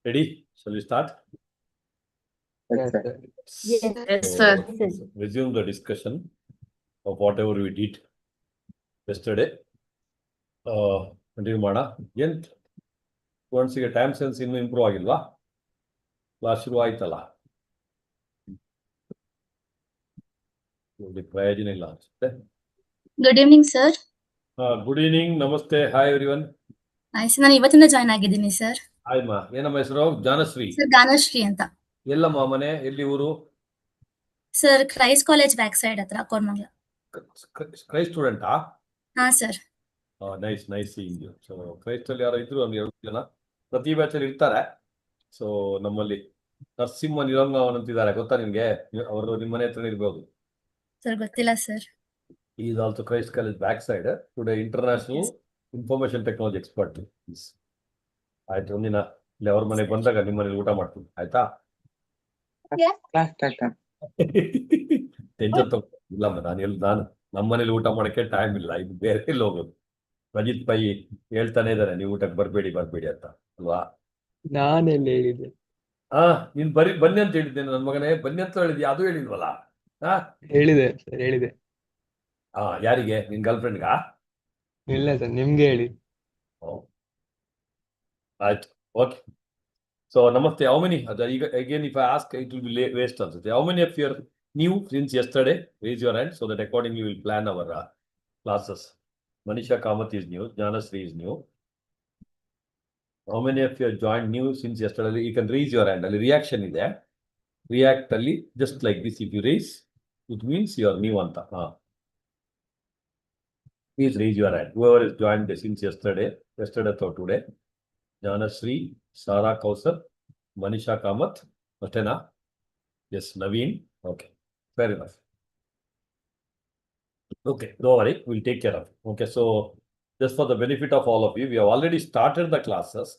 Ready? Shall we start? Yes, sir. Yes, sir. Resume the discussion of whatever we did yesterday. Continue ಮಾಡ ಏನ್ ಸ್ಟೂಡೆಂಟ್ಸ್ಗೆ time sense ಇನ್ನೂ improve ಆಗಿಲ್ವಾ? Class ಶುರು ಆಯ್ತಲ್ಲ, ಪ್ರಯೋಜನ ಇಲ್ಲ ಅನ್ಸುತ್ತೆ. Good evening sir. Good evening, ನಮಸ್ತೆ, ಹಾಯ್ ಎವ್ರಿವನ್. ಸರ್ ನಾನು ಇವತ್ತಿಂದ ಜಾಯ್ನ್ ಆಗಿದ್ದೀನಿ ಸರ್. ಹಾಯ್ಮಾ, ಏನಮ್ಮ ಹೆಸರು? ಜಾನಶ್ರೀ. ಸರ್ ಗಾನಶ್ರೀ ಅಂತ. ಎಲ್ಲಮ್ಮ ಮನೆ, ಎಲ್ಲಿ ಊರು? Sir Christ college back side ಹತ್ರ ಕೋರ್ಮಂಗ್ಲ. ಕ್ರೈಸ್ಟ್ ಸ್ಟೂಡೆಂಟಾ? ಹಾ sir. Nice nice seeing you. So Christ ಅಲ್ಲಿ ಯಾರೋ ಇದ್ರು, ಒಂದು 2 ಜನ ಪ್ರತಿ ಬ್ಯಾಚಲ್ಲಿ ಇರ್ತಾರೆ. ಸೊ ನಮ್ಮಲ್ಲಿ ನರಸಿಂಹ ನಿರಂಗವನ್ ಅಂತಿದ್ದಾರೆ, ಗೊತ್ತಾ ನಿಮ್ಗೆ? ಅವರು ನಿಮ್ಮ ಮನೆ ಹತ್ರ ಇರ್ಬೋದು. ಸರ್ ಗೊತ್ತಿಲ್ಲ sir. Is also Christ college back side today international information technology expert. ಆಯ್ತು, ಒಂದಿನ ಇಲ್ಲಿ ಅವ್ರ ಮನೆಗೆ ಬಂದಾಗ ನಿಮ್ಮ ಮನೇಲಿ ಊಟ ಮಾಡ್ತೀನಿ, ಆಯ್ತಾ? ಟೆನ್ಷನ್ ತಗೋ. ಇಲ್ಲಮ್ಮ, ನಾನು ನಮ್ಮ ಮನೇಲಿ ಊಟ ಮಾಡಕ್ಕೆ ಟೈಮ್ ಇಲ್ಲ, ಇದು ಬೇರೆ ಎಲ್ಲಿ ಹೋಗೋದು? ರಜಿತ್ ಪೈ ಹೇಳ್ತಾನೆ ಇದ್ದಾರೆ, ನೀವು ಊಟಕ್ಕೆ ಬರ್ಬೇಡಿ ಅಂತ, ಅಲ್ವಾ? ನಾನೆಲ್ಲಿ ಹೇಳಿದ್ದೆ? ನೀನ್ ಬನ್ನಿ ಅಂತ ಹೇಳಿದ್ದೇನೆ ನನ್ನ ಮಗನೇ, ಬನ್ನಿ ಅಂತ ಹೇಳಿದ್ಯಾ? ಅದು ಹೇಳಿದ್ವಲ್ಲ. ಹೇಳಿದೆ ಸರ್, ಹೇಳಿದೆ. ಯಾರಿಗೆ? ನಿನ್ ಗರ್ಲ್ ಫ್ರೆಂಡ್ಗಾ? ಇಲ್ಲ ಸರ್, ನಿಮ್ಗೆ ಹೇಳಿ. ಆಯ್ತು, ಓಕೆ. ಸೊ ನಮಸ್ತೆ. How many? Again, if I ask, it will be waste answer. How many of you are new since yesterday? Raise your hand so that accordingly we will plan our classes. Manisha Kamath is new. Janasri is new. How many of you have joined new since yesterday? You can raise your hand. Ali reaction is there. React ali just like this. If you raise, it means you are new anta. Please raise your hand. Whoever has joined since yesterday or today. Janasri, Sara Kausar, Manisha Kamath, Matena. Yes, Naveen. Okay, fair enough. Okay, don't worry, we'll take care of it. Okay, so just for the benefit of all of you, we have already started the classes,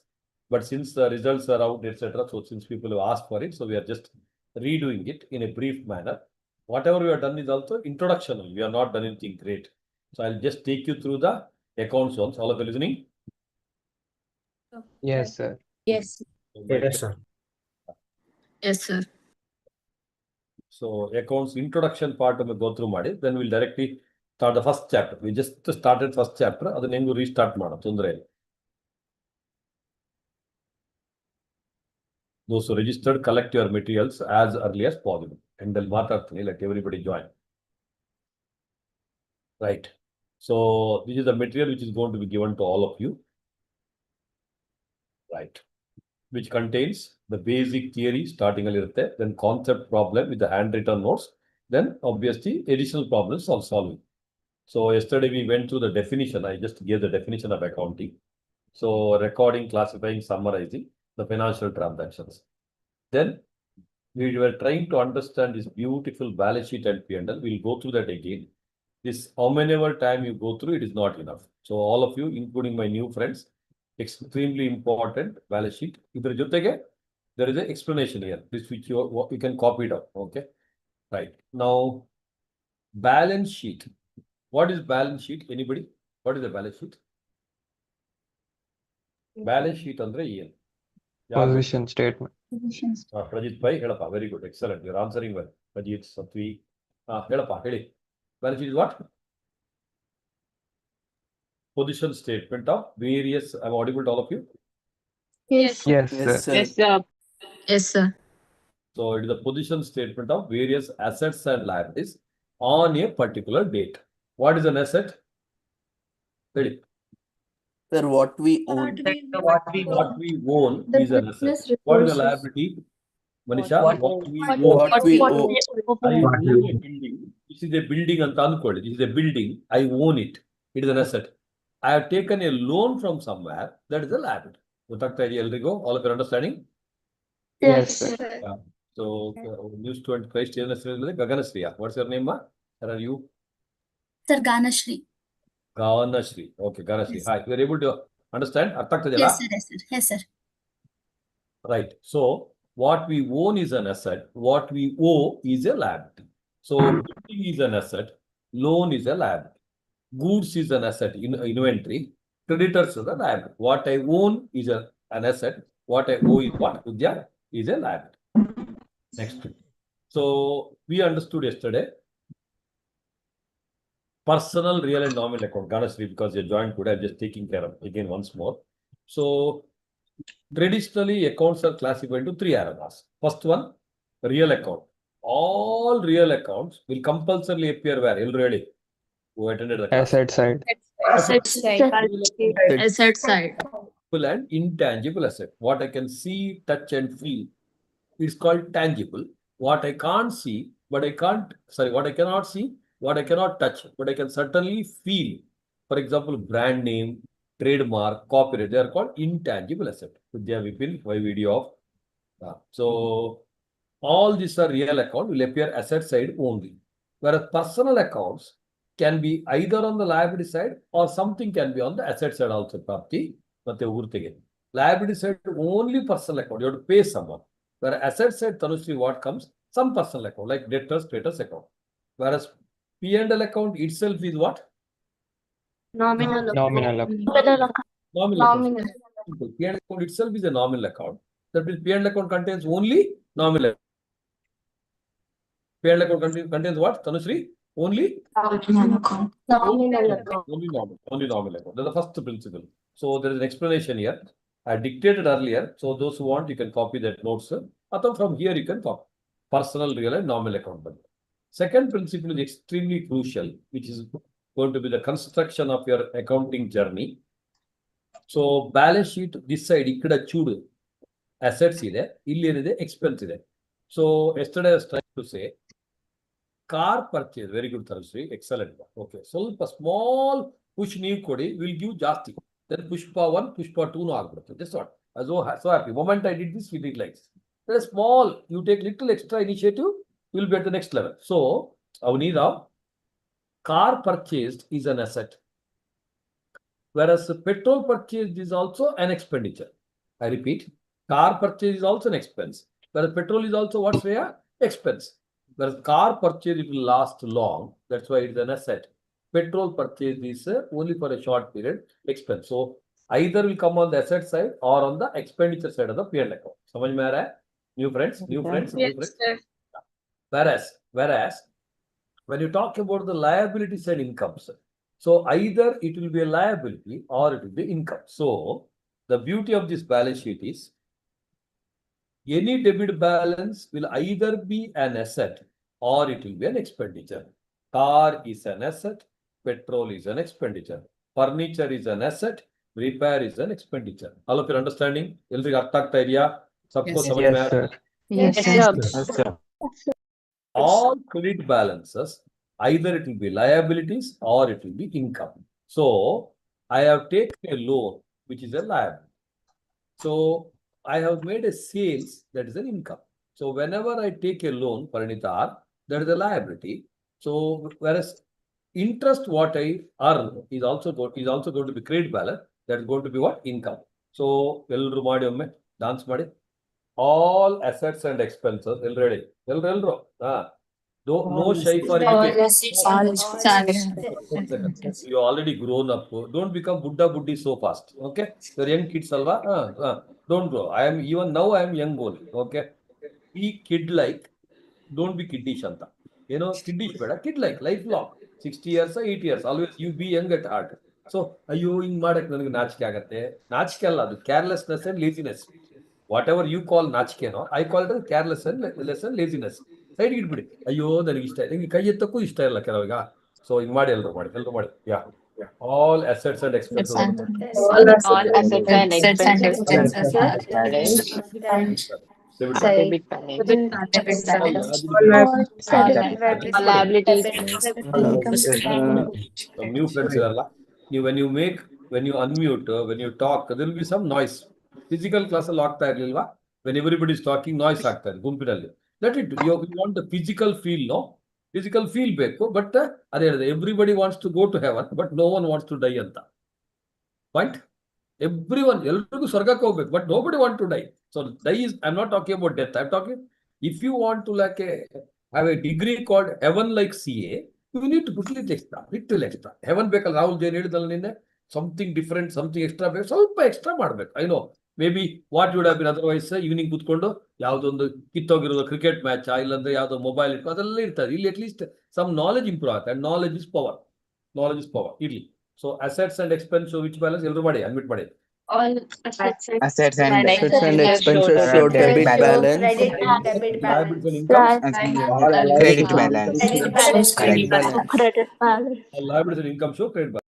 but since the results are out, etc., so since people have asked for it, so we are just redoing it in a brief manner. Whatever we have done is also introduction. We have not done anything great. So I'll just take you through the accounts once. All of you listening? Yes, sir. Yes. Yes, sir. Yes, sir. So accounts introduction part of go through ಮಾಡಿ, then we'll directly start the first chapter. We just started first chapter. ಅದನ್ನ ಹೆಂಗು restart ಮಾಡೋಣ, ತೊಂದರೆ ಇಲ್ಲ. Those who registered, collect your materials as early as possible. And then ಮಾತಾಡ್ತೀನಿ, let everybody join. Right. So this is the material which is going to be given to all of you. Right. Which contains the basic theory starting alirutte, then concept problem with the handwritten notes, then obviously additional problems of solving. So yesterday we went through the definition. I just gave the definition of accounting. So recording, classifying, summarizing the financial transactions. Then we were trying to understand this beautiful balance sheet and P&L. We'll go through that again. This, how many time you go through, it is not enough. So all of you, including my new friends, extremely important balance sheet. Idra jotege there is an explanation here, this which you can copy it up. Okay, right. Now balance sheet. What is balance sheet? Anybody? What is the balance sheet? Balance sheet andre ಏನು? Position statement. Prajit bhai helappa, very good, excellent, you are answering well. Prajit, Satvi, helappa heli. Balance sheet is what? Position statement of various. I'm audible to all of you? Yes. Yes, sir. Yes, sir. Yes, sir. So it is a position statement of various assets and liabilities on a particular date. What is an asset? Ready? Sir, what we own. What we own is an asset. What is a liability? Manisha, what we own. What we owe. I own a building. This is a building and ankolli. This is a building. I own it. It is an asset. I have taken a loan from somewhere. That is a liability. All of you understanding? Yes, sir. So new student Christ Gaganasri. What's your name, ma? Where are you? Sir Ganashri. Ganashri. Okay, Ganashri. Yes. Hi. You are able to understand? Yes, sir. Yes, sir. Yes, sir. Right. So what we own is an asset. What we owe is a liability. So building is an asset. Loan is a liability. Goods is an asset in inventory. Creditors is a liability. What I own is an asset. What I owe is what? Vidya is a liability. Next. So we understood yesterday personal, real and nominal account. Ganasri, because you joined today, I'm just taking care of again once more. So traditionally accounts are classified into three areas. First one, real account. All real accounts will compulsorily appear where? Already who attended the class. Asset side. Asset side. Asset side. Tangible and intangible asset. What I can see, touch and feel is called tangible. What I can't see, what I cannot see, what I cannot touch, but I can certainly feel. For example, brand name, trademark, copyright, they are called intangible asset. Vidya Vipin, by video of. So all these are real account will appear asset side only. Whereas personal accounts can be either on the liability side or something can be on the asset side also. Prapti, liability side only personal account. You have to pay someone. Whereas asset side, Tanushree, what comes? Some personal account like debtors, creditors account. Whereas P&L account itself is what? Nominal account. Nominal account. Nominal account. P&L account itself is a nominal account. That means P&L account contains only nominal. P&L account contains what? Tanushree? Only Nominal account. only nominal account. That's the first principle. So there is an explanation here. I dictated earlier. So those who want, you can copy that notes. Or from here you can copy. Personal, real and nominal account. Second principle is extremely crucial, which is going to be the construction of your accounting journey. So balance sheet this side, ikkada chudu assets ide, illi enide expense ide. So yesterday I was trying to say car purchase, very good Tanushree, excellent. Okay, so a small push new kodi will give jasti. Then Pushpa 1, Pushpa 2 no agbarutte. That's what. I was so happy. Moment I did this, we did like this. Then a small, you take little extra initiative, you will be at the next level. So, Avneera, car purchased is an asset. Whereas petrol purchased is also an expenditure. I repeat, car purchase is also an expense. Whereas petrol is also what's where? Expense. Whereas car purchase, it will last long. That's why it's an asset. Petrol purchase is only for a short period expense. So either will come on the asset side or on the expenditure side of the P&L account. Samajh mein aa raha hai? New friends? Yes, sir. Whereas when you talk about the liability side incomes, so either it will be a liability or it will be income. So the beauty of this balance sheet is any debit balance will either be an asset or it will be an expenditure. Car is an asset, petrol is an expenditure, furniture is an asset, repair is an expenditure. All of your understanding? Eldrick arthak idea? Sabko samajh mein aa Yes, raha hai? sir. Yes, sir. All credit balances, either it will be liabilities or it will be income. So I have taken a loan, which is a liability. So I have made a sales, that is an income. So whenever I take a loan for an ITAR, that is a liability. So whereas interest what I earn is also going to be credit balance, that is going to be what? Income. So elru ಮಾಡಿ ಒಮ್ಮೆ dance ಮಾಡಿ. All assets and expenses, already. No shy for anything. You already grown up. Don't become Buddha Buddhi so fast. Okay? You're young kids, alva. Don't grow. Now I am young only. Okay? Be kid-like. Don't be kiddish, anta. You know, kiddish beda. Kid-like, lifelong. 60 years or 8 years. Always you be young at heart. So, ayyo, hing madak nanage nachike agate. Nachike alla adu. Carelessness and laziness. Whatever you call nachike, no, I call it careless and laziness. Side idbidi. Ayyo, nanage ishta ಇಲ್ಲ. ನಿಮಗೆ ಕೈ ಎತ್ತಕ್ಕೂ ಇಷ್ಟ ಇಲ್ಲ ಕೆಲವಾಗ. So ಹಿಂಗ್ ಮಾಡಿ ಎಲ್ರು ಮಾಡಿ. Yeah. All assets and expenses. All assets and expenses are Debit liabilities. Some new friends ಇರಲ್ಲ. When you unmute, when you talk, there will be some noise. Physical class ಅಲ್ಲಿ ಆಗ್ತಾ ಇರ್ಲಿಲ್ವಾ? When everybody is talking, noise ಆಗ್ತಾ ಇದೆ ಗುಂಪಿನಲ್ಲಿ. Let it. You want the physical feel, no? Physical feel ಬೇಕು, but ಅದೇ ಹೇಳಿದೆ, everybody wants to go to heaven, but no one wants to die ಅಂತ. Point? Everyone, ಎಲ್ರಿಗೂ ಸ್ವರ್ಗಕ್ಕೆ ಹೋಗ್ಬೇಕು, but nobody want to die. So die is, I'm not talking about death. I'm talking, if you want to have a degree called heaven like CA, you need to put little extra. Heaven ಬೇಕಲ್ಲ, ರಾಹುಲ್ ಜೈನ್ ಹೇಳಿದಲ್ಲ ನಿನ್ನೆ, something different, something extra ಬೇಕು, ಸ್ವಲ್ಪ extra ಮಾಡ್ಬೇಕು. I know may be what would have bin otherwise evening ಕೂತ್ಕೊಂಡು ಯಾವುದೊಂದು ಕಿತ್ತೋಗಿರೋದು cricket match ಇಲ್ಲಾಂದ್ರೆ ಯಾವುದೋ ಮೊಬೈಲ್ ಇಟ್ಟು ಅದೆಲ್ಲ ಇರ್ತದೆ. ಇಲ್ಲಿ ಅಟ್ಲೀಸ್ಟ್ ಸಮ್ ನಾಲೆಜ್ ಇಂಪ್ರೂವ್ ಆಗುತ್ತೆ. And knowledge is power. Knowledge is power ಇರ್ಲಿ. So assets and expense which balance ಎಲ್ಲರೂ ಮಾಡಿ ಅಡ್ಮಿಟ್ ಮಾಡಿ. All assets and Assets and expenses expenses show show debit debit balance. Credit and debit Liabilities and balance. incomes. All credit balance. Credit balance. Credit balance. Credit balance. Liabilities and income show credit balance.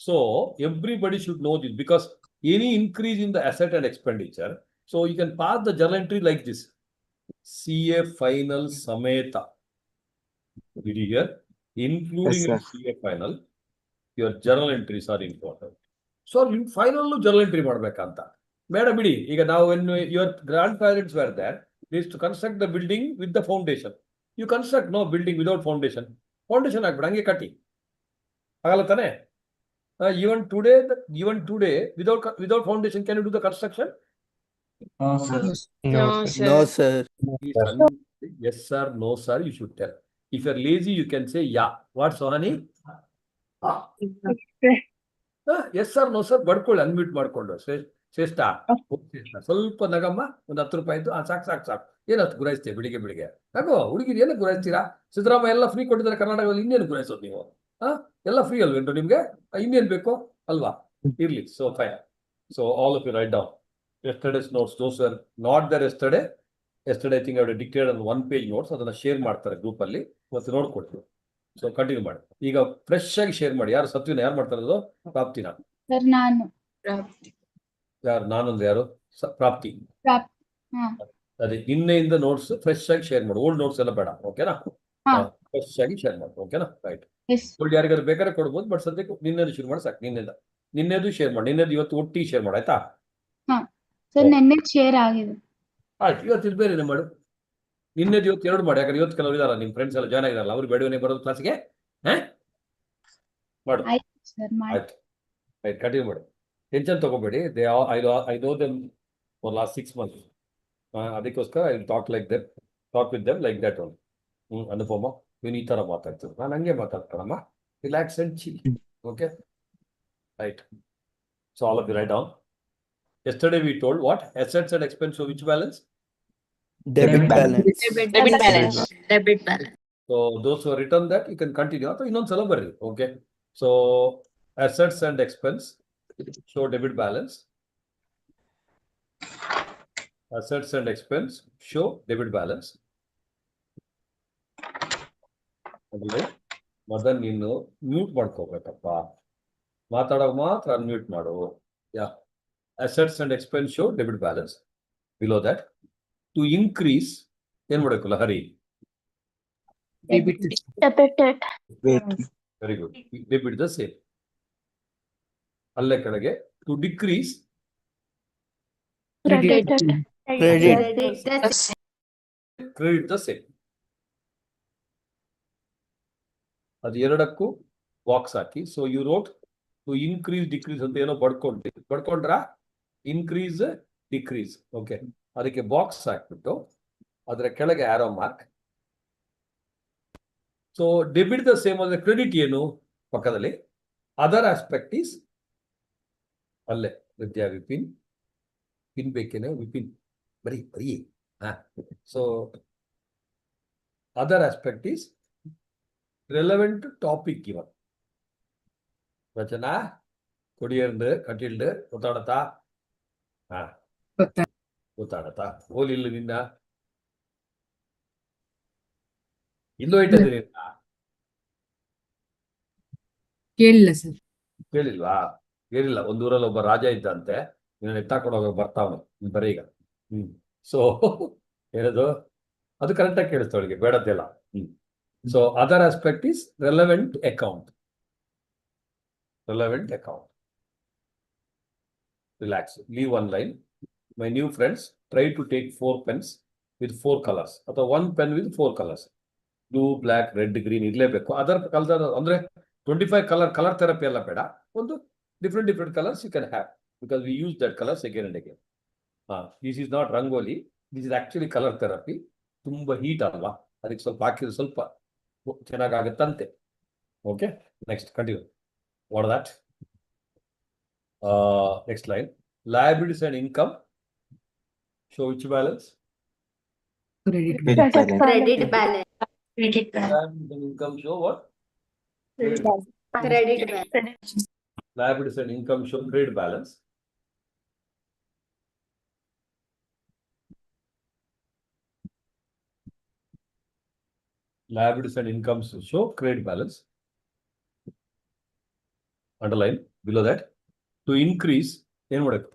So everybody should know this, because any increase in the asset and expenditure, so you can pass the journal entry like this. CA final Sameta. Did you hear? Including Yes, in CA final, your journal entries are important. So in final journal entry ಮಾಡಬೇಕಂತ ಬೇಡ ಬಿಡಿ. ಈಗ ನಾವು when your grandparents were there, they used to construct the building with the foundation. You construct no building without foundation. Foundation ಹಾಕ್ಬಿಡ, ಹಂಗೆ ಕಟ್ಟಿ ಆಗಲ್ಲ ತಾನೆ? Even today, without foundation, can you do the construction? No, sir. No, sir. Yes sir, no sir, you should tell. If you're lazy, you can say yeah. What, Sohani? Yes sir, no sir, ಬಡ್ಕೊಳ್ಳಿ, unmute ಮಾಡ್ಕೊಂಡು. ಶ್ರೇಷ್ಠ, ಸ್ವಲ್ಪ ನಗಮ್ಮ, ಒಂದು 10 ರೂಪಾಯಿದ್ದು, ಸಾಕು. ಏನತ್ತು ಗುರಾಯಿಸ್ತೀಯ ಬೆಳಿಗ್ಗೆ? ನಗೋ ಹುಡುಗಿರಿ, ಏನಕ್ಕೆ ಗುರಾಯಿಸ್ತೀರಾ? ಸಿದ್ದರಾಮಯ್ಯ ಎಲ್ಲ free ಕೊಟ್ಟಿದ್ದಾರೆ ಕರ್ನಾಟಕದಲ್ಲಿ, ಇನ್ನೇನು ಗುರಾಯಿಸೋದು ನೀವು? ಎಲ್ಲ ಫ್ರೀ ಅಲ್ವೇನ್ರು ನಿಮ್ಗೆ? ಇನ್ನೇನ್ ಬೇಕು ಅಲ್ವಾ? ಇರ್ಲಿ. So fine. So all of you write down yesterday's notes. Those were not there yesterday. I think I would have dictated on 1-page notes. ಅದನ್ನ ಶೇರ್ ಮಾಡ್ತಾರೆ ಗ್ರೂಪ್ ಅಲ್ಲಿ, ಮತ್ತೆ ನೋಡ್ಕೊಡ್ತೀವಿ. ಸೊ ಕಂಟಿನ್ಯೂ ಮಾಡಿ. ಈಗ ಫ್ರೆಶ್ ಆಗಿ ಶೇರ್ ಮಾಡಿ. ಯಾರು ಸತ್ವಿನ ಯಾರು ಮಾಡ್ತಾ ಇರೋದು? ಪ್ರಾಪ್ತಿನ? ಸರ್ ನಾನು. ಯಾರು? ನಾನಂದ್ರೆ ಯಾರು? ಪ್ರಾಪ್ತಿ. ಅದೇ ನಿನ್ನೆಯಿಂದ ನೋಟ್ಸ್ ಫ್ರೆಶ್ ಆಗಿ ಶೇರ್ ಮಾಡು. ಓಲ್ಡ್ ನೋಟ್ಸ್ ಎಲ್ಲ ಬೇಡ. ಓಕೆನಾ? ಫ್ರೆಶ್ ಆಗಿ ಶೇರ್ ಮಾಡು. ಓಕೆನಾ? ರೈಟ್. ಓಲ್ಡ್ ಯಾರಿಗಾದ್ರು ಬೇಕಾದ್ರೆ ಕೊಡ್ಬೋದು, ಬಟ್ ಸದ್ಯಕ್ಕೆ ನಿನ್ನೆದು ಶುರು ಮಾಡಿ ಸಾಕು. ನಿನ್ನೆದು ಶೇರ್ ಮಾಡಿ. ನಿನ್ನೆದು ಇವತ್ತು ಒಟ್ಟಿಗೆ ಶೇರ್ ಮಾಡಿ, ಆಯ್ತಾ? ಸರ್ ನೆನ್ನೆ ಶೇರ್ ಆಗಿದೆ. ಆಯ್ತು, ಇವತ್ತು ಇದು ಬೇರೆನೆ ಮಾಡು. ನಿನ್ನೆದು ಇವತ್ತು 2 ಮಾಡಿ. ಯಾಕಂದ್ರೆ ಇವತ್ತು ಕೆಲವರು ಇದಾರ, ನಿಮ್ಮ ಫ್ರೆಂಡ್ಸ್ ಎಲ್ಲ ಜಾಯ್ನ್ ಆಗಿರಲ್ಲ, ಅವ್ರು ಬೇಡವೇ ಬರೋದು ಕ್ಲಾಸ್ಗೆ. ಮಾಡು. ಆಯ್ತು, ರೈಟ್, ಕಂಟಿನ್ಯೂ ಮಾಡಿ. ಟೆನ್ಷನ್ ತಗೋಬೇಡಿ. I know them for last 6 months. ಅದಕ್ಕೋಸ್ಕರ I talk with them like that only. Anupama, ನೀನು ಈ ಥರ ಮಾತಾಡ್ತೀನಿ, ನಾನು ಹಂಗೆ ಮಾತಾಡ್ತಾನಮ್ಮ. Relax and chill. Okay, right. So all of you write down. Yesterday we told what? Assets and expense. So which balance? Debit balance. Debit balance. So those who have written that, you can continue. So ಇನ್ನೊಂದು ಸಲ ಬರ್ರಿ. Okay. So assets and expense show debit balance. Assets and expense show debit balance. ಅಂದ್ರೆ ಮೊದಲು ನೀನು mute ಮಾಡ್ಕೋಬೇಕಪ್ಪ. ಮಾತಾಡೋ ಮಾತ್ರ unmute ಮಾಡು. ಯಾ. Assets and expense show debit balance. Below that, to increase, ಏನು ಮಾಡಬೇಕಲ್ಲ ಹರಿ? Debited. Very good. Debit the same. ಅಲ್ಲೇ ಕೆಳಗೆ to decrease. Credit. Credit the same. ಅದು ಎರಡಕ್ಕೂ ಬಾಕ್ಸ್ ಹಾಕಿ. So you wrote to increase decrease ಅಂತ ಏನೋ ಪಡ್ಕೊಂಡ್ರಾ? Increase decrease. ಓಕೆ, ಅದಕ್ಕೆ ಬಾಕ್ಸ್ ಹಾಕ್ಬಿಟ್ಟು ಅದರ ಕೆಳಗೆ arrow mark. So debit the same ಅಂದ್ರೆ ಕ್ರೆಡಿಟ್ ಏನು ಪಕ್ಕದಲ್ಲಿ? ಅದರ್ ಆಸ್ಪೆಕ್ಟ್ ಈಸ್ ಅಲ್ಲೇ ವಿದ್ಯಾ ವಿಪಿನ್. ಪಿನ್ ಬೇಕೇನೆ? ವಿಪಿನ್ ಬರೀ. So other aspect is relevant topic given. Rachana ಕೊಡಿಯರ್ದು ಕಟಿಲ್ಡು ಗೊತ್ತಾಡತ್ತಾ? ಗೊತ್ತಾಡತ್ತಾ? ಓಲಿಲ್ಲ ನಿನ್ನ ಇಲ್ಲೂ ಇಟ್ಟಿದ್ದೀರಿ? ಕೇಳಿಲ್ಲ ಸರ್. ಕೇಳಿಲ್ವಾ? ಕೇಳಿಲ್ಲ. ಒಂದೂರಲ್ಲಿ ಒಬ್ಬ ರಾಜ ಇದ್ದಂತೆ, ನೀನು ಎತ್ತಾಕೊಂಡೋಗ ಬರ್ತಾವನು ಬರೀ ಈಗ. ಸೊ ಏನದು? ಅದು ಕರೆಕ್ಟಾಗಿ ಕೇಳಿಸ್ತವಳಿಗೆ, ಬೇಡದ್ದೆಲ್ಲ. So other aspect is relevant account. Relax. Leave one line. My new friends, try to take 4 pens with 4 colors. ಅಥವಾ 1 pen with 4 colors. Blue, black, red, green ಇರಲೇಬೇಕು. ಅದರ್ ಕಲರ್ ಅಂದ್ರೆ 25 ಕಲರ್ ಥೆರಪಿ ಎಲ್ಲ ಬೇಡ. ಒಂದು different colors you can have, because we use that colors again and again. This is not rangoli. This is actually color therapy. ತುಂಬಾ heat ಅಲ್ವಾ? ಅದಕ್ಕೆ ಸ್ವಲ್ಪ ಹಾಕಿದ್ರೆ ಸ್ವಲ್ಪ ಚೆನ್ನಾಗಾಗತ್ತಂತೆ. Okay, next continue. What that? Next line. Liabilities and income show which balance? Credit Credit balance. balance. Credit balance. Credit balance. Liabilities and income show what? Credit balance. Liabilities and income show credit balance. Liabilities and incomes show credit balance. Underline below that. To increase, ಏನು ಮಾಡಬೇಕು?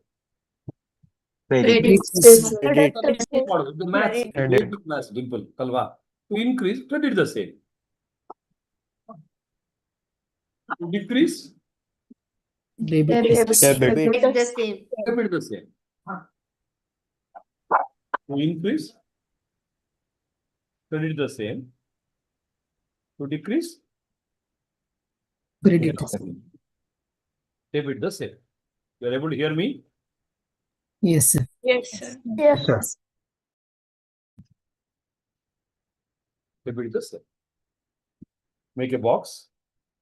Credit. Credit. The maths, basic maths, dimple, kalwa. To increase, credit the same. To decrease, Debit. Debit. The same. debit the same. To increase, credit the same. To decrease, Credit. debit the same. You are able to hear me? Yes, sir. Yes, sir. Debit the same. Make a box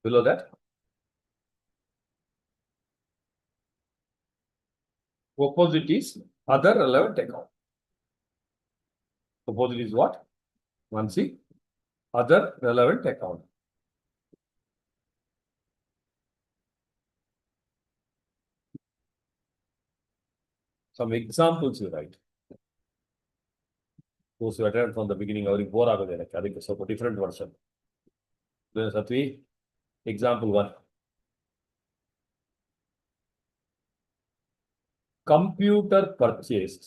below that. Opposite is other relevant account. Opposite is what? One C. Other relevant account. Some examples you write. Those who attended from the beginning, ಅವ್ರಿಗೆ bore ಆಗೋದೇನೆ, ಅದಕ್ಕೆ ಸ್ವಲ್ಪ different version. ಸತ್ವಿ, example 1. Computer purchased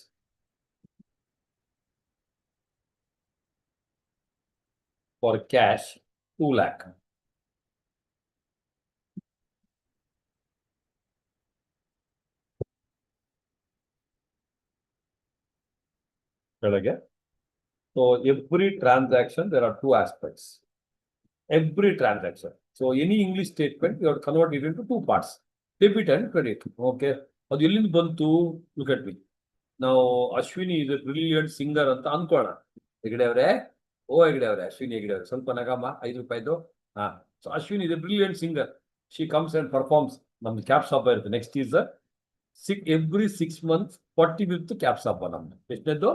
for cash 2 lakh. Again. So every transaction, there are two aspects. Every transaction. So any English statement, you have to convert it into two parts. Debit and credit. Okay. ಅದು ಎಲ್ಲಿಂದ ಬಂತು? Look at me. Now Ashwini is a brilliant singer ಅಂತ ಅನ್ಕೋಣ. ಹೆಗಡೆ ಅವರೇ, ಹೆಗಡೆ ಅವರೇ, ಅಶ್ವಿನಿ ಹೆಗಡೆ ಅವರೇ, ಸ್ವಲ್ಪ ನಗಮ್ಮ, 5 ರೂಪಾಯಿದು. So Ashwini is a brilliant singer. She comes and performs. ನಮ್ದು ಕ್ಯಾಪ್ ಶಾಪ್ ಇರುತ್ತೆ. Next is every 6 months 40th cap shop ನಮ್ದು. ಎಷ್ಟನೇದು?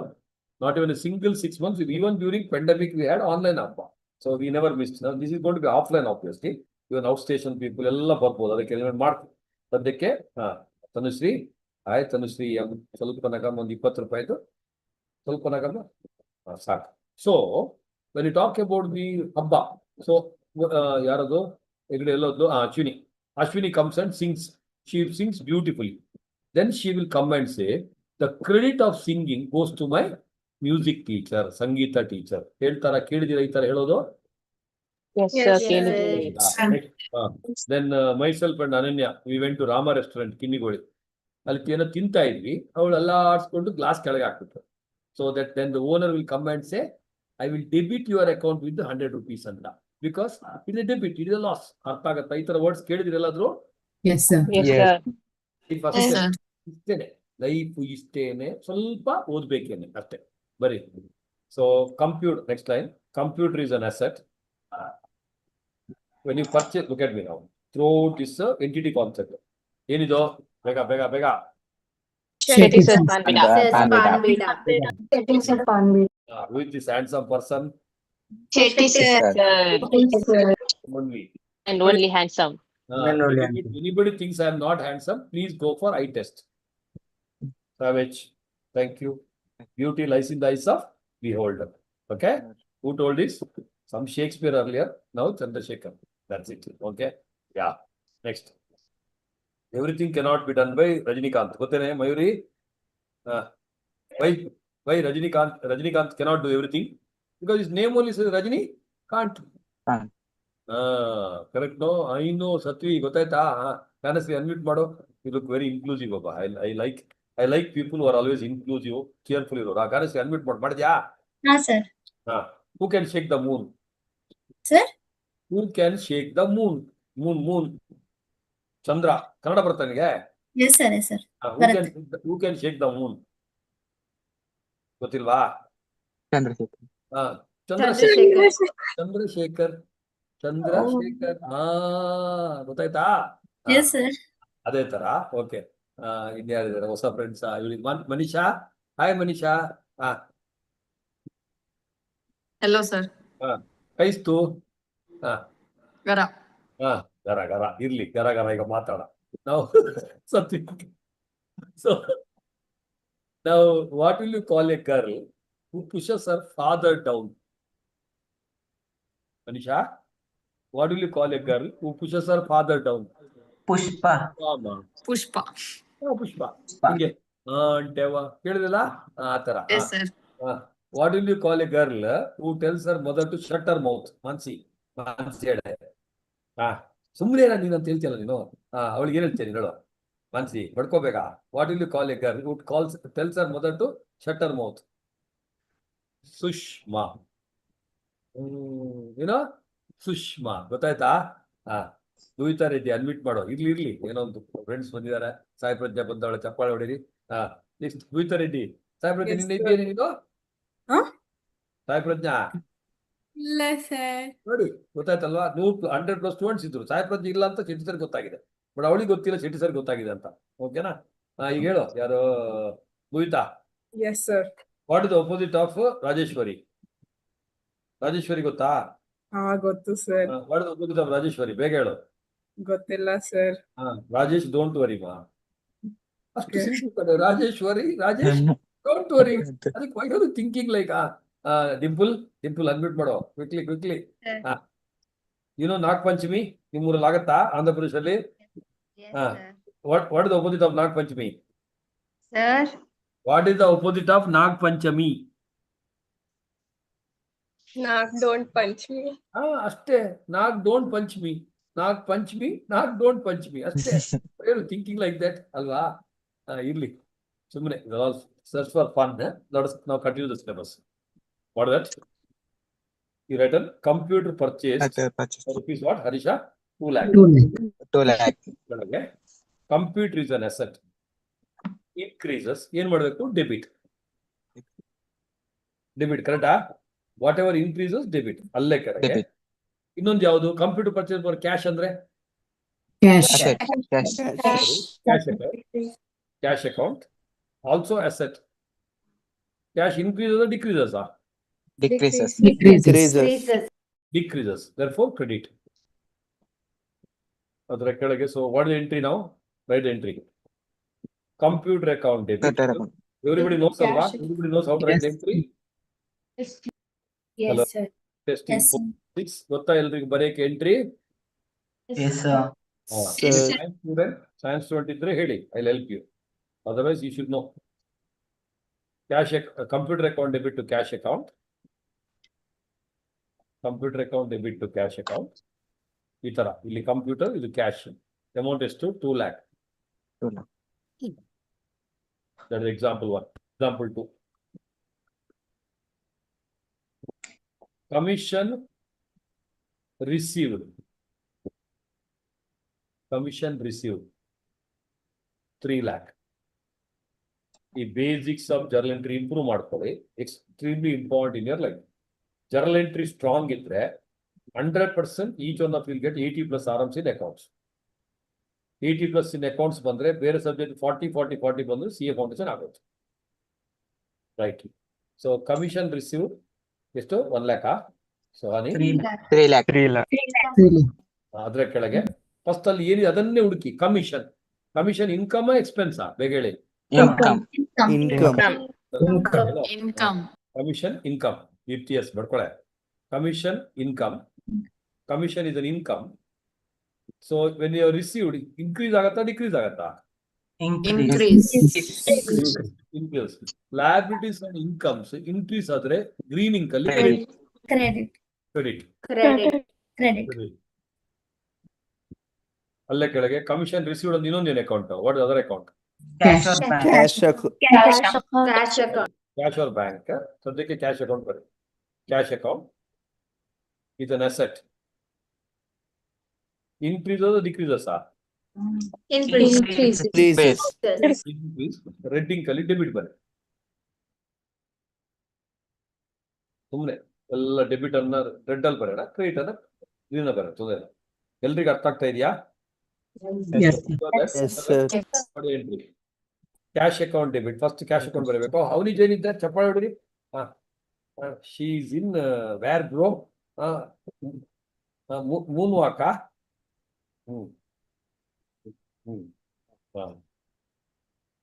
Not even a single 6 months. Even during pandemic, we had online app. So we never missed. Now this is going to be offline, obviously. Even outstation people, ಎಲ್ಲ ಬರ್ಬೋದು. ಅದಕ್ಕೆ element ಮಾಡ್ತೀವಿ. ಸದ್ಯಕ್ಕೆ ತನುಶ್ರೀ, ತನುಶ್ರೀ ಸ್ವಲ್ಪ ನಗಮ್ಮ, ಒಂದು 20 ರೂಪಾಯಿದು ಸ್ವಲ್ಪ ನಗಮ್ಮ, ಸಾಕು. So when you talk about the ಹಬ್ಬ, so ಯಾರದು Hegde ಎಲ್ಲೋದ್ಲು? Ashwini comes and sings. She sings beautifully. Then she will come and say, the credit of singing goes to my music teacher, ಸಂಗೀತ ಟೀಚರ್. ಹೇಳ್ತಾರ? ಕೇಳಿದಿರ ಈ ತರ ಹೇಳೋದು? Yes, sir. Then myself and Ananya, we went to Rama restaurant, Kinnigoli. ಅಲ್ಲಿ ಏನೋ ತಿಂತಾ ಇದ್ವಿ, ಅವಳೆಲ್ಲ ಆಡ್ಸ್ಕೊಂಡು ಗ್ಲಾಸ್ ಕೆಳಗೆ ಹಾಕ್ಬಿಟ್ರು. So that then the owner will come and say, I will debit your account with 100 rupees ಅಂತ. Because it is a debit, it is a loss. ಅರ್ಥ ಆಗತ್ತಾ? ಈ ತರ ವರ್ಡ್ಸ್ ಕೇಳಿದಿರಲ್ಲಾದ್ರು? Yes, sir. ಇಷ್ಟೇನೆ ಲೈಫ್, ಇಷ್ಟೇನೆ, ಸ್ವಲ್ಪ ಓದ್ಬೇಕೇನೆ ಅಷ್ಟೇ, ಬರೀ. So computer, next line. Computer is an asset. When you purchase, look at me now. Throughout this entity concept. ಏನಿದು? ಬೇಗ ಬೇಗ ಬೇಗ. Shetty, sir. Who is this handsome person? Shetty, sir. Only. And only handsome. Anybody thinks I am not handsome, please go for eye test. Savage, thank you. Beauty lies in the eyes of beholder. Okay? Who told this? Some Shakespeare earlier, now Chandrasekhar. That's it. Okay? Yeah. Next. Everything cannot be done by Rajinikanth. Gottene, Mayuri? Why Rajinikanth cannot do everything? Because his name only says Rajini? Can't. Correct, no? I know, Satvi, ಗೊತ್ತಾಯ್ತಾ? Honestly, unmute ಮಾಡು. You look very inclusive, Baba. I like people who are always inclusive, cheerful ಇರೋರು. Honestly, unmute ಮಾಡು. ಮಾಡಿದ್ಯಾ? sir. Who can shake the moon? Sir? Who can shake the moon? Moon. Chandra. Kannada ಬರ್ತಾ ನಿನಗೆ? Yes, sir. Yes, sir. Who can shake the moon? ಗೊತ್ತಿಲ್ವಾ? ಚಂದ್ರಶೇಖರ್. ಚಂದ್ರಶೇಖರ್ ಚಂದ್ರಶೇಖರ್ ಚಂದ್ರಶೇಖರ್ ಗೊತ್ತಾಯ್ತಾ? Yes sir. ಅದೇ ತರ okay. ಇನ್ಯಾರಿದ್ದಾರೆ ಹೊಸ ಫ್ರೆಂಡ್ಸ್? ಇವಳಿಗೆ Manisha. Hi Manisha. Hello, sir. ಕೈಸ್ತು. Gara. ಗರ ಗರ ಇರ್ಲಿ, ಗರ ಗರ ಈಗ ಮಾತಾಡ ನಾವು ಸತ್ಯ. ಸೊ ನಾವು what will you call a girl who pushes her father down? Manisha, what will you call a girl who pushes her father down? Pushpa. Pushpa. Pushpa. ಹಿಂಗೆ ಅಂತೇವ ಕೇಳಿದಿಲ್ಲ ಆ ತರ. Yes, sir. What will you call a girl who tells her mother to shut her mouth? Mansi ಹೇಳೆ. ಸುಮ್ಮನೆ ನೀನು ಅಂತ ಹೇಳ್ತಿಯಲ್ಲ ನೀನು. ಅವಳಿಗೆ ಏನ್ ಹೇಳ್ತೀನಿ ಹೇಳು ಮಾನ್ಸಿ, ಬಡ್ಕೋಬೇಕಾ? What will you call a girl who tells her mother to shut her mouth? Sushma. ಏನೋ ಸುಷ್ಮಾ, ಗೊತ್ತಾಯ್ತಾ? ದುಯಿತಾ ರೆಡ್ಡಿ ಅನ್ಮಿಟ್ ಮಾಡೋ. ಇರ್ಲಿ ಏನೋ ಒಂದು ಫ್ರೆಂಡ್ಸ್ ಬಂದಿದ್ದಾರೆ. ಸಾಯಿ ಪ್ರಜ್ಞಾ ಬಂದವಳೆ, ಚಪ್ಪಾಳೆ ಹೊಡೀರಿ. ನೆಕ್ಸ್ಟ್ ದುಯಿತಾ ರೆಡ್ಡಿ. ಸಾಯಿ ಪ್ರಜ್ಞಾ ನಿನ್ನೆ ಇದೆಯಾ ನೀನು? ಸಾಯಿ ಪ್ರಜ್ಞಾ ಇಲ್ಲ ಸರ್. ನೋಡಿ ಗೊತ್ತಾಯ್ತಲ್ವಾ? 100+ ಸ್ಟೂಡೆಂಟ್ಸ್ ಇದ್ರು. ಸಾಯಿ ಪ್ರಜ್ಞಾ ಇಲ್ಲ ಅಂತ ಶೆಟ್ಟಿ ಸರ್ ಗೊತ್ತಾಗಿದೆ, ಬಟ್ ಅವಳಿಗೆ ಗೊತ್ತಿಲ್ಲ ಶೆಟ್ಟಿ ಸರ್ ಗೊತ್ತಾಗಿದೆ ಅಂತ. ಓಕೆನಾ? ಈಗ ಹೇಳು ಯಾರು ದುಯಿತಾ. Yes sir. What is the opposite of Rajeshwari? Rajeshwari ಗೊತ್ತಾ? ಗೊತ್ತು sir. What is the opposite of Rajeshwari? ಬೇಗ ಹೇಳು. ಗೊತ್ತಿಲ್ಲ ಸರ್. ರಾಜೇಶ್ ಡೋಂಟ್ ವರಿ ಮಾ. ಅಷ್ಟು ಸಿಂಪಲ್ ಕಡೆ. Rajeshwari, Rajesh don't worry. ಅದಕ್ಕೆ why are you thinking like dimple unmute ಮಾಡೋ ಕ್ವಿಕ್ಲಿ. ನಾಗ್ ಪಂಚಮಿ ನಿಮ್ಮೂರಲ್ಲಿ ಆಗತ್ತಾ ಆಂಧ್ರ ಪ್ರದೇಶದಲ್ಲಿ? What is the opposite of Nag Panchami? Sir what is the opposite of Nag Panchami? Nag don't punch me. ಅಷ್ಟೇ. Nag don't punch me, Nag Panchami, Nag don't punch me ಅಷ್ಟೇ. ಥಿಂಕಿಂಗ್ ಲೈಕ್ ದಟ್ ಅಲ್ವಾ? ಇರ್ಲಿ ಸುಮ್ಮನೆ ಸರ್ಚ್ ಫಾರ್ ಫನ್. ನಾವು continue the syllabus. What that you written computer purchase rupees what Harisha? 2 lakh. 2 lakh. Okay. Computer is an asset. Increases ಏನ್ ಮಾಡಬೇಕು? Debit ಕರೆಕ್ಟಾ? What ever increases debit ಅಲ್ಲೇ correct. ಇನ್ನೊಂದು ಯಾವುದು? ಕಂಪ್ಯೂಟರ್ ಪರ್ಚೇಸ್ ಫಾರ್ ಕ್ಯಾಶ್ ಅಂದ್ರೆ cash account also asset. Cash increases decreases? Decreases. Therefore credit. ಅದರ ಕೆಳಗೆ. So what is entry ನಾವು? Right entry. Computer account debit. Everybody knows ಅಲ್ವಾ? Everybody knows how to write entry. Yes, sir. Testing Yes, sir. 6 ಗೊತ್ತಾ ಎಲ್ರಿಗೂ ಬರೆಯಕ್ಕೆ entry? Yes, sir. Science student ಇದ್ರೆ ಹೇಳಿ, I'll help you. Otherwise you should know. Computer account debit to cash account. Computer account debit to cash account. ಈ ತರ ಇಲ್ಲಿ computer, ಇದು cash. Amount ಎಷ್ಟು? 2 lakh. 2 lakh. That is example 1. Example 2. Commission received. 3 lakh. ಈ basics of journal entry improve ಮಾಡ್ಕೊಳ್ಳಿ. Extremely important in your life. Journal entry strong ಇದ್ರೆ 100% each one of will get 80+ ಆರಾಮ್ಸ್ in accounts. 80+ in accounts ಬಂದ್ರೆ ಬೇರೆ subject 40 ಬಂದ್ರೆ CA foundation ಆಗುತ್ತೆ. Right. So commission receive ಎಷ್ಟು? 1 lakh. So ಹನಿ 3 lakh. ಅದ್ರ ಕೆಳಗೆ ಫಸ್ಟ್ ಅಲ್ಲಿ ಏನಿದೆ ಅದನ್ನೇ ಹುಡುಕಿ. Commission income expense? ಬೇಗ ಹೇಳಿ. Income. Commission income. EPS ಬರ್ಕೊಳ್ಳೆ. Commission income. Commission is an income. So when you received increase ಆಗತ್ತಾ ಡಿಕ್ರೀಸ್ ಆಗತ್ತಾ? Increase. Liabilities and incomes increase ಆದ್ರೆ ಗ್ರೀನ್ ಇಂಕ್ ಅಲ್ಲಿ ಕ್ರೆಡಿಟ್. ಅಲ್ಲೇ ಕೆಳಗೆ ಕಮಿಷನ್ ರಿಸೀವ್ಡ್ ಒಂದು ಇನ್ನೊಂದೇನು account? What other account? Cash or bank. ಸದ್ಯಕ್ಕೆ ಕ್ಯಾಶ್ ಅಕೌಂಟ್ ಬರೀ. Cash account is an asset. Increases or decreases? Increase. Increase. Red ink ಅಲ್ಲಿ debit ಬರೀ. ಸುಮ್ಮನೆ ಎಲ್ಲ ಡೆಬಿಟ್ ಅನ್ನ ರೆಡ್ ಅಲ್ಲಿ ಬರೋಣ, ಕ್ರೆಡಿಟ್ ಅನ್ನ ಗ್ರೀನ್ ಬರೋಣ. ತೊಂದರೆ ಇಲ್ಲ. ಎಲ್ರಿಗೂ ಅರ್ಥ ಆಗ್ತಾ ಇದೆಯಾ? Yes, sir. Entry cash account debit. First cash account ಬರಬೇಕು. ಅವನಿಗೆ ಏನಿದ್ದ ಚಪ್ಪಾಳೆ ಹೊಡಿರಿ. She is in where bro moonwalk.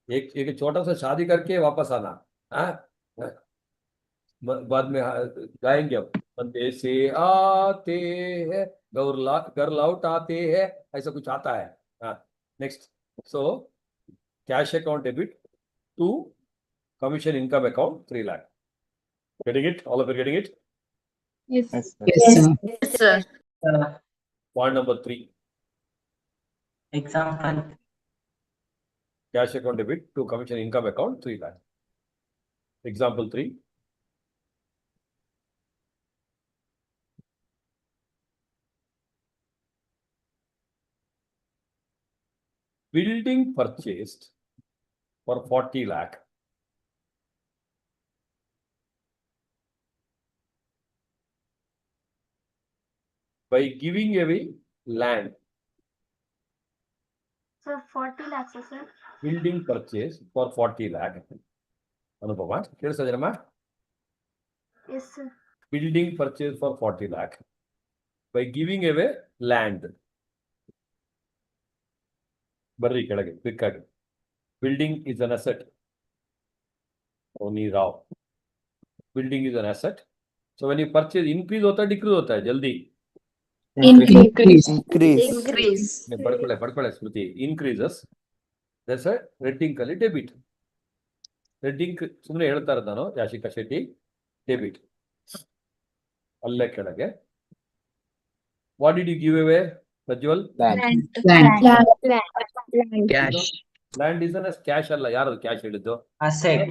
एक छोटा सा शादी करके वापस आना. बाद में गाएंगे अब. बंदे से आते हैं घर लौट आते हैं, ऐसा कुछ आता है. Next. So cash account debit to commission income account 3 lakh. Getting it? All of you getting it? Yes. Yes, sir. Yes, sir. Point number 3. Example. Cash account debit to commission income account 3 lakh. Example 3. Building purchased for 40 lakh. By giving away land. Sir, 40 lakhs, sir. Building purchase for 40 lakh. Anupama, ಕೇಳಿಸ್ತಿದೆಯಮ್ಮ? Yes, sir. Building purchase for 40 lakh. By giving away land. ಬರ್ರಿ ಕೆಳಗೆ quick ಆಗಿ. Building is an asset. Oni Rao. Building is an asset. So when you purchase, increase hota hai, decrease hota hai, jaldi. Increase. Increase. Badkole Smriti. Increases. That's a red ink ಅಲ್ಲಿ debit. Red ink ಸುಮ್ಮನೆ ಹೇಳ್ತಾ ಇರೋದು ನಾನು. Yashika Shetty debit. ಅಲ್ಲೇ ಕೆಳಗೆ. What did you give away, Prajwal? Cash. Land is an cash ಅಲ್ಲ. ಯಾರದು cash ಹೇಳಿದ್ದು? Asset.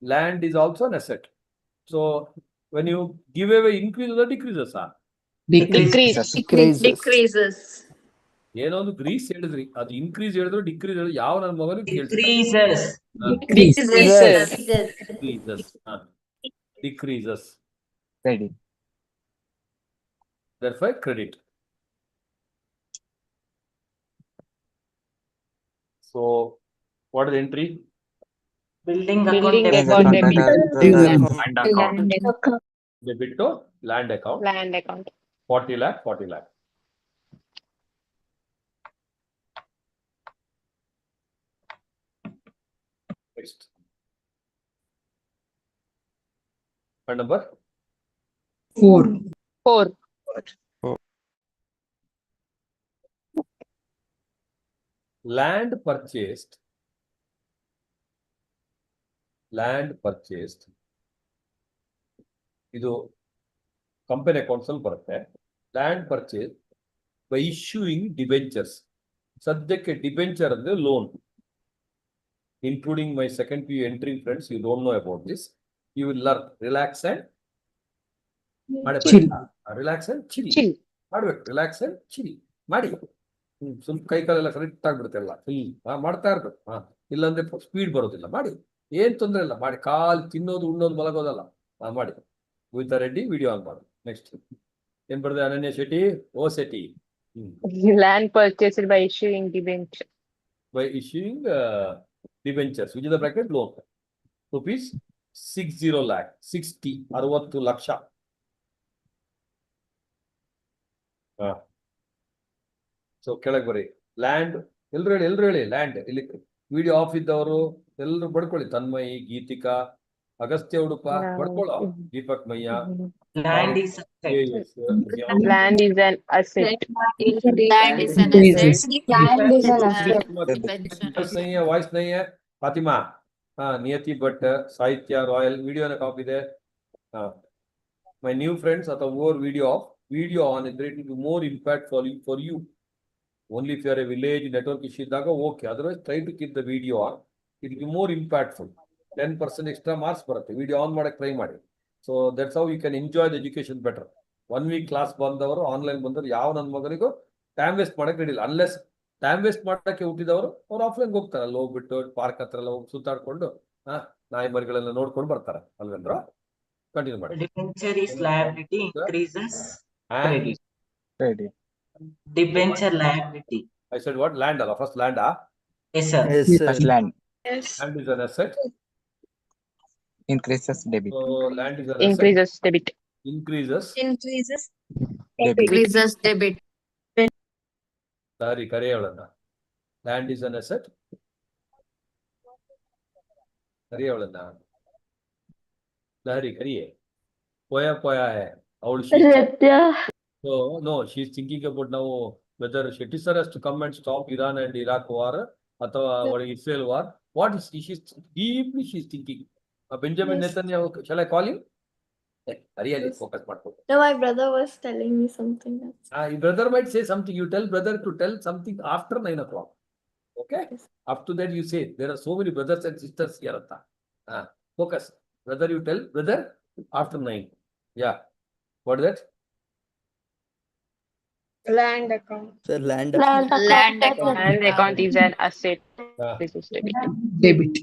Land is also an asset. So when you give away, increases or decreases? Decreases. ಏನೋ ಒಂದು ಗ್ರೀಸ್ ಹೇಳಿದ್ರಿ, ಅದು ಇನ್ಕ್ರೀಸ್ ಹೇಳಿದ್ರು ಡಿಕ್ರೀಸ್ ಹೇಳಿದ್ರು, ಯಾವ ನನ್ನ ಮಗನಿಗೆ Decreases. decreases. Credit. Therefore credit. So what is the entry? Building Building account account debit. debit. Land account. Debit to land account. Land account. 40 lakh, 40 lakh. Next. Point number 4. 4. Land purchased. ಇದು company accounts ಅಲ್ಲಿ ಬರುತ್ತೆ. Land purchase by issuing debentures. ಸದ್ಯಕ್ಕೆ debenture ಅಂದ್ರೆ loan. Including my second PU entering friends, you don't know about this. You will learn. Relax and Chill. Relax and chill Chill. ಮಾಡ್ಬೇಕು. Relax and chill ಮಾಡಿ. ಸ್ವಲ್ಪ ಕೈ ಕಾಲೆಲ್ಲ correct ಆಗ್ಬಿಡುತ್ತೆ ಎಲ್ಲ. ಮಾಡ್ತಾ ಇರ್ಬೇಕು. ಇಲ್ಲಾಂದ್ರೆ ಸ್ಪೀಡ್ ಬರೋದಿಲ್ಲ. ಮಾಡಿ, ಏನ್ ತೊಂದರೆ ಇಲ್ಲ. ಮಾಡಿ. ಕಾಲ್ ತಿನ್ನೋದು, ಉಣ್ಣೋದು, ಮಲಗೋದಲ್ಲ. ಮಾಡಿ. ಗೀತಾ ರೆಡ್ಡಿ ವಿಡಿಯೋ ಆನ್ ಮಾಡು. ನೆಕ್ಸ್ಟ್ ಏನ್ ಬರ್ದೆ? ಅನನ್ಯ ಶೆಟ್ಟಿ, ಓ Shetty. Land purchased by issuing debenture. By issuing debentures, which is the bracket loan. Rupees 60 lakh, 60 lakh. So ಕೆಳಗೆ ಬರೀ ಲ್ಯಾಂಡ್. ಎಲ್ರು ಹೇಳಿ ಲ್ಯಾಂಡ್. ಇಲ್ಲಿ ವಿಡಿಯೋ ಆಫ್ ಇದ್ದವರು ಎಲ್ಲರೂ ಬಡ್ಕೊಳ್ಳಿ. ತನ್ಮಯಿ, ಗೀತಿಕಾ, ಅಗಸ್ತ್ಯ ಉಡುಪ ಬಡ್ಕೊಳ್ಳೋ. Deepak Mayya. Land is asset. Land is an asset. Voice ನೈ ಹೈ. ಫಾತಿಮಾ, ನಿಯತಿ ಭಟ್, ಸಾಹಿತ್ಯ ರಾಯಲ್ ವಿಡಿಯೋನ ಕಾಪಿ ಇದೆ. ಮೈ ನ್ಯೂ ಫ್ರೆಂಡ್ಸ್ ಅಥವಾ ಓವರ್ ವಿಡಿಯೋ ಆನ್ ಇದ್ರೆ it will be more impact for you. Only if you are a village network issue ಇದ್ದಾಗ okay. Otherwise try to keep the video on. It will be more impactful. 10% extra marks ಬರುತ್ತೆ. Video on ಮಾಡಕ್ಕೆ try ಮಾಡಿ. So that's how you can enjoy the education better. 1 week class ಬಂದವರು, online ಬಂದವರು, ಯಾವ ನನ್ನ ಮಗನಿಗೂ time waste ಮಾಡಕ್ಕೆ ರೆಡಿಲ್ಲ. Unless time waste ಮಾಡಕ್ಕೆ ಹುಟ್ಟಿದವರು ಅವ್ರು ಆಫ್ಲೈನ್ಗೆ ಹೋಗ್ತಾರೆ. ಅಲ್ಲಿ ಹೋಗ್ಬಿಟ್ಟು ಪಾರ್ಕ್ ಹತ್ರ ಎಲ್ಲ ಹೋಗಿ ಸುತ್ತಾಡ್ಕೊಂಡು ನಾಯಿ ಮರಿಗಳೆಲ್ಲ ನೋಡ್ಕೊಂಡು ಬರ್ತಾರೆ ಅಲ್ವೇಂದ್ರ. Continue, madam. Debenture is liability increases And credit. Credit. Debenture liability. I said what? Land, first land, Yes, sir. Yes, First sir. land Yes. land is an asset. increases debit. So land is an asset, Increases debit. increases. Increases. Debit. Increases debit. Sorry, ಕರೆಯವಳನ್ನ. Land is an asset. ಕರೆಯವಳನ್ನ. Sorry, ಕರಿಯೆ. Poya hai. So no, she's thinking about now whether Shetty sir has to come and stop Iran and Iraq war or Israel war. What is she's deeply she's thinking. Benjamin Yes. Netanyahu, shall I call him? Really focus ಮಾಡ್ಕೊ. No, my brother was telling me something else. Your brother might say something. You tell brother to tell something after 9 o'clock. Okay? Yes. After that, you say there are so many brothers and sisters here. Focus. Brother, you tell brother after 9. Yeah. What is that? Land account. Sir, land Land account. And account is an asset. Ah. This is debit. Debit.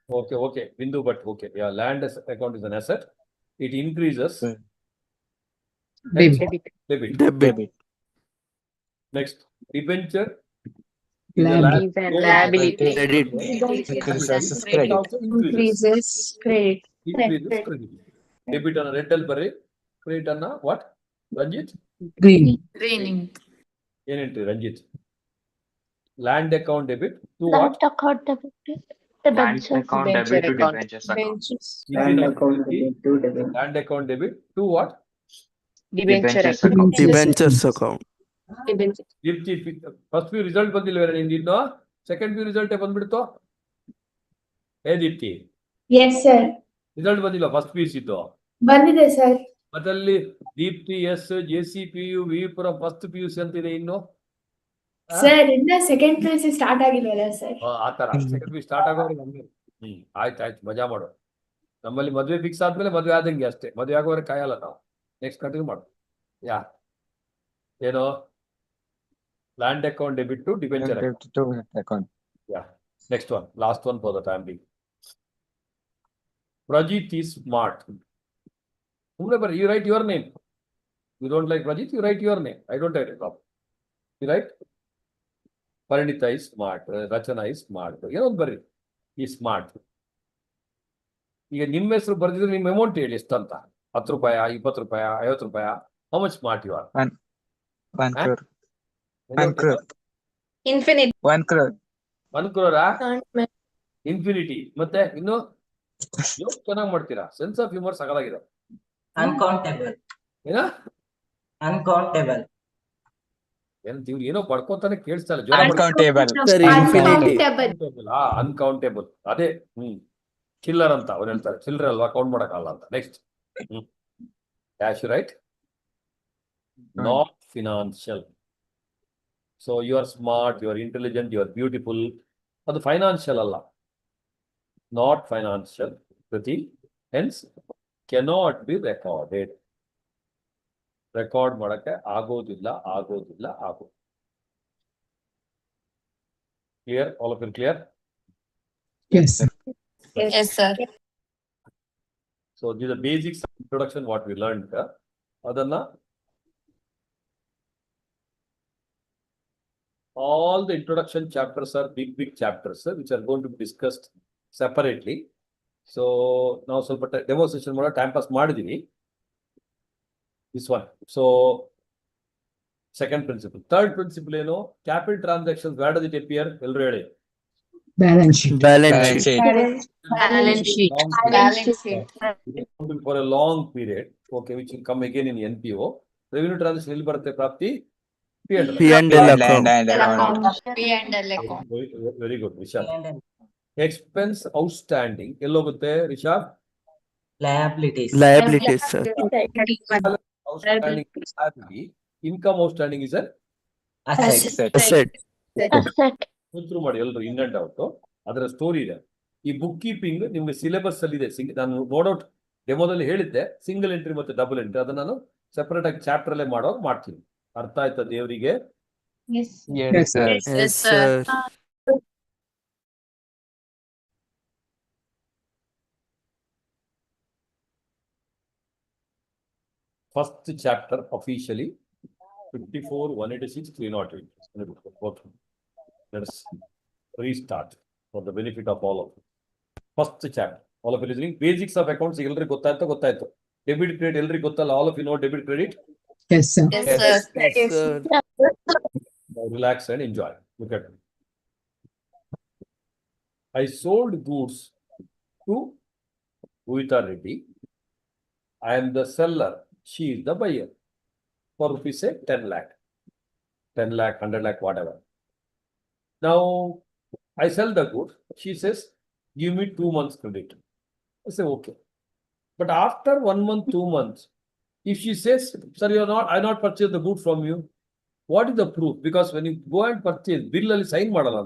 Okay. Bindu, but okay. Yeah, land account is an asset. It increases. Debit. Debit. Debit. Next, debenture. Liability. Is an liability. Credit. Increases It credit. also increases. Credit. Increases credit. Debit on a rental berry. Credit on a what? Ranjit? Green. Greening. ಏನಂತ Ranjit? Land account debit to what? account debit. Land account debit to debentures account. Benches. Land account debit to what? Debenture account. Debentures account. First few result ಬಂದಿಲ್ವೇನ ನಿಂದಿನ್ನು? Second few result ಬಂದ್ಬಿಡ್ತು? Deepti Yes, sir. Result ಬಂದಿಲ್ಲ first P U ಸಿದ್ದು ಬಂದಿದೆ sir. ಮತ್ತಲ್ಲಿ Deepti S JCPU ವಿಪುರ first P U C ಅಂತಿದೆ ಇನ್ನು sir ಇನ್ನ second PUC start ಆಗಿಲ್ವಲ್ಲ ಸರ್? ಆತರ ಸೆಕೆಂಡ್ ಪಿ ಸ್ಟಾರ್ಟ್ ಆಗೋರು ನಮ್ಗೆ ಆಯ್ತು ಮಜಾ ಮಾಡು. ನಮ್ಮಲ್ಲಿ ಮದ್ವೆ ಫಿಕ್ಸ್ ಆದ್ಮೇಲೆ ಮದ್ವೆ ಆದಂಗೆ ಅಷ್ಟೇ, ಮದ್ವೆ ಆಗೋವರೆಗೆ ಕಾಯಲ್ಲ ನಾವು. ನೆಕ್ಸ್ಟ್ ಕಂಟಿನ್ಯೂ ಮಾಡು. ಯಾ ಏನು land account debit to debenture Debit to account. next one, last one for the time being. Prajit is smart. Whoever you write your name. You don't like Prajit, you write your name. I don't write a problem. You write Parinita is smart. Rachana is smart. You don't worry. He is smart. ಈಗ ನಿಮ್ಮ ಹೆಸರು ಬರ್ದಿದ್ರೆ ನಿಮ್ಮ amount ಹೇಳಿ ಎಷ್ಟು ಅಂತ? 10 ರೂಪಾಯಿ, 20 ರೂಪಾಯಿ, 50 ರೂಪಾಯಿ. How much smart you are? 1 crore. 1 crore. Infinite. 1 crore. 1 crore infinity. ಮತ್ತೆ ಇನ್ನು ಚೆನ್ನಾಗಿ ಮಾಡ್ತೀರಾ. ಸೆನ್ಸ್ ಆಫ್ ಹ್ಯೂಮರ್ ಸಗಲಾಗಿದೆ. Uncountable. ಏನ Uncountable. ಇವ್ರು ಏನೋ ಪಡ್ಕೊಂತಾನೆ ಕೇಳಿಸ್ತಾ ಇಲ್ಲ. Uncountable. Sir, infinity. ಅನ್ಕೌಂಟೇಬಲ್ ಅದೇ ಚಿಲ್ಲರ್ ಅಂತ ಅವ್ರು ಹೇಳ್ತಾರೆ. ಚಿಲ್ಲರ್ ಅಲ್ವಾ, ಕೌಂಟ್ ಮಾಡಕ್ಕಾಗಲ್ಲ ಅಂತ. Next cash right, not financial. So you are smart, you are intelligent, you are beautiful. ಅದು ಫೈನಾನ್ಷಿಯಲ್ ಅಲ್ಲ, ನಾಟ್ ಫೈನಾನ್ಷಿಯಲ್. ಪ್ರತಿ hence cannot be recorded. Record ಮಾಡಕ್ಕೆ ಆಗೋದಿಲ್ಲ. Clear? All of you clear? Yes. Yes, sir. So this is the basics introduction what we learned. Adanna all the introduction chapters are big chapters which are going to be discussed separately. So now ಸ್ವಲ್ಪ demonstration ಮಾಡೋ time pass ಮಾಡಿದೀನಿ. This one. So second principle. Third principle ಏನು? Capital transactions, where does it appear? ಎಲ್ಲರೂ ಹೇಳಿ. Balance sheet. Balance sheet. Balance sheet. Long Balance period. sheet. For a long period, okay, which will come again in NPO. Revenue transaction ಎಲ್ಲಿ ಬರುತ್ತೆ ಪ್ರಾಪ್ತಿ? P&L. P&L account. Land and account. P&L account. Very good, Rishad. Expense outstanding ಎಲ್ಲೋಗುತ್ತೆ Rishad? Liabilities. Liabilities, sir. Outstanding liability. Income outstanding is an Asset. Asset. Through ಮಾಡಿ ಎಲ್ಲರೂ in and out. ಅದರ story ಇದೆ. ಈ book keeping ನಿಮ್ಗೆ syllabus ಅಲ್ಲಿ ಇದೆ. ನಾನು ನೋಡೌಟ್ ಡೆಮೋದಲ್ಲಿ ಹೇಳಿದ್ದೆ, ಸಿಂಗಲ್ ಎಂಟ್ರಿ ಮತ್ತೆ ಡಬಲ್ ಎಂಟ್ರಿ. ಅದನ್ನ ನಾನು ಸೆಪರೇಟ್ ಆಗಿ ಚಾಪ್ಟರ್ ಅಲ್ಲೇ ಮಾಡ್ತೀನಿ. ಅರ್ಥ ಆಯ್ತಾ ದೇವರಿಗೆ? Yes, Yes, sir. Yes, sir. first chapter officially 54, 186, 308. Okay. Let's restart for the benefit of all of you. First chapter. All of you listening? Basics of accounts. Ellaರಿಗೆ ಗೊತ್ತಾಯ್ತು. Debit credit ಎಲ್ರಿಗೆ ಗೊತ್ತಲ್ಲ? All of you know debit credit? Yes, sir. Yes, Yes, sir. yes, sir. Now relax and enjoy. Look at me. I sold goods to Bhuvita Reddy. I am the seller. She is the buyer. For rupees say 10 lakh. 10 lakh, 100 lakh, whatever. Now, I sell the goods. She says, give me 2 months credit. I say, okay. But after 1 month, 2 months, if she says, sir, I not purchased the good from you, what is the proof? Because when you go and purchase, bill ali sign madala.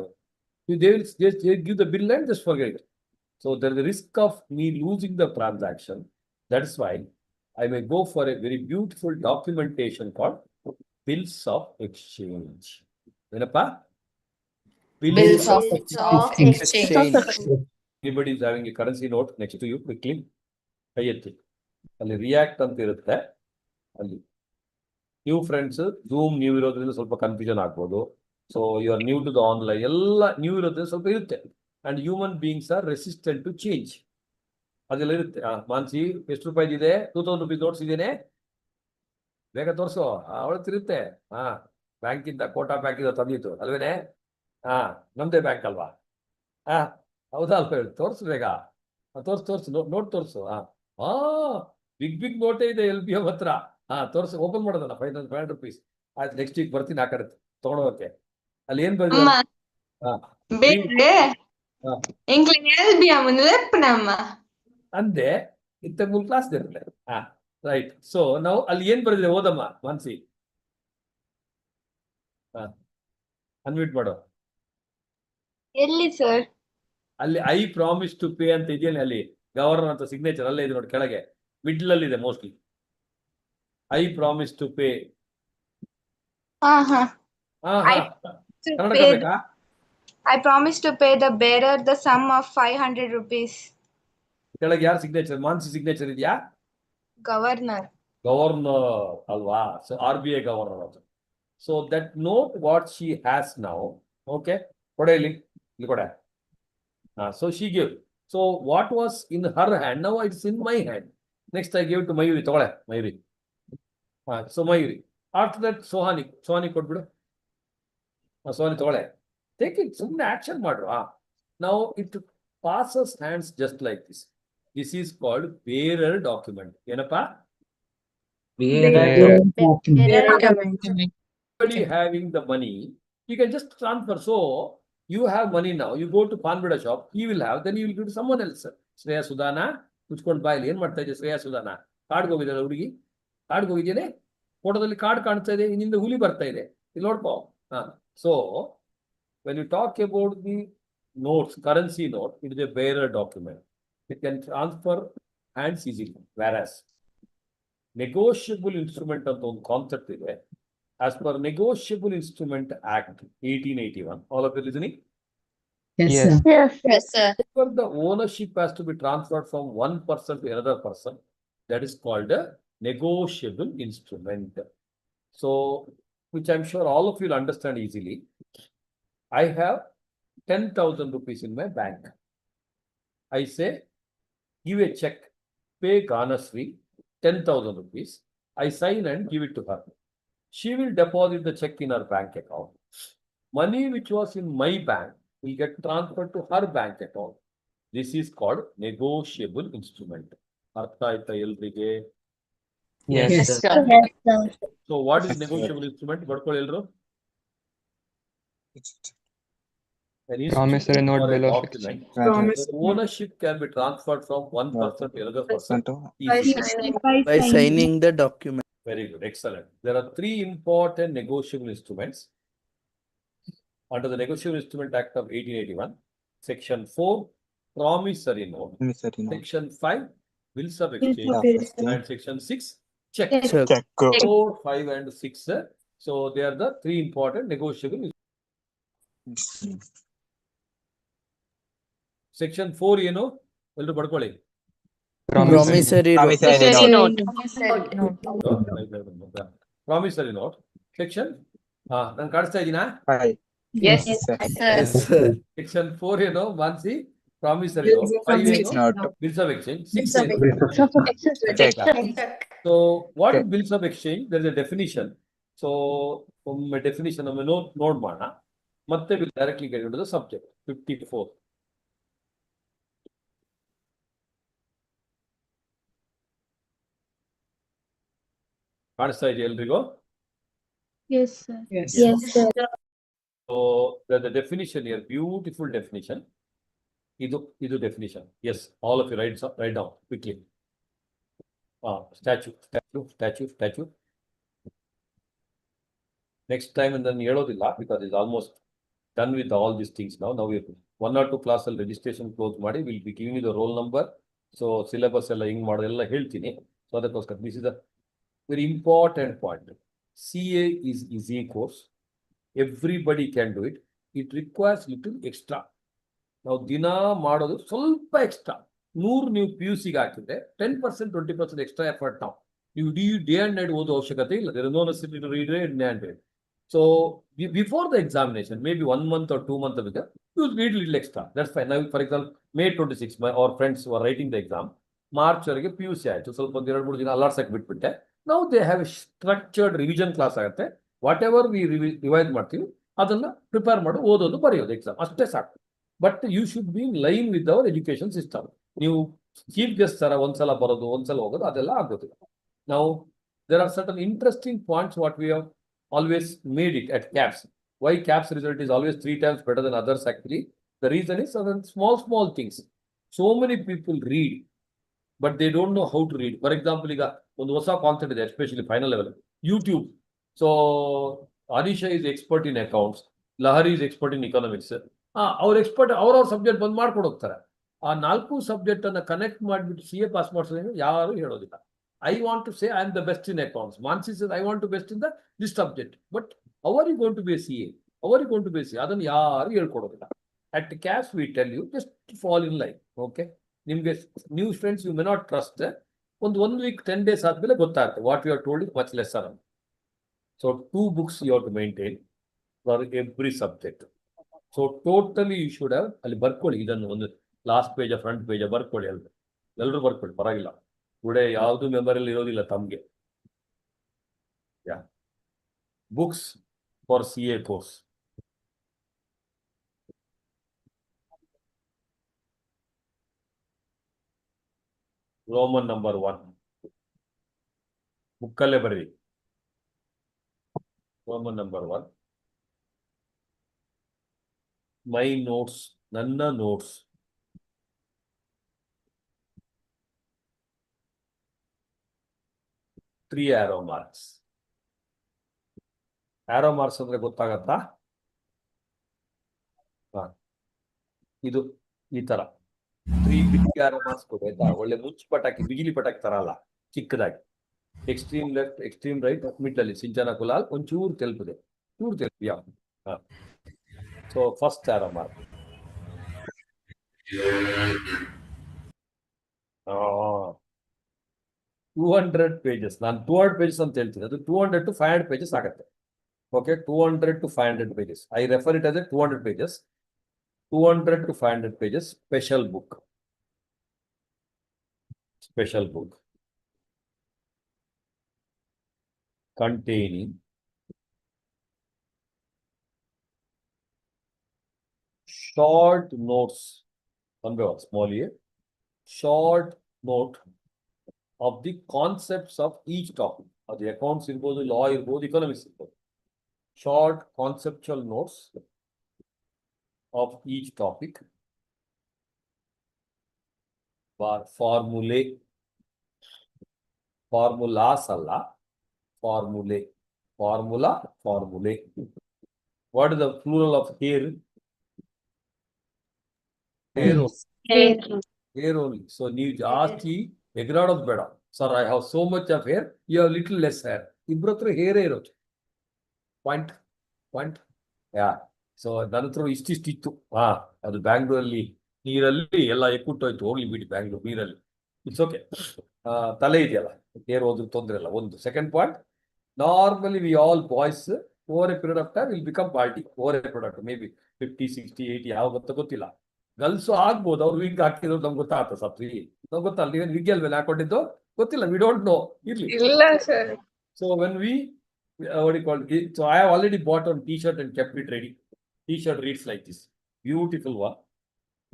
They will just give the bill and just forget it. So there is a risk of me losing the transaction. That's why I may go for a very beautiful documentation called bills of exchange. Enappa? Bills of Exchange. Anybody is having a currency note next to you, quickly. ಕೈ ಎತ್ತಿ. ಅಲ್ಲಿ react ಅಂತ ಇರುತ್ತೆ. ಅಲ್ಲಿ new friends, zoom new ಇರೋದ್ರಿಂದ ಸ್ವಲ್ಪ confusion ಆಗ್ಬೋದು. So you are new to the online, ಎಲ್ಲ ನ್ಯೂ ಇರೋದ್ರಿಂದ ಸ್ವಲ್ಪ ಇರುತ್ತೆ. And human beings are resistant to change. ಅದೆಲ್ಲ ಇರುತ್ತೆ. ಮಾನ್ಸಿ ಎಷ್ಟು ರೂಪಾಯಿ ಇದೆ? 2000 rupees ನೋಟ್ಸ್ ಇದೇನೆ, ಬೇಗ ತೋರಿಸು. ಅವಳತ್ತಿರುತ್ತೆ. ಬ್ಯಾಂಕಿಂದ ಕೋಟಾ ಬ್ಯಾಂಕಿಂದ ತಂದಿತ್ತು ಅಲ್ವೇನೆ? ನಮ್ದೇ ಬ್ಯಾಂಕ್ ಅಲ್ವಾ? ಹೌದಾ ಅಲ್ವ? ಹೇಳಿ ತೋರಿಸು ಬೇಗ. ತೋರ್ಸು ನೋಟ್ ತೋರಿಸು. ಬಿಗ್ ನೋಟೇ ಇದೆ LBM ಹತ್ರ. ತೋರಿಸು, ಓಪನ್ ಮಾಡೋದಲ್ಲ. 500 rupees. ಆಯ್ತು, ನೆಕ್ಸ್ಟ್ ವೀಕ್ ಬರ್ತೀನಿ, ಆ ಕಡೆ ತಗೊಂಡೋಗಕ್ಕೆ. ಅಲ್ಲಿ ಏನ್ ಬರ್ದಿದೆ? ಅಂದೆ ಇತ್ತ ಮೂರು ಕ್ಲಾಸ್ ಇರುತ್ತೆ. ರೈಟ್. ಸೊ ನಾವು ಅಲ್ಲಿ ಏನ್ ಬರ್ದಿದೆ ಓದಮ್ಮ ಮಾನ್ಸಿ. ಅನ್ಮ್ಯೂಟ್ ಮಾಡೋ. ಎಲ್ಲಿ ಸರ್? ಅಲ್ಲಿ ಐ ಪ್ರಾಮಿಸ್ ಟು ಪೇ ಅಂತ ಇದೆಯಲ್ಲ, ಅಲ್ಲಿ ಗವರ್ನರ್ ಅಂತ ಸಿಗ್ನೇಚರ್ ಅಲ್ಲೇ ಇದೆ ನೋಡಿ, ಕೆಳಗೆ ಮಿಡ್ಲ್ ಅಲ್ಲಿ ಇದೆ mostly. I promise to pay. Kannada ಬೇಕಾ? I promise to pay the bearer the sum of 500 rupees. ಕೆಳಗೆ ಯಾರು ಸಿಗ್ನೇಚರ್? ಮಾನ್ಸಿ ಸಿಗ್ನೇಚರ್ ಇದೆಯಾ? Governor. ಗವರ್ನರ್ ಅಲ್ವಾ? ಸೊ RBI ಗವರ್ನರ್ ಅದು. So that note what she has now. Okay, ಕೊಡೆ ಇಲ್ಲಿ ಕೊಡೆ. So she gave. So what was in her hand, now it's in my hand. Next I gave to Mayuri. Togole Mayuri. So Mayuri. After that Sohani ಕೊಟ್ಬಿಡು. Sohani togole. Take it. Sumne action ಮಾಡು. Now it passes hands just like this. This is called bearer document. ಏನಪ್ಪಾ? Anybody having the money, you can just transfer. So you have money now. You go to Panbida shop. He will have. Then you will give to someone else. Shreya Sudana, ಕುಚ್ಕೊಂಡು ಬಾಯಲ್ಲಿ ಏನ್ ಮಾಡ್ತಾ ಇದೆ ಶ್ರೇಯಾ ಸುಧಾನ? ಕಾರ್ಡ್ಗೆ ಹೋಗಿದ್ದಾಳೆ ಹುಡುಗಿ. ಕಾರ್ಡ್ಗೆ ಹೋಗಿದ್ದೇನೆ, ಫೋಟೋದಲ್ಲಿ ಕಾರ್ಡ್ ಕಾಣ್ತಾ ಇದೆ, ಇನ್ನಿಂದ ಹುಲಿ ಬರ್ತಾ ಇದೆ. ಇಲ್ಲಿ ನೋಡ್ಕೋ. So when you talk about the notes, currency note, it is a bearer document. It can transfer hands easily. Whereas negotiable instrument ಅಂತ ಒಂದು ಕಾನ್ಸೆಪ್ಟ್ ಇದೆ. As per Negotiable Instrument Act 1881, all of you listening? Yes, Yes. sir. Yes, sir. Where the ownership has to be transferred from one person to another person, that is called a negotiable instrument. So, which I'm sure all of you will understand easily. I have 10,000 rupees in my bank. I say, give a check, pay Ganasri 10,000 rupees. I sign and give it to her. She will deposit the check in her bank account. Money which was in my bank will get transferred to her bank account. This is called negotiable instrument. Artha aita elrige? Yes, Yes. sir. Yes, sir. So what is Yes, sir. negotiable instrument? Badkoli elru? An Promissory instrument note, or a bill of document. exchange. Promise. The ownership can be transferred from one person to another person By easily. signing. By signing the document. Very good, excellent. There are three important negotiable instruments under the Negotiable Instrument Act of 1881. Section 4, promissory note. Promissory note. Section 5, bills of exchange. Bill of exchange. And Section 6, check. Check. Check. 4, 5 and 6. So they are the three important negotiable. Section 4 ಏನು? ಎಲ್ಲರೂ ಬರ್ಕೊಳ್ಳಿ. Promissory note. Promissory note. Promissory note. Section ನಾನು ಕಾಣಿಸ್ತಾ ಇದ್ದೀನಾ? 5. Yes. Sir. Yes, sir. Section 4 ಏನೋ Mansi promissory note, 5 Six ಏನೋ note. bills of exchange, 6 Bills of ಏನೋ Check. So what is Okay. bills of exchange? There is a definition. So from a definition of a note ಮಾಡೋಣ, ಮತ್ತೆ we'll directly get into the subject. 54. ಕಾಣಿಸ್ತಾ ಇದೆಯಾ ಎಲ್ರಿಗೂ? Yes, sir. Yes. Yes, sir. So there's a definition here, beautiful definition. ಇದು definition. Yes, all of you write down quickly. Statute. Next time and then ಹೇಳೋದಿಲ್ಲ because it's almost done with all these things now. Now we 1 or 2 class ಅಲ್ಲಿ registration close ಮಾಡಿ, we'll be giving you the roll number. So syllabus ಎಲ್ಲ ಹಿಂಗ್ ಮಾಡೋದೆಲ್ಲ ಹೇಳ್ತೀನಿ. So ಅದಕ್ಕೋಸ್ಕರ this is a very important point. CA is easy course. Everybody can do it. It requires little extra. ನಾವು ದಿನ ಮಾಡೋದು ಸ್ವಲ್ಪ ಎಕ್ಸ್ಟ್ರಾ. 100 ನೀವು PUC ಗೆ ಹಾಕಿದ್ರೆ 10%, 20% extra effort ನಾವು. ನೀವು day and night ಓದೋ ಅವಶ್ಯಕತೆ ಇಲ್ಲ. There is no necessity to read it day and night. So before the examination, maybe 1 month or 2 months ago, you will read little extra. That's fine. Now, for example, May 26, our friends were writing the exam. March ವರೆಗೆ PUC ಆಯ್ತು. ಸ್ವಲ್ಪ 2-3 ದಿನ ಅಲ್ಲಾಡ್ಸಕ್ಕೆ ಬಿಟ್ಬಿಟ್ಟೆ. Now they have a structured revision class ಆಗುತ್ತೆ. Whatever we revise ಮಾಡ್ತೀವಿ ಅದನ್ನ prepare ಮಾಡಿ ಓದೋದು ಬರೆಯೋದು ಎಕ್ಸಾಮ್ ಅಷ್ಟೇ ಸಾಕು. But you should be in line with our education system. ನೀವು ಚೀಫ್ ಗೆಸ್ಟ್ ತರ ಒಂದ್ಸಲ ಬರೋದು ಒಂದ್ಸಲ ಹೋಗೋದು ಅದೆಲ್ಲ ಆಗೋದಿಲ್ಲ. ನಾವು there are certain interesting points what we have always made it at CAPS. Why CAPS result is always 3 times better than others actually? The reason is certain small things. So many people read, but they don't know how to read. For example, ಈಗ ಒಂದು ಹೊಸ concept ಇದೆ, especially final level, YouTube. So Anisha is expert in accounts, Lahari is expert in economics. ಅವ್ರ expert ಅವ್ರವ್ರ subject ಬಂದು ಮಾಡ್ಕೊಂಡು ಹೋಗ್ತಾರೆ. ಆ 4 ಸಬ್ಜೆಕ್ಟ್ ಅನ್ನ ಕನೆಕ್ಟ್ ಮಾಡಿಬಿಟ್ಟು CA ಪಾಸ್ ಮಾಡಿಸೋದ್ರಿಂದ ಯಾರು ಹೇಳೋದಿಲ್ಲ. I want to say I am the best in accounts. Mansi says I want to best in this subject. But how are you going to be a CA? How are you going to be a CA? ಅದನ್ನು ಯಾರು ಹೇಳ್ಕೊಡೋದಿಲ್ಲ. At CAPS we tell you just fall in line. Okay? ನಿಮಗೆ new friends you may not trust. ಒಂದು 1 week 10 days ಆದ್ಮೇಲೆ ಗೊತ್ತಾಗುತ್ತೆ what you are told is much lesser. So 2 books you have to maintain for every subject. So totally you should have ಅಲ್ಲಿ ಬರ್ಕೊಳ್ಳಿ, ಇದನ್ನು ಒಂದು last page front page ಬರ್ಕೊಳ್ಳಿ. ಎಲ್ಲರೂ ಬರ್ಕೊಳ್ಳಿ, ಪರವಾಗಿಲ್ಲ. ಟುಡೇ ಯಾವುದು ಮೆಮೊರಿಯಲ್ಲಿ ಇರೋದಿಲ್ಲ ತಮಗೆ. Books for CA course. Roman number 1 ಬುಕ್ಕಲ್ಲೇ ಬರೀ. ರೋಮನ್ ನಂಬರ್ 1 ಮೈ ನೋಟ್ಸ್, ನನ್ನ notes. Three arrow marks. Arrow marks ಅಂದ್ರೆ ಗೊತ್ತಾಗತ್ತಾ? ಇದು ಈ ತರ 3 big arrow marks ಕೊಡಾಯ್ತಾ? ಒಳ್ಳೆ ಮುಚ್ಚ ಪಟಾಕಿ, ಬಿಜಿಲಿ ಪಟಾಕಿ ತರ ಅಲ್ಲ, ಚಿಕ್ಕದಾಗಿ. Extreme left, extreme right, mid ಅಲ್ಲಿ ಸಿಂಚನ ಕುಲಾಲ್ ಒಂಚೂರು ತೆಲುಪಿದೆ, ಚೂರು ತೆಲುಪಿ. So first arrow mark. 200 pages. ನಾನು 200 pages ಅಂತ ಹೇಳ್ತೀನಿ, ಅದು 200 to 500 pages ಆಗುತ್ತೆ. Okay, 200 to 500 pages. I refer it as a 200 pages. 200 to 500 pages. Special book. Special book. Containing short notes. Small here. Short note of the concepts of each topic. The accounts irbodu, law irbodu, economics irbodu. Short conceptual notes of each topic. Formulae. Formulas alla. Formulae. Formula, formulae. What is the plural of hair? Hair. Hair only. So ನೀವು ಜಾಸ್ತಿ ಎಗರಾಡೋದು ಬೇಡ. Sir I have so much of hair, you have little less hair. ಇಬ್ಬರ ಹತ್ರ ಹೇರೇ ಇರೋದು. Point. So ನನ್ನ ಹತ್ರ ಇಷ್ಟಿತ್ತು. ಅದು ಬ್ಯಾಂಗ್ಳೂರಲ್ಲಿ ನೀರಲ್ಲಿ ಎಲ್ಲ ಎಕ್ಕುಟ್ಟೋಯ್ತು, ಹೋಗ್ಲಿ ಬಿಡಿ, ಬ್ಯಾಂಗ್ಳೂರ್ ನೀರಲ್ಲಿ ಇಟ್ಸ್ ಓಕೆ. ತಲೆ ಇದೆಯಲ್ಲ, ಏರ್ ಹೋದ್ರು ತೊಂದರೆ ಇಲ್ಲ. ಒಂದು second point, normally we all boys over A period of time will become party over A product, may be 50, 60, 80 ಯಾವ ಗೊತ್ತಿಲ್ಲ. ಗರ್ಲ್ಸು ಆಗ್ಬೋದು, ಅವ್ರು ವಿಗ್ ಹಾಕಿದ್ರು ನಮ್ಗೆ ಗೊತ್ತಾಗ್ತದೆ. ಸತ್ವಿ ನಮ್ಗೆ ಗೊತ್ತಲ್ಲ, ನೀವೇನು ವಿಗ್ ಅಲ್ವೇಲೆ ಹಾಕೊಂಡಿದ್ದು ಗೊತ್ತಿಲ್ಲ, ವಿ ಡೋಂಟ್ ನೋ. ಇರ್ಲಿ. ಇಲ್ಲ sir. So when we what do you call it? So I have already bought on t-shirt and kept it ready. T-shirt reads like this. Beautiful one.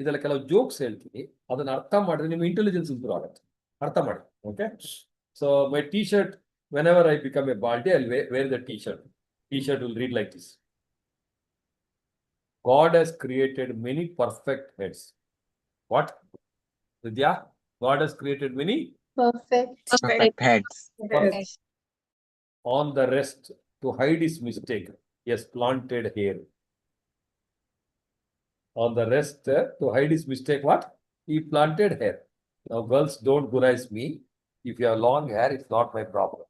ಇದೆಲ್ಲ ಕೆಲವು ಜೋಕ್ಸ್ ಹೇಳ್ತೀನಿ, ಅದನ್ನ ಅರ್ಥ ಮಾಡಿದ್ರೆ ನಿಮ್ಮ ಇಂಟೆಲಿಜೆನ್ಸ್ ಇಂಪ್ರೂವ್ ಆಗುತ್ತೆ. ಅರ್ಥ ಮಾಡಿ. Okay. So my t-shirt, whenever I become a baldy, I'll wear the t-shirt. T-shirt will read like this. God has created many perfect heads. What? Vidya? God has created many Perfect heads. perfect. On the rest, to hide his mistake, he has planted hair. On the rest, to hide his mistake, what? He planted hair. Now, girls, don't gunize me. If you have long hair, it's not my problem.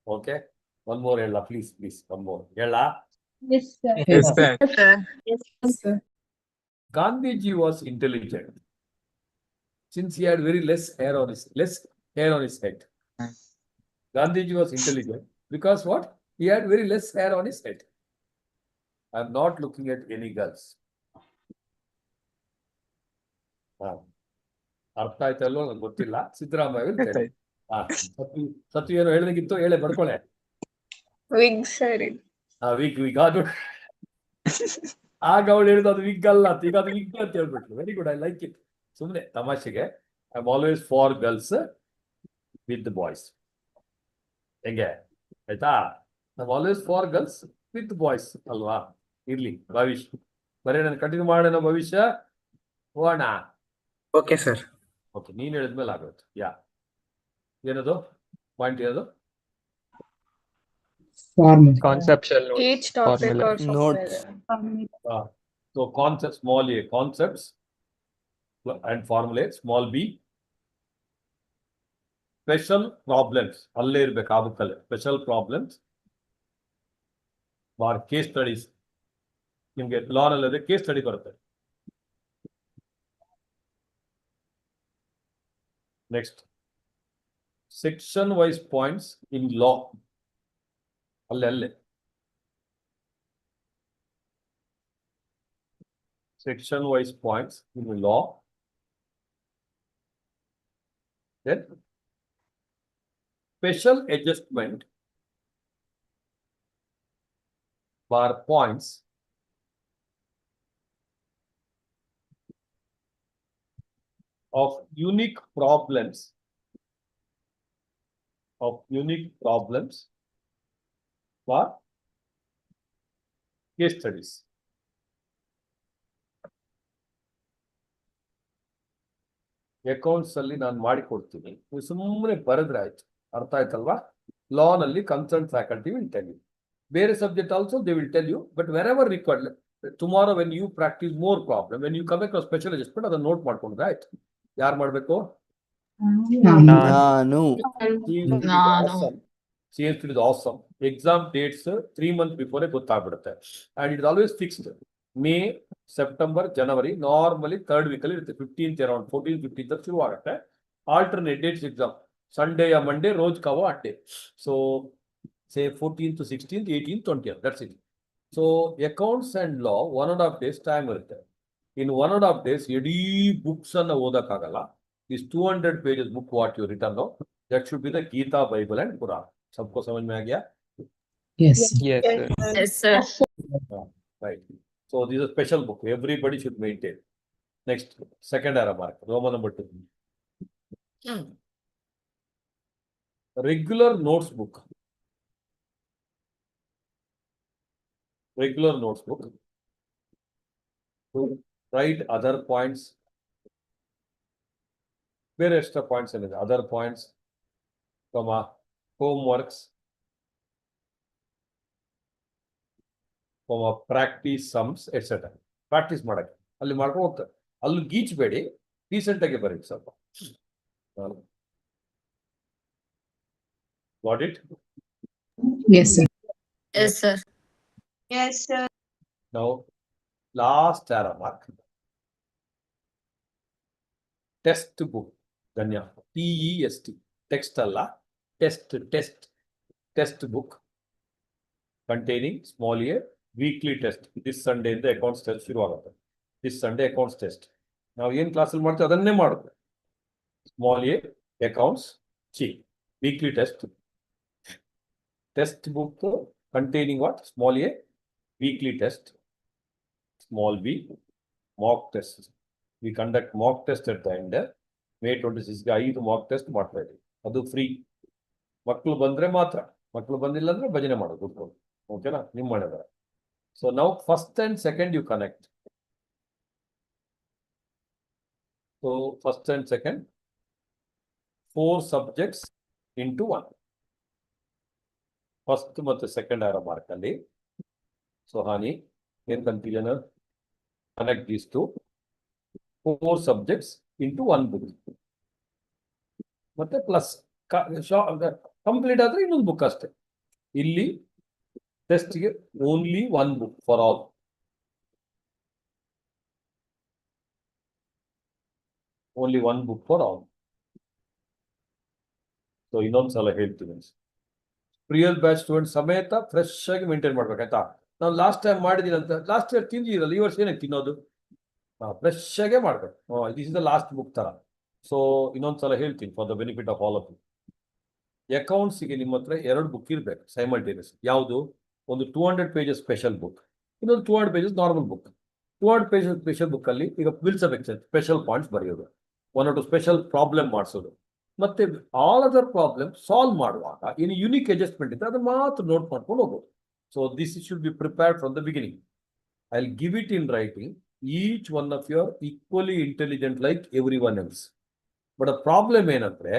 Okay? One more, Ella, please, one more. Ella, Yes, sir. Yes, sir. Yes, sir. Gandhiji was intelligent since he had very less hair on his head. Gandhiji was intelligent because what? He had very less hair on his head. I am not looking at any girls. ಅರ್ಥ ಆಯ್ತಲ್ಲೋ ನಂಗೆ ಗೊತ್ತಿಲ್ಲ. ಸಿದ್ದರಾಮಯ್ಯ ಸತ್ವಿ ಏನೋ ಹೇಳ್ದಂಗಿತ್ತು, ಹೇಳೆ ಬರ್ಕೊಳ್ಳೆ. ವಿಗ್ sir. ವಿಗ್ ಅದು ಆಗ ಅವಳು ಹೇಳಿದ್ದು ಅದು ವಿಗ್ ಅಲ್ಲ ಅಂತ, ಈಗ ಅದು ವಿಗ್ ಅಂತ ಹೇಳ್ಬಿಟ್ಲು. Very good, I like it. ಸುಮ್ಮನೆ ತಮಾಷೆಗೆ. I am always for girls with boys. ಹೆಂಗೆ ಆಯ್ತಾ? I am always for girls with boys ಅಲ್ವಾ? ಇರ್ಲಿ ಭವಿಷ್, ಬರೀ ನಾನು ಕಂಟಿನ್ಯೂ ಮಾಡೋಣ. ಭವಿಷ್ಯ ಹೋಗೋಣ. Okay, sir. ಓಕೆ, ನೀನ್ ಹೇಳಿದ್ಮೇಲೆ ಆಗುತ್ತೆ. ಏನದು ಪಾಯಿಂಟ್? ಏನದು? Formula. Conceptual notes. Each topic Formula. or Notes. somewhere. So concept, small a, concepts and formulae, small b. Special problems, ಅಲ್ಲೇ ಇರ್ಬೇಕು ಆ ಬುಕ್ಕಲ್ಲಿ. Special problems bar case studies. ನಿಮ್ಗೆ ಲಾನ್ ಅಲ್ಲದೆ ಕೇಸ್ ಸ್ಟಡಿ ಬರುತ್ತೆ. Next, section wise points in law. ಅಲ್ಲೇ section wise points in the law. Then special adjustment bar points of unique problems for case studies. Accounts ಅಲ್ಲಿ ನಾನು ಮಾಡಿಕೊಡ್ತೀನಿ, ನೀವು ಸುಮ್ಮನೆ ಬರೆದ್ರೆ ಆಯ್ತು. ಅರ್ಥ ಆಯ್ತಲ್ವಾ? ಲಾ ನಲ್ಲಿ concern faculty will tell you. ಬೇರೆ subject also they will tell you, but wherever required. Tomorrow when you practise more problem, when you come across special adjustment, ಅದನ್ನ ನೋಟ್ ಮಾಡ್ಕೊಂಡ್ರೆ ಆಯ್ತು. ಯಾರು ಮಾಡಬೇಕು? ನಾನು. CMC is awesome. Exam dates 3 months before ಗೊತ್ತಾಗ್ಬಿಡುತ್ತೆ. And it is always fixed. May, September, January, normally third week ಅಲ್ಲಿ ಇರುತ್ತೆ. 15th around 14th, 15th ಶುರು ಆಗುತ್ತೆ. Alternate dates exam. Sunday or Monday, ರೋಜ್ ಕಾವೋ ಅಡ್ಡೆ. So say 14th, 16th, 18th, 20th. That's it. So accounts and law 1.5 days time ಇರುತ್ತೆ. In 1.5 days ಇಡೀ books ಅನ್ನ ಓದಕ್ಕಾಗಲ್ಲ. This 200 pages book what you written now, that should be the Gita, Bible and Quran. सबको समझ में आ गया? Yes, sir. Yes, sir. Yes, sir. Right. So this is a special book. Everybody should maintain. Next, second arrow mark, Roman number 2. Regular notes book. Regular notes book. To write other points. Where extra points in it? Other points, comma, homeworks, practice sums, etc. Practice ಮಾಡಕ್ಕೆ ಅಲ್ಲಿ ಮಾಡ್ಕೊಂಡು ಹೋಗ್ತಾರೆ. ಅಲ್ಲಿ ಗೀಚ್ಬೇಡಿ, decent ಆಗಿ ಬರೀ ಸ್ವಲ್ಪ. Got it? Yes, sir. Yes, sir. Yes, sir. Now, last arrow mark. Test book. Dhanya. TEST, text ಅಲ್ಲ, test book containing small a weekly test. This Sunday ಇಂದ ಅಕೌಂಟ್ಸ್ ಟೆಸ್ಟ್ ಶುರು ಆಗುತ್ತೆ. This Sunday accounts test. ನಾವು ಏನು ಕ್ಲಾಸಲ್ಲಿ ಮಾಡ್ತೀವಿ ಅದನ್ನೇ ಮಾಡೋದು. Small A accounts weekly test book containing what? Small a weekly test, small b mock test. We conduct mock test at the end. May 26 ಗೆ 5 mock test ಮಾಡ್ತಾ ಇದ್ದೀವಿ. ಅದು ಫ್ರೀ. ಮಕ್ಕಳು ಬಂದ್ರೆ ಮಾತ್ರ, ಮಕ್ಕಳು ಬಂದಿಲ್ಲ ಅಂದ್ರೆ ಭಜನೆ ಮಾಡೋದು ಕೂತ್ಕೊಂಡು. ಓಕೆನಾ? ನಿಮ್ಮ ಮಾಡಿದಾರೆ. ಸೊ ನಾವು first and second you connect. So first and second 4 subjects into 1. First ಮತ್ತು ಸೆಕೆಂಡ್ ಆರೋ ಮಾರ್ಕ್ ಅಲ್ಲಿ. ಸೊ ಹಾನಿ ಏನ್ confusion? Connect these two 4 subjects into 1 book. ಮತ್ತೆ ಪ್ಲಸ್ ಕಂಪ್ಲೀಟ್ ಆದ್ರೆ ಇನ್ನೊಂದು ಬುಕ್ ಅಷ್ಟೇ. ಇಲ್ಲಿ ಟೆಸ್ಟ್ಗೆ only 1 book for all. Only 1 book for all. So ಇನ್ನೊಂದು ಸಲ ಹೇಳ್ತೀನಿ, ಪ್ರಿಯಲ್ ಬ್ಯಾಚ್ ಸ್ಟೂಡೆಂಟ್ ಸಮೇತ ಫ್ರೆಶ್ ಆಗಿ ಮೇಂಟೈನ್ ಮಾಡ್ಬೇಕಾಯ್ತಾ? ನಾವು ಲಾಸ್ಟ್ ಟೈಮ್ ಮಾಡಿದೀನಿ ಅಂತ, ಲಾಸ್ಟ್ ಇಯರ್ ತಿಂದಿರಲ್ಲ, ಈ ವರ್ಷ ಏನಕ್ಕೆ ತಿನ್ನೋದು? ಫ್ರೆಶ್ ಆಗೇ ಮಾಡ್ಬೇಕು. This is the last book ತರ. ಸೊ ಇನ್ನೊಂದ್ಸಲ ಹೇಳ್ತೀನಿ for the benefit of all of you. ಅಕೌಂಟ್ಸ್ಗೆ ನಿಮ್ಮ ಹತ್ರ 2 ಬುಕ್ ಇರಬೇಕು ಸೈಮಲ್ಟೇನಿಯಸ್. ಯಾವುದು? ಒಂದು 200 pages ಸ್ಪೆಷಲ್ ಬುಕ್, ಇನ್ನೊಂದು 200 pages normal book. 200 pages special book ಅಲ್ಲಿ ಈಗ bills of exchange special points ಬರೆಯೋದು, 1 or 2 ಸ್ಪೆಷಲ್ ಪ್ರಾಬ್ಲಮ್ ಮಾಡಿಸೋದು, ಮತ್ತೆ ಆಲ್ ಅದರ್ ಪ್ರಾಬ್ಲಮ್ ಸಾಲ್ವ್ ಮಾಡುವಾಗ ಏನು ಯುನಿಕ್ ಅಡ್ಜಸ್ಟ್ಮೆಂಟ್ ಇದ್ರೆ ಅದು ಮಾತ್ರ ನೋಟ್ ಮಾಡ್ಕೊಂಡು ಹೋಗೋದು. So this should be prepared from the beginning. I will give it in writing. Each one of you are equally intelligent like every one else. But problem ಏನಂದ್ರೆ,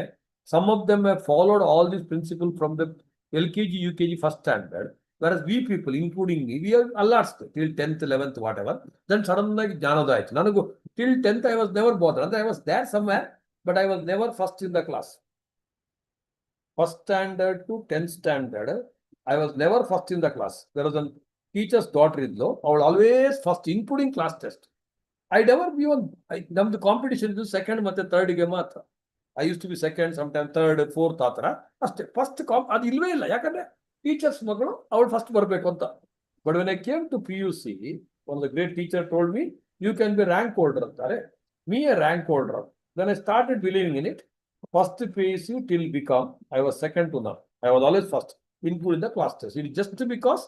some of them have followed all these principles from the LKG, UKG, first standard, whereas we people, including me, we are alerts till 10th, 11th, whatever. Then suddenly Jnanoda aitu. Nanagu till 10th I was never bothered. And I was there somewhere, but I was never first in the class. First standard to 10th standard, I was never first in the class. There was a teacher's daughter in law, I was always first, including class test. I never even, the competition is second ಮತ್ತೆ third ಗೆ ಮಾತ್ರ. I used to be second, sometimes third, fourth ಆ ಥರ ಅಷ್ಟೇ. First ಅದು ಇಲ್ವೇ ಇಲ್ಲ, ಯಾಕಂದ್ರೆ ಟೀಚರ್ಸ್ ಮಗಳು ಅವಳು ಫಸ್ಟ್ ಬರಬೇಕು ಅಂತ. But when I came to PUC, one of the great teacher told me, you can be rank holder ಅಂತಾರೆ. Me a rank holder. Then I started believing in it. First PUC till become, I was second to none. I was always first, including the class test. It is just because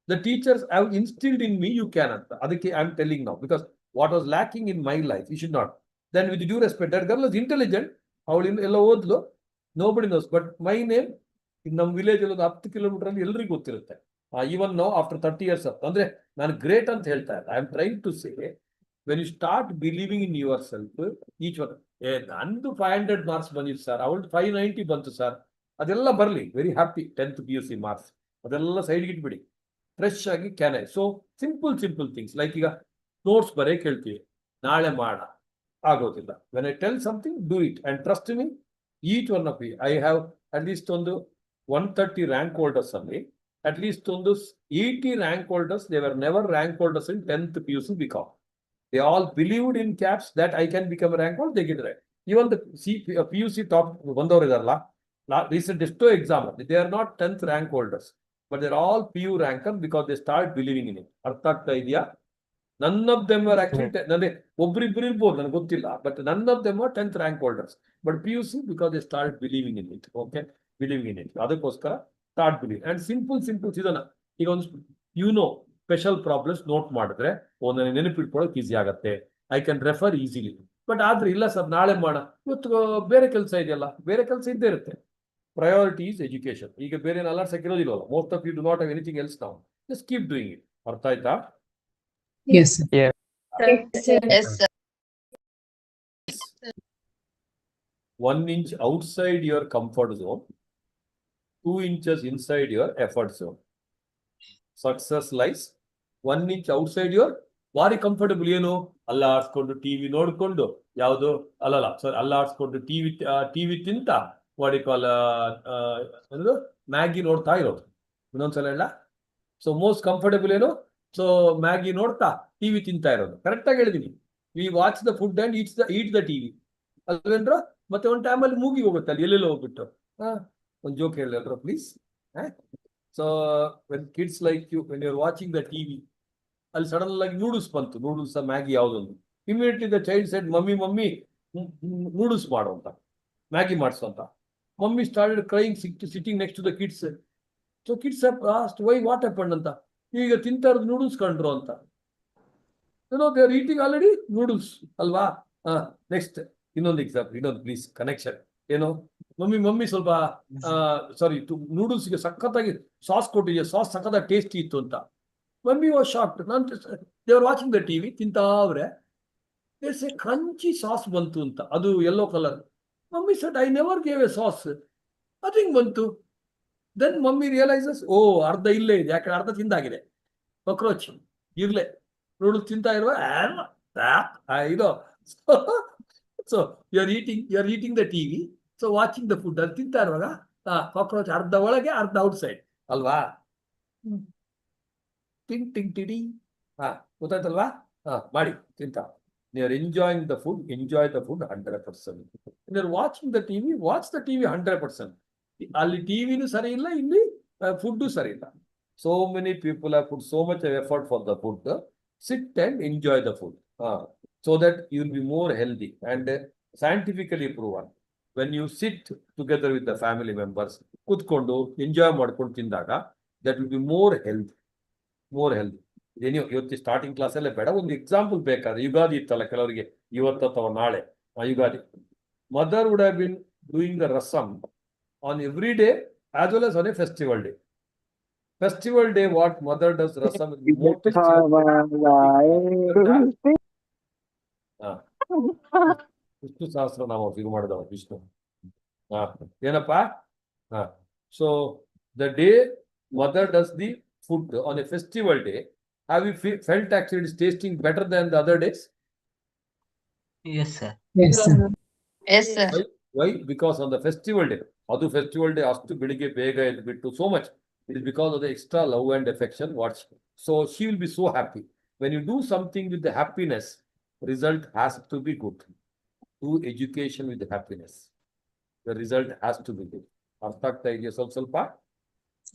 the teachers have instilled in me, you can ಅಂತ. ಅದಕ್ಕೆ I am telling now, because what was lacking in my life, you should not. Then with due respect, that girl is intelligent. ಅವಳು ಎಲ್ಲ ಓದ್ಲು, nobody knows. But my name ನಮ್ಮ village ಅಲ್ಲಿ 10 kilometer ಅಲ್ಲಿ ಎಲ್ರಿಗೂ ಗೊತ್ತಿರುತ್ತೆ. ಈವನ್ ನೋ ಆಫ್ಟರ್ 30 years ಅಂದ್ರೆ ನಾನು ಗ್ರೇಟ್ ಅಂತ ಹೇಳ್ತಾ ಇಲ್ಲ. I am trying to say, when you start believing in yourself, each one, ನಂದು 500 marks ಬಂದಿತ್ತು ಸರ್, ಅವಳು 590 ಬಂತು ಸರ್, ಅದೆಲ್ಲ ಬರಲಿ, very happy. 10th PUC marks ಅದೆಲ್ಲ ಸೈಡ್ಗೆ ಇಟ್ಬಿಡಿ. ಫ್ರೆಶ್ ಆಗಿ can I. So simple things like ಈಗ ನೋಟ್ಸ್ ಬರೇ ಕೇಳ್ತೀವಿ, ನಾಳೆ ಮಾಡ ಆಗೋದಿಲ್ಲ. When I tell something, do it and trust me. Each one of you, I have at least ಒಂದು 130 ರ್ಯಾಂಕ್ ಹೋಲ್ಡರ್ಸ್ ಅಲ್ಲಿ, ಅಟ್ ಲೀಸ್ಟ್ ಒಂದು 80 rank holders, they were never rank holders in 10th PUC BCom they all believed in caps that I can become rank holder. They get right. Even the PUC top ಬಂದವರು ಇದಾರಲ್ಲ, recent ಎಷ್ಟೋ exam, they are not 10th rank holders, but they are all PU ranker because they start believing in it. ಅರ್ಥ ಆಗ್ತಾ ಇದೆಯಾ? None of them were actually, ಒಬ್ರಿಬ್ರು ಇರ್ಬೋದು, ನನಗೆ ಗೊತ್ತಿಲ್ಲ, but none of them were 10th rank holders. But PUC, because they started believing in it. Okay, believing in it. ಅದಕ್ಕೋಸ್ಕರ start believe. And simple ಇದನ್ನ ಈಗ ಒಂದು ಸ್ಪೆಷಲ್ ಪ್ರಾಬ್ಲಮ್ಸ್ ನೋಟ್ ಮಾಡಿದ್ರೆ ನನಗೆ ನೆನಪಿಟ್ಕೊಳ್ಳೋಕೆ easy ಆಗುತ್ತೆ. I can refer easily. But ಆದ್ರೆ ಇಲ್ಲ sir ನಾಳೆ ಮಾಡೋಣ, ಇವತ್ತು ಬೇರೆ ಕೆಲಸ ಇದೆಯಲ್ಲ, ಬೇರೆ ಕೆಲಸ ಇದ್ದೇ ಇರುತ್ತೆ. Priority is education. ಈಗ ಬೇರೆ ಅಲರ್ಟ್ಸಕ್ಕೆ ಇರೋದಿಲ್ವಲ್ಲ. Most of you do not have anything else now. Just keep doing it. ಅರ್ಥ ಆಯ್ತಾ? Yes, sir. Yes, sir. 1 inch outside your comfort zone, 2 inches inside your effort zone. Success lies 1 inch outside your ಭಾರಿ comfortable. ಏನು ಅಲ್ಲ ಆಡ್ಸ್ಕೊಂಡು TV ನೋಡ್ಕೊಂಡು, ಯಾವುದು ಅಲ್ಲಲ್ಲ sir, ಅಲ್ಲ ಆಡ್ಸ್ಕೊಂಡು TV ತಿಂತ ವಾಡಿಕಾಲ ಮ್ಯಾಗಿ ನೋಡ್ತಾ ಇರೋದು. ಇನ್ನೊಂದ್ಸಲ ಹೇಳ. ಸೊ ಮೋಸ್ಟ್ ಕಂಫರ್ಟಬಲ್ ಏನು? ಸೊ ಮ್ಯಾಗಿ ನೋಡ್ತಾ ಟಿವಿ ತಿಂತಾ ಇರೋದು. ಕರೆಕ್ಟ್ ಆಗಿ ಹೇಳಿದೀನಿ. We watch the food and eat the TV ಅಲ್ವೇನ್ರ? ಮತ್ತೆ ಒಂದು ಟೈಮಲ್ಲಿ ಮೂಗಿ ಹೋಗುತ್ತೆ ಅಲ್ಲಿ ಎಲ್ಲೆಲ್ಲೋ ಹೋಗ್ಬಿಟ್ಟು ಒಂದು ಜೋಕ್ ಹೇಳಿದ್ರು please. So when kids like you when you are watching the TV, ಅಲ್ಲಿ ಸಡನ್ ಆಗಿ ನೂಡಲ್ಸ್ ಬಂತು, ನೂಡಲ್ಸ್ ಮ್ಯಾಗಿ ಯಾವುದೊಂದು. Immediately the child said mummy noodles ಮಾಡು ಅಂತ, ಮ್ಯಾಗಿ ಮಾಡಿಸು ಅಂತ. Mummy started crying sitting next to the kids. So kids asked why what happened ಅಂತ. ಈಗ ತಿಂತಾ ಇರೋದು ನೂಡಲ್ಸ್ ಕಂಡ್ರು ಅಂತ. They are eating already noodles ಅಲ್ವಾ. ನೆಕ್ಸ್ಟ್ ಇನ್ನೊಂದು ಎಕ್ಸಾಂಪಲ್, ಇನ್ನೊಂದು ಪ್ಲೀಸ್ ಕನೆಕ್ಷನ್. ಏನು, ಮಮ್ಮಿ ಸ್ವಲ್ಪ ಸಾರಿ ನೂಡಲ್ಸ್ಗೆ ಸಖತ್ತಾಗಿ ಸಾಸ್ ಕೊಟ್ಟಿದ್ಯಾ, ಸಾಸ್ ಸಖತ್ತಾಗಿ ಟೇಸ್ಟಿ ಇತ್ತು ಅಂತ. Mummy was shocked. They are watching the TV, ತಿಂತಾವ್ರೆ. ದೇರ್ಸ್ ಎ ಕ್ರಂಚಿ ಸಾಸ್ ಬಂತು ಅಂತ, ಅದು yellow colour. Mummy said I never gave a sauce, ಅದು ಹಿಂಗೆ ಬಂತು. ದೆನ್ ಮಮ್ಮಿ ರಿಯಲೈಸಸ್, ಓ ಅರ್ಧ ಇಲ್ಲೇ ಇದೆ, ಯಾಕಂದ್ರೆ ಅರ್ಧ ತಿಂದಾಗಿದೆ. ಕಾಕ್ರೋಚ್ ಇರ್ಲೆ ನೂಡಲ್ಸ್ ತಿಂತಾ ಇರುವ ಇದು. So you are eating the TV, so watching the food. ಅಲ್ಲಿ ತಿಂತಾ ಇರುವಾಗ ಕಾಕ್ರೋಚ್ ಅರ್ಧ ಒಳಗೆ ಅರ್ಧ ಔಟ್ ಸೈಡ್ ಅಲ್ವಾ. ಟಿಂಗ್ ಟಿಂಗ್ ಟಿಡಿ. ಗೊತ್ತಾಯ್ತಲ್ವಾ. ಮಾಡಿ ತಿಂತ. You are enjoying the food, enjoy the food 100%. When you are watching the TV, watch the TV 100%. ಅಲ್ಲಿ ಟಿವಿನೂ ಸರಿ ಇಲ್ಲ, ಇಲ್ಲಿ ಫುಡ್ಡು ಸರಿ ಇಲ್ಲ. So many people have put so much effort for the food. Sit and enjoy the food, so that you will be more healthy. And scientifically proven, when you sit together with the family members, ಕೂತ್ಕೊಂಡು enjoy ಮಾಡ್ಕೊಂಡು ತಿಂದಾಗ, that will be more healthy. ಏನು ಇವತ್ತು starting ಕ್ಲಾಸಲ್ಲೇ ಬೇಡ, ಒಂದು example ಬೇಕಾದ್ರೆ. ಯುಗಾದಿ ಇತ್ತಲ್ಲ ಕೆಲವರಿಗೆ, ಇವತ್ತು ಅಥವಾ ನಾಳೆ Ugadi. Mother would have been doing the rasam on every day as well as on a festival day. Festival day what mother does rasam. Vishnu Sahasranama ಶುರು ಮಾಡಿದವ ವಿಷ್ಣು. ಏನಪ್ಪ. So the day mother does the food on a festival day, have you felt actually it is tasting better than the other days? Yes, sir. Yes, sir. Yes, sir. Why? Because on the festival day, adu festival day astu belige bega edbittu so much. It is because of the extra love and affection. So she will be so happy. When you do something with the happiness, result has to be good. Do education with the happiness, the result has to be good. Artha agta idea ಸ್ವಲ್ಪ.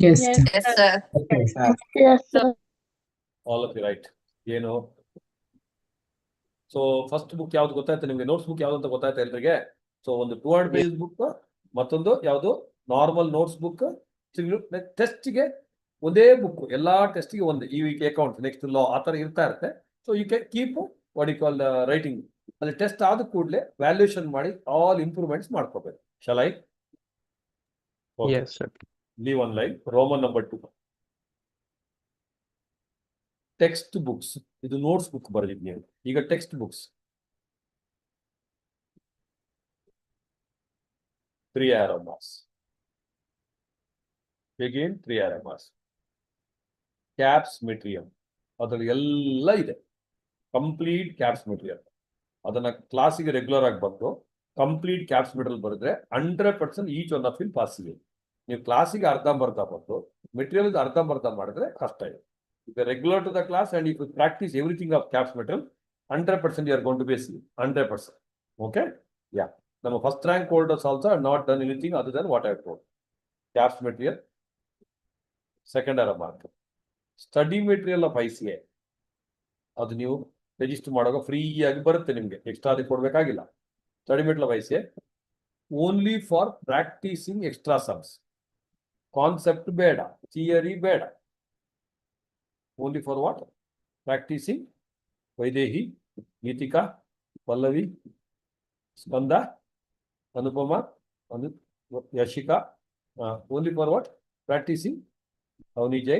Yes, sir. Yes, sir. Yes, sir. All of you right. ಏನು. So first book ಯಾವ್ದು ಗೊತ್ತಾಯ್ತು ನಿಮ್ಗೆ? Notes book ಯಾವ್ದು ಅಂತ ಗೊತ್ತಾಯ್ತು ಎಲ್ರಿಗೆ? So ಒಂದು 200 page book, ಮತ್ತೊಂದು ಯಾವುದು ನಾರ್ಮಲ್ ನೋಟ್ಸ್ ಬುಕ್. ಟೆಸ್ಟ್ಗೆ ಒಂದೇ ಬುಕ್, ಎಲ್ಲಾ ಟೆಸ್ಟ್ಗೆ ಒಂದು. ಈ ವೀಕ್ ಅಕೌಂಟ್, ನೆಕ್ಸ್ಟ್ ಲಾ, ಆ ಥರ ಇರ್ತಾ ಇರುತ್ತೆ. So you can keep what you call writing. ಅಲ್ಲಿ ಟೆಸ್ಟ್ ಆದ ಕೂಡಲೇ ವ್ಯಾಲ್ಯೂಯೇಷನ್ ಮಾಡಿ ಆಲ್ ಇಂಪ್ರೂವ್ಮೆಂಟ್ಸ್ ಮಾಡ್ಕೋಬೇಕು. Shall I? Yes, sir. Leave one line. Roman number 2. Text books. ಇದು ನೋಟ್ಸ್ ಬುಕ್ ಬರೆದಿದ್ನಿ. ಈಗ text books 3 arrow marks. Again 3 arrow marks. Caps material ಅದ್ರಲ್ಲಿ ಎಲ್ಲ ಇದೆ. Complete caps material. ಅದನ್ನ ಕ್ಲಾಸಿಗೆ ರೆಗ್ಯುಲರ್ ಆಗಿ ಬಂದು ಕಂಪ್ಲೀಟ್ ಕ್ಯಾಪ್ಸ್ ಮೆಟೀರಿಯಲ್ ಬರೆದ್ರೆ 100% each one of you pass ಇದೆ. ನೀವು ಕ್ಲಾಸಿಗೆ ಅರ್ಧಂಬರ್ಧ ಬಂದು ಮೆಟೀರಿಯಲ್ ಅರ್ಧಂಬರ್ಧ ಮಾಡಿದ್ರೆ ಕಷ್ಟ ಇದೆ. If you are regular to the class and if you practice everything of CAPS material, 100% you are going to be 100%. Okay? Yeah. Now, first rank holders also have not done anything other than what I have told. CAPS material, second arrow mark. Study material of ICA. ಅದು ನೀವು register ಮಾಡುವಾಗ free ಆಗಿ ಬರುತ್ತೆ ನಿಮಗೆ, extra ಅದಕ್ಕೆ ಕೊಡಬೇಕಾಗಿಲ್ಲ. Study material of ICA only for practising extra sums. Concept ಬೇಡ, theory ಬೇಡ. Only for what? Practicing Vaidehi, Geetika, Pallavi, Skanda, Anupama, Yashika. Only for what? Practicing Avnijay,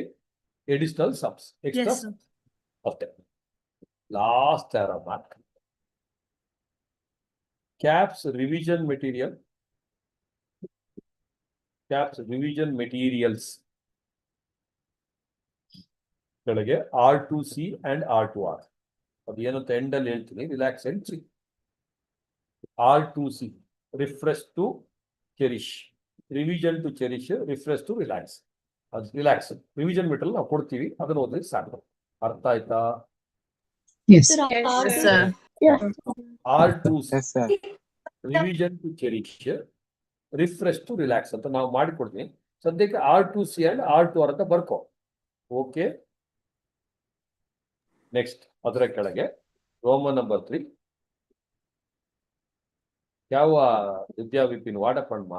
additional sums. Extra. Yes, sir. Okay. Last arrow mark. CAPS revision material. CAPS revision materials. ಕೆಳಗೆ R2C and R2R. ಅದು ಏನಂತ end ಅಲ್ಲಿ ಹೇಳ್ತೀನಿ, relax and see. R2C, refresh to cherish, revision to cherish, refresh to relax. ಅದು relax revision material ನಾವು ಕೊಡ್ತೀವಿ, ಅದನ್ನ ಓದಿದ್ರೆ ಸಾಕು. ಅರ್ಥ ಆಯ್ತಾ? Yes. Yes, sir. Yes. R2C. Yes, sir. Revision to cherish, refresh to relax ಅಂತ ನಾವು ಮಾಡಿಕೊಡ್ತೀನಿ. ಸದ್ಯಕ್ಕೆ R2C and R2R ಅಂತ ಬರ್ಕೋ. ಓಕೆ, ನೆಕ್ಸ್ಟ್ ಅದರ ಕೆಳಗೆ ರೋಮನ್ ನಂಬರ್ 3. ಯಾವ ವಿದ್ಯಾ ವಿಪಿನ್ ವಾಡಪ್ಪಣ್ಣ,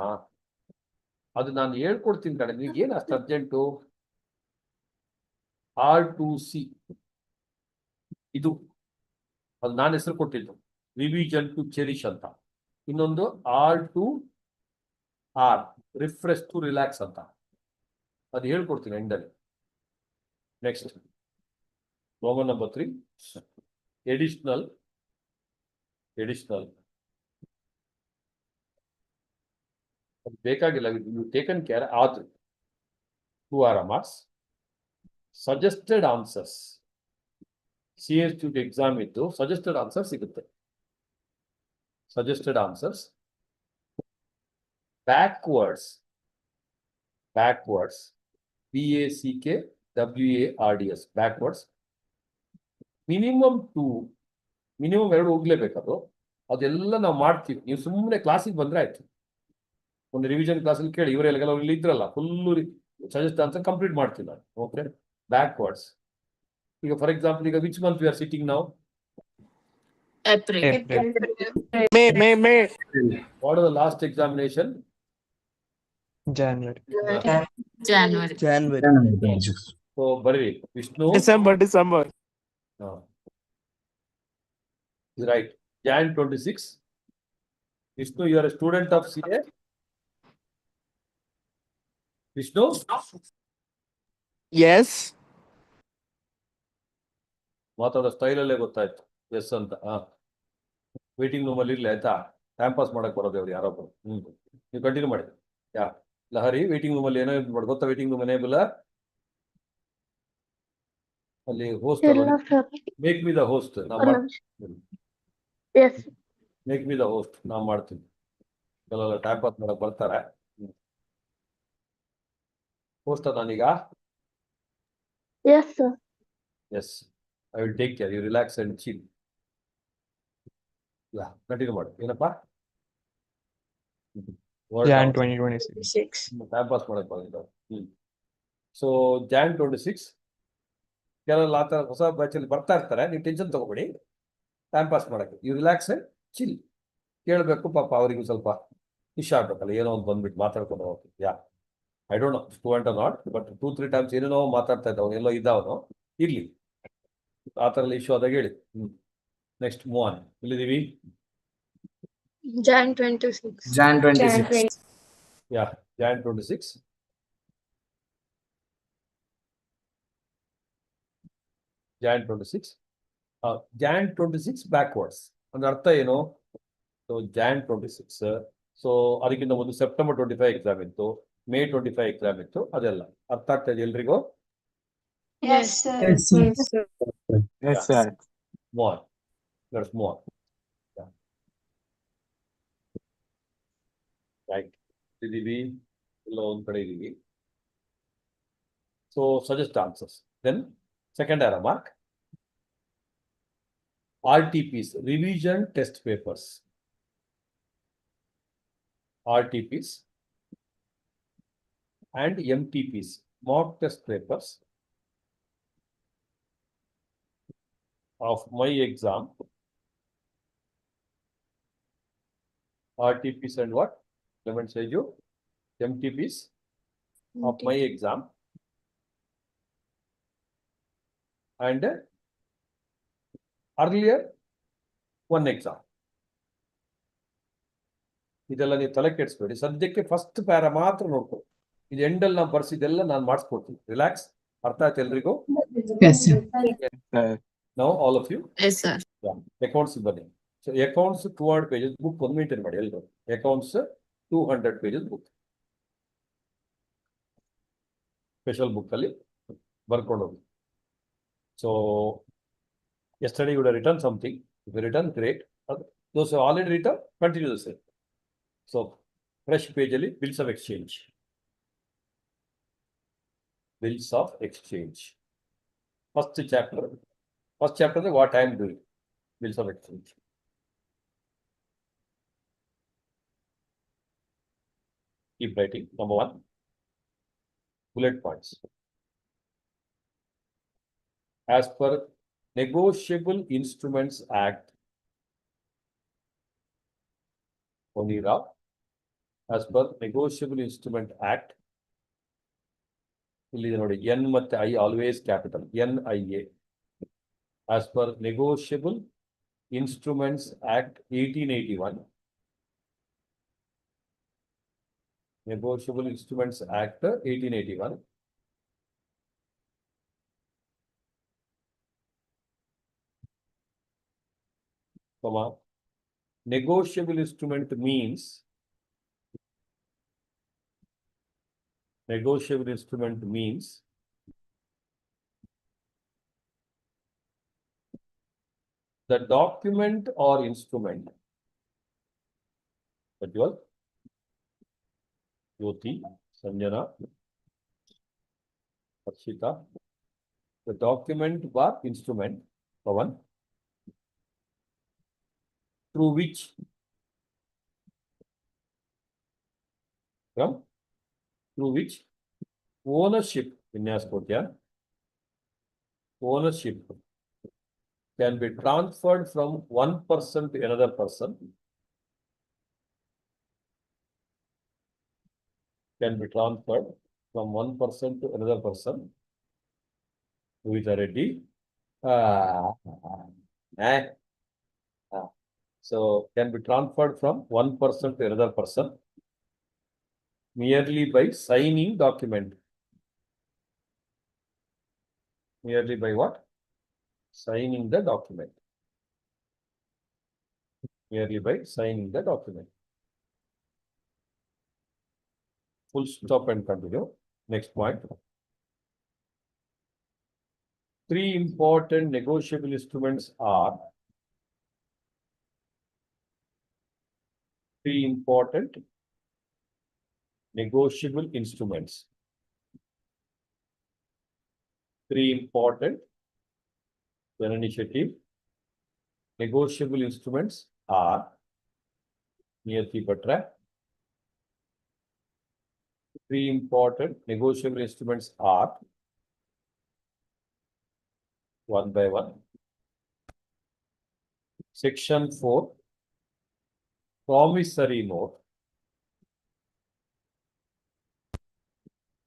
ಅದು ನಾನು ಹೇಳ್ಕೊಡ್ತೀನಿ ಕಡೆ, ನಿಮ್ಗೆ ಏನು ಅಷ್ಟು ಅರ್ಜೆಂಟು? R2C ಇದು ಅದು ನಾನು ಹೆಸರು ಕೊಟ್ಟಿದ್ದು, ರಿವಿಷನ್ ಟು ಚೆರಿಶ್ ಅಂತ. ಇನ್ನೊಂದು R2R, ರಿಫ್ರೆಶ್ ಟು ರಿಲ್ಯಾಕ್ಸ್ ಅಂತ. ಅದು ಹೇಳ್ಕೊಡ್ತೀನಿ ಎಂಡಲ್ಲಿ. ನೆಕ್ಸ್ಟ್ ರೋಮನ್ ನಂಬರ್ 3, ಎಡಿಷನಲ್ ಅದು ಬೇಕಾಗಿಲ್ಲ, ಯು ಟೇಕನ್ ಕೇರ್. ಆದ್ರೆ 2 marks. Suggested answers, CS2 exam ಇದ್ದು ಸಜೆಸ್ಟೆಡ್ ಆನ್ಸರ್ ಸಿಗುತ್ತೆ. Suggested answers backwards, BACKWARDS, backwards. Minimum 2 ಹೋಗ್ಲೇಬೇಕದು. ಅದೆಲ್ಲ ನಾವು ಮಾಡ್ತೀವಿ. ನೀವು ಸುಮ್ಮನೆ ಕ್ಲಾಸಿಗೆ ಬಂದ್ರೆ ಆಯ್ತು. ಒಂದು ರಿವಿಷನ್ ಕ್ಲಾಸಲ್ಲಿ ಕೇಳಿ, ಇವರೆಲ್ಲ ಇಲ್ಲಿ ಇದ್ರಲ್ಲ, ಫುಲ್ಲು ಸಜೆಸ್ಟ್ ಆನ್ಸರ್ ಕಂಪ್ಲೀಟ್ ಮಾಡ್ತೀನಿ ನಾನು. Okay, backwards. ಈಗ ಫಾರ್ ಎಕ್ಸಾಂಪಲ್, ಈಗ which month we are sitting ನಾವು? April. May. What are the last examination? January. So ಬರ್ರಿ, Vishnu. December. Right. Jan 26. Vishnu, you are a student of CA? Vishnu? Yes. ಮಾತಾಡೋ ಸ್ಟೈಲಲ್ಲೇ ಗೊತ್ತಾಯ್ತು S ಅಂತ. Waiting room ಅಲ್ಲಿ ಇರ್ಲಿ ಆಯ್ತಾ? Time pass ಮಾಡಕ್ ಬರೋದು ಅವ್ರು ಯಾರೊಬ್ರು. ನೀವು ಕಂಟಿನ್ಯೂ ಮಾಡಿ. ಲಹರಿ, ವೇಟಿಂಗ್ ರೂಮ್ ಅಲ್ಲಿ ಏನೋ ಮಾಡಿ ಗೊತ್ತಾ? ವೇಟಿಂಗ್ ರೂಮ್ ಎನೇಬಲ್ ಅಲ್ಲಿ host, make me the host. Make me the host ನಾವು ಮಾಡ್ತೀವಿ. ಕೆಲವೆಲ್ಲ ಟೈಮ್ ಪಾಸ್ ಮಾಡಕ್ ಬರ್ತಾರೆ. ಹೋಸ್ಟ್ ನಾನೀಗ? Yes, I will take care. You relax and chill. Continue ಮಾಡಿ. ಏನಪ್ಪಾ? Jan 2026. ಟೈಮ್ ಪಾಸ್ ಮಾಡಕ್ ಬಂದಿದ್ದಾರೆ. ಸೊ Jan 26 ಕೆಲವೆಲ್ಲ ಆ ಥರ ಹೊಸ ಬ್ಯಾಚಲ್ಲಿ ಬರ್ತಾ ಇರ್ತಾರೆ. ನೀವು ಟೆನ್ಷನ್ ತಗೋಬೇಡಿ, ಟೈಮ್ ಪಾಸ್ ಮಾಡಕ್ಕೆ. You relax and chill. ಕೇಳಬೇಕು ಪಾಪ, ಅವರಿಗೂ ಸ್ವಲ್ಪ ಇಷ್ಟ ಆಗ್ಬೇಕಲ್ಲ, ಏನೋ ಒಂದು ಬಂದ್ಬಿಟ್ಟು ಮಾತಾಡ್ಕೊಂಡು ಹೋಗ್ತೀವಿ. I don't know student are not, but 2-3 times ಏನೇನೋ ಮಾತಾಡ್ತಾ ಇದ್ದವನು, ಎಲ್ಲೋ ಇದ್ದವನು ಇರ್ಲಿ. ಆ ಥರ ಎಲ್ಲ ಇಶ್ಯೂ ಆದಾಗ ಹೇಳಿ. Next move on. ಇಲ್ಲಿದ್ದೀವಿ? Jan 26. Jan 26. Jan 26. Jan 26 backwards ಅಂದ್ರೆ ಅರ್ಥ ಏನು? So Jan 26. ಸೊ ಅದಕ್ಕಿಂತ ಒಂದು September 25 ಎಕ್ಸಾಮ್ ಇತ್ತು, May 25 ಎಕ್ಸಾಮ್ ಇತ್ತು. ಅದೆಲ್ಲ ಅರ್ಥ ಆಗ್ತಾ ಇದೆ ಎಲ್ರಿಗೂ? Yes, sir. Yes, sir. Move on. Let's move on. Right. ಇದೀವಿ, ಎಲ್ಲ ಒಂದ್ ಕಡೆ ಇದೀವಿ. So suggest answers. Then second arrow mark. RTPs, revision test papers. RTPs and MTPs, mock test papers of my exam. RTPs and what? Clement say you? MTPs of my exam. And earlier one exam. ಇದೆಲ್ಲ ನೀವು ತಲೆ ಕೆಡಿಸ್ಬೇಡಿ. ಸದ್ಯಕ್ಕೆ first para ಮಾತ್ರ ನೋಡ್ಕೊ. ಇದು ಎಂಡಲ್ಲಿ ನಾವು ಬರ್ಸಿದೆಲ್ಲ ನಾನು ಮಾಡಿಸ್ಕೊಡ್ತೀನಿ. Relax. ಅರ್ಥ ಆಯ್ತು ಎಲ್ರಿಗೂ? Yes, sir. Now all of you? Yes, sir. Accounts ಬನ್ನಿ. So accounts 200 pages book ಒಂದು ಮೇಂಟೈನ್ ಮಾಡಿ ಎಲ್ಲರೂ. Accounts 200 pages book. Special book ಅಲ್ಲಿ ಬರ್ಕೊಂಡು ಹೋಗಿ. So yesterday you would have written something. If you written, great. Those who have already written, continue the same. So fresh page ಅಲ್ಲಿ bills of exchange. Bills of exchange. First chapter what I am doing. Bills of exchange. Keep writing. Number 1. Bullet points. As per Negotiable Instruments Act, Onira, as per Negotiable Instrument Act, N ಮತ್ತು I always capital, NIA. As per Negotiable Instruments Act 1881, Negotiable Instruments Act 1881, negotiable instrument means the document or instrument that you are Jyoti, Sanjana, Harshita, the document or instrument, Pavan, through which ownership, ownership can be transferred from one person to another person. Can be transferred from one person to another person. Who is already? So can be transferred from one person to another person merely by signing document. Merely by what? Signing the document. Merely by signing the document. Full stop and continue. Next point. 3 important negotiable instruments are 3 important negotiable instruments. 3 important initiative negotiable instruments are Niyati Patra. 3 important negotiable instruments are one by one. Section 4, promissory note.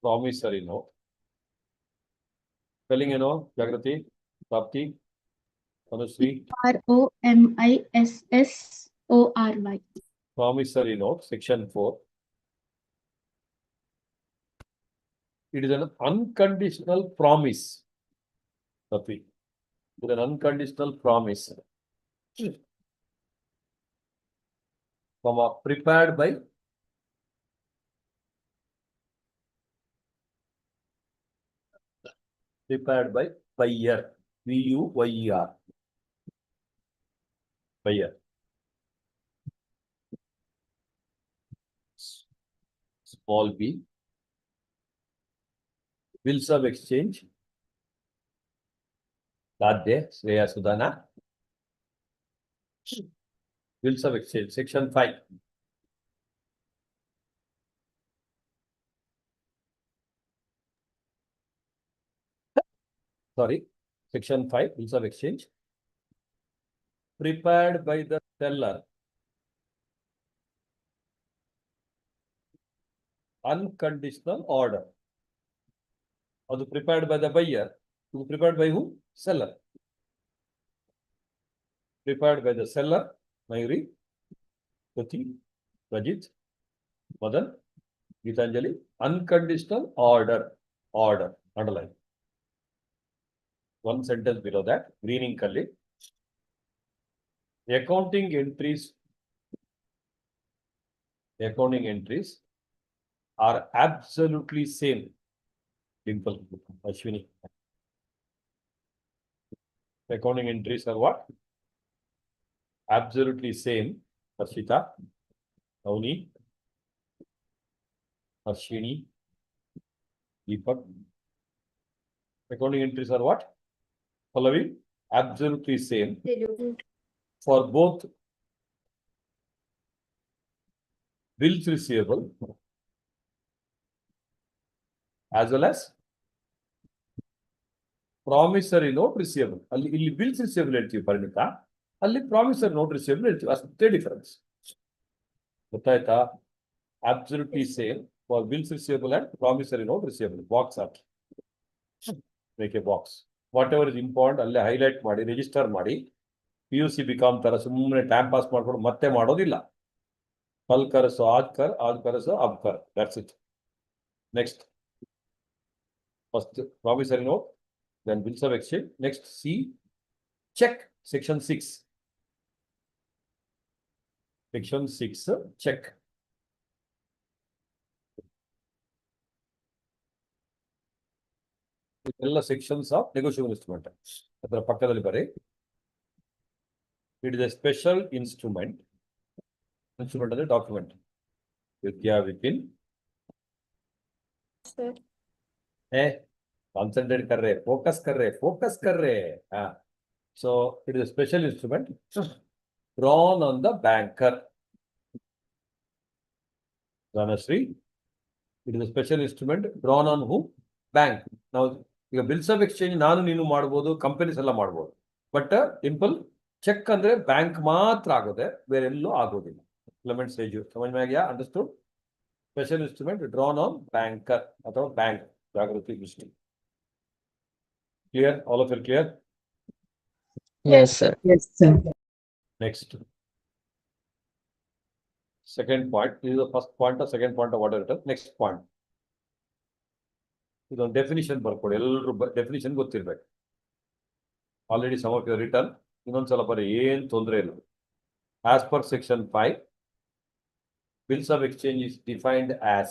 Promissory note. Spelling, Jagrati, Tapti, Anusri. ROMISSORY. Promissory note, section 4. It is an unconditional promise. Tapti. It is an unconditional promise. Prepared by buyer. BUYER. Buyer. Small b. Bills of exchange. Dadde, Sreya Sudhana. Bills of exchange, section 5. Sorry, section 5, bills of exchange. Prepared by the seller. Unconditional order. Or prepared by the buyer. Prepared by who? Seller. Prepared by the seller. Mayuri, Prati, Rajit, Madan, Gitanjali. Unconditional order. Order. Underline. One sentence below that. Greening color. Accounting entries are absolutely same. Dimple, Ashwini. Accounting entries are what? Absolutely same. Harshita, Avni, Harshini, Deepak. Accounting entries are what? Pallavi, absolutely same. For both bills receivable as well as promissory note receivable. ಅಲ್ಲಿ ಇಲ್ಲಿ bills receivable ಹೇಳ್ತೀವಿ ಪರಿಣಿತ, ಅಲ್ಲಿ promissory note receivable ಹೇಳ್ತೀವಿ. ಅಷ್ಟೇ difference. ಗೊತ್ತಾಯ್ತಾ? Absolutely same for bills receivable and promissory note receivable. Box hockey, make A box. What ever is important ಅಲ್ಲೇ highlight ಮಾಡಿ ರಿಜಿಸ್ಟರ್ ಮಾಡಿ. PUC ಬಿಕಾಮ್ ತರ ಸುಮ್ಮನೆ ಟೈಮ್ ಪಾಸ್ ಮಾಡ್ಕೊಂಡು ಮತ್ತೆ ಮಾಡೋದಿಲ್ಲ. ಕಲ್ ಕರೆಸು ಆಜ್ ಕರೆಸು ಅಬ್ ಕರ್, that's it. Next first promissory note, then bills of exchange. Next, C, check, section 6. Section 6, check. ಎಲ್ಲ sections of negotiable instrument. ಅದರ ಪಕ್ಕದಲ್ಲಿ ಬರಿ. It is a special instrument. Instrument ಅಂದ್ರೆ document. ವಿದ್ಯಾ ವಿಪಿನ್. Sir. Concentrate कर रहे, focus कर रहे. So it is a special instrument drawn on the banker. Dhanashree, it is a special instrument drawn on who? Bank. Now, ಈಗ bills of exchange ನಾನು ನೀನು ಮಾಡ್ಬೋದು, companies ಎಲ್ಲ ಮಾಡ್ಬೋದು. ಬಟ್ ಸಿಂಪಲ್ ಚೆಕ್ ಅಂದ್ರೆ ಬ್ಯಾಂಕ್ ಮಾತ್ರ ಆಗೋದೆ, ಬೇರೆ ಎಲ್ಲೂ ಆಗೋದಿಲ್ಲ. ಇಂಪ್ಲಿಮೆಂಟ್ ಸ್ಟೇಜ್ ಸಮझ में आ गया? Understood? Special instrument drawn on banker ಅಥವಾ ಬ್ಯಾಂಕ್. ಜಾಗೃತಿ ದೃಷ್ಟಿ. Clear? All of you clear? Yes, sir. Yes, sir. Next. Second point. This is the first point or second point of order written. Next point. ಇದೊಂದು definition ಬರ್ಕೊಡಿ. ಎಲ್ಲರೂ definition ಗೊತ್ತಿರ್ಬೇಕು. Already some of you return. ಇನ್ನೊಂದ್ಸಲ ಬರೀ ಏನ್ ತೊಂದರೆ ಇಲ್ಲ. As per section 5, bills of exchange is defined as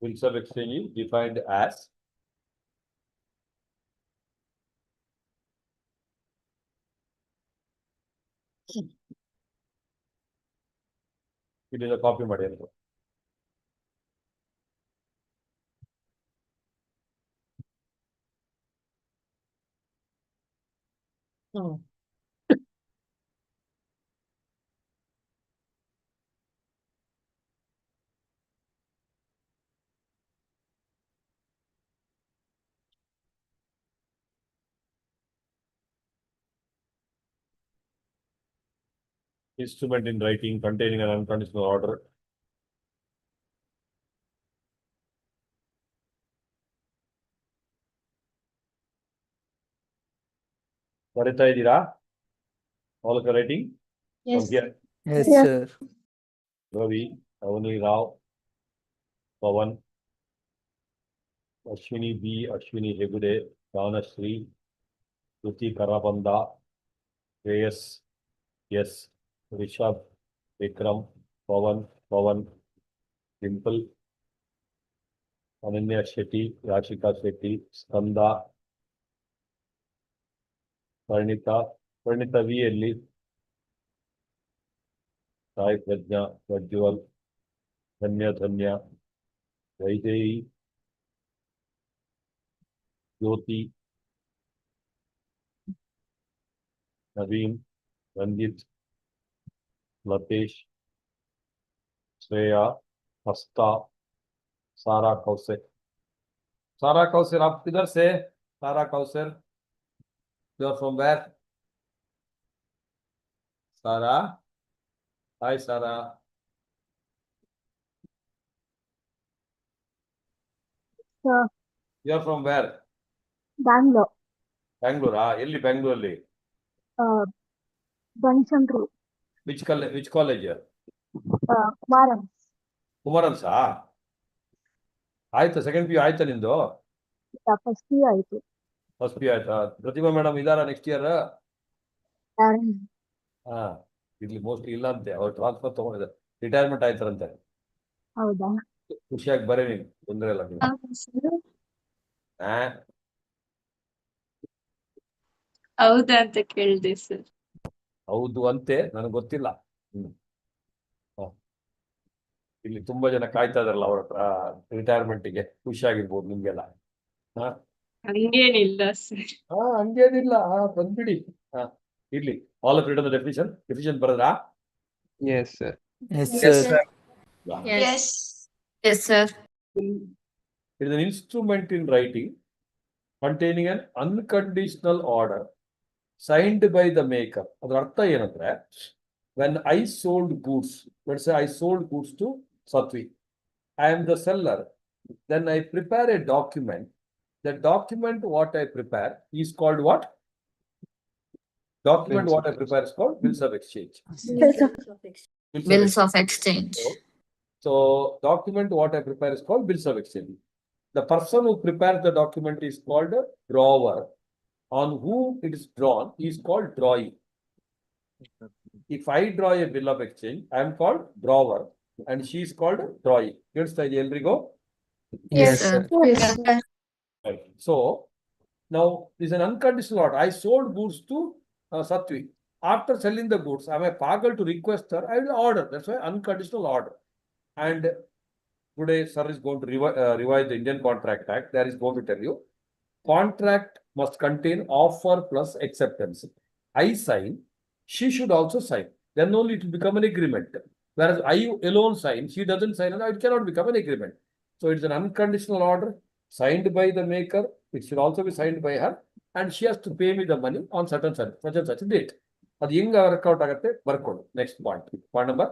bills of exchange is defined as it is a copy ಮಾಡಿ ಅಂತ. Instrument in writing containing an unconditional order. ಬರೀತಾ ಇದ್ದೀರಾ? All of you writing? Yes. From here. Yes, Yeah. sir. Ravi, Avani Rao, Pavan, Ashwini B, Ashwini Hegude, Dhanashree, Shruti Karabanda, Shreyas, yes, Rishabh, Vikram, Pavan, Dimple, Ananya Shetty, Rashika Shetty, Skanda, Pranita V. Elli, Sai Prajna, Prajwal, Dhanya, Vaidehi, Jyoti, Naveen, Ranjit, Latesh, Shreya, Hasta, Sara Kausar. Sara Kausar, आप किधर से? Sara Kausar, you are from where? Sara, hi Sara. Sir. You are from where? Bangalore. Bangalore. Elli Bangalore ಅಲ್ಲಿ? Banchandru. Which college? Kumaram. ಕುಮಾರನ್ಸ್. ಆಯ್ತಾ? Second PU ಆಯ್ತಾ ನಿಂದು? First year ಆಯ್ತು. First PU ಆಯ್ತಾ? ಪ್ರತಿಭಾ madam ಇದಾರ ನೆಕ್ಸ್ಟ್ ಇಯರ್? ಇಲ್ಲಿ mostly ಇಲ್ಲ ಅಂತೆ, ಅವ್ರು ಟ್ರಾನ್ಸ್ಫರ್ ತಗೊಂಡಿದ್ದಾರೆ, ರಿಟೈರ್ಮೆಂಟ್ ಆಯ್ತಾರಂತೆ. ಹೌದಾ? ಖುಷಿಯಾಗಿ ಬರೀ ನೀನು, ತೊಂದರೆ ಇಲ್ಲ. ಹೌದಾ ಅಂತ ಕೇಳಿದೆ ಸರ್. ಹೌದು ಅಂತೆ, ನನಗೆ ಗೊತ್ತಿಲ್ಲ. ಇಲ್ಲಿ ತುಂಬಾ ಜನ ಕಾಯ್ತಾ ಇದಾರಲ್ಲ ಅವ್ರ ರಿಟೈರ್ಮೆಂಟ್ಗೆ, ಖುಷಿಯಾಗಿರ್ಬೋದು ನಿಮ್ಗೆಲ್ಲ. ಹಂಗೇನಿಲ್ಲ ಸರ್. ಹಂಗೇನಿಲ್ಲ, ಬಂದ್ಬಿಡಿ. ಇರ್ಲಿ. ಆಲ್ ಆಫ್ ರಿಟರ್ನ್ ಡೆಫಿನಿಷನ್ ಬರದ್ರಾ? Yes, sir. Yes, Yes, sir. Yes. Yes, sir. It is an instrument in writing containing an unconditional order signed by the maker. ಅದರ ಅರ್ಥ ಏನಂದ್ರೆ when I sold goods, let's say I sold goods to Satvi, I am the seller, then I prepare a document. The document what I prepare is called what? Document Bills what of I prepare is called bills of exchange. Bills of exchange. So document what I prepare is called bills of exchange. The person who prepares the document is called a drawer. On whom it is drawn is called drawing. If I draw a bill of exchange, I am called drawer and she is called drawing. Understand ಎಲ್ರಿಗೂ? Yes, sir. Right. So now this is an unconditional order. I sold goods to Satvi. After selling the goods, I am a pagal to request her. I will order. That's why unconditional order. And today, sir is going to revise the Indian Contract Act. There is going to tell you, contract must contain offer plus acceptance. I sign, she should also sign. Then only it will become an agreement. Whereas I alone sign, she doesn't sign, and it cannot become an agreement. So it's an unconditional order signed by the maker. It should also be signed by her, and she has to pay me the money on such and such a date. ಅದು ಹೆಂಗ workout ಆಗುತ್ತೆ ಬರ್ಕೊಳ್ಳಿ. Next point number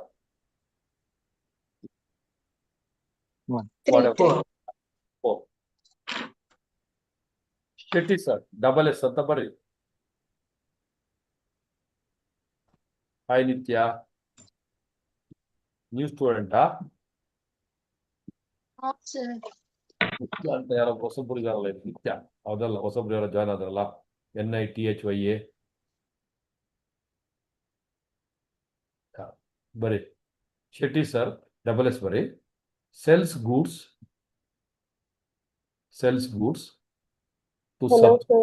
4. Shetty sir, double S ಅಂತ ಬರ್ರಿ. Hi Nitya. New student ಅಂತ ಯಾರೋ ಹೊಸಬ್ರು ಇದಾರಲ್ಲ ನಿತ್ಯ, ಹೌದಲ್ಲ ಹೊಸಬ್ರು ಯಾರೋ ಜಾಯ್ನ್ ಆದ್ರಲ್ಲ, NITHYA. ಬರೀ ಶೆಟ್ಟಿ ಸರ್ ಡಬಲ್ ಎಸ್ ಬರೀ. sells goods to Satvi.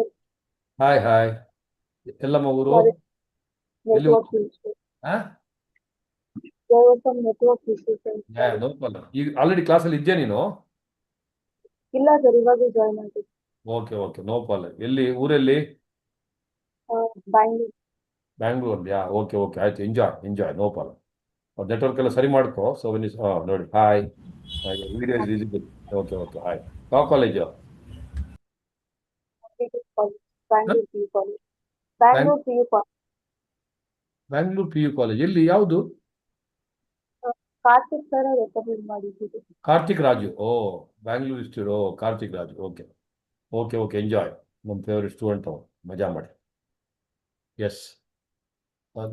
Hi. ಎಲ್ಲಮ್ಮ ಊರು? ಎಲ್ಲಿ ಈಗ ಆಲ್ರೆಡಿ ಕ್ಲಾಸ್ ಅಲ್ಲಿ ಇದೆಯಾ ನೀನು? ಇಲ್ಲ ಸರ್, ಇವಾಗ ಜಾಯ್ನ್ ಆಗಿದೆ. Okay no problem. ಎಲ್ಲಿ ಊರಲ್ಲಿ? ಬ್ಯಾಂಗ್ಳೂರ್ಲಿಯಾ? ಓಕೆ ಆಯ್ತು. Enjoy no problem. ನೆಟ್ವರ್ಕ್ ಎಲ್ಲ ಸರಿ ಮಾಡ್ಕೋ. ಸೊ ನೋಡಿ hi video is visible. Okay hi. ಯಾವ ಕಾಲೇಜು? Bangalore PU college. ಎಲ್ಲಿ ಯಾವುದು? ಕಾರ್ತಿಕ್ ಸರ್ ರೆಕಮೆಂಡ್ ಮಾಡಿದ್ದೀವಿ. ಕಾರ್ತಿಕ್ ರಾಜು. ಬ್ಯಾಂಗ್ಳೂರ್ ಇಸ್ಟೂಡ್. ಕಾರ್ತಿಕ್ ರಾಜು. Okay enjoy. ನಮ್ಮ ಫೇವ್ರೆಟ್ ಸ್ಟೂಡೆಂಟ್ ಅವರು. ಮಜಾ ಮಾಡಿ. ಎಸ್,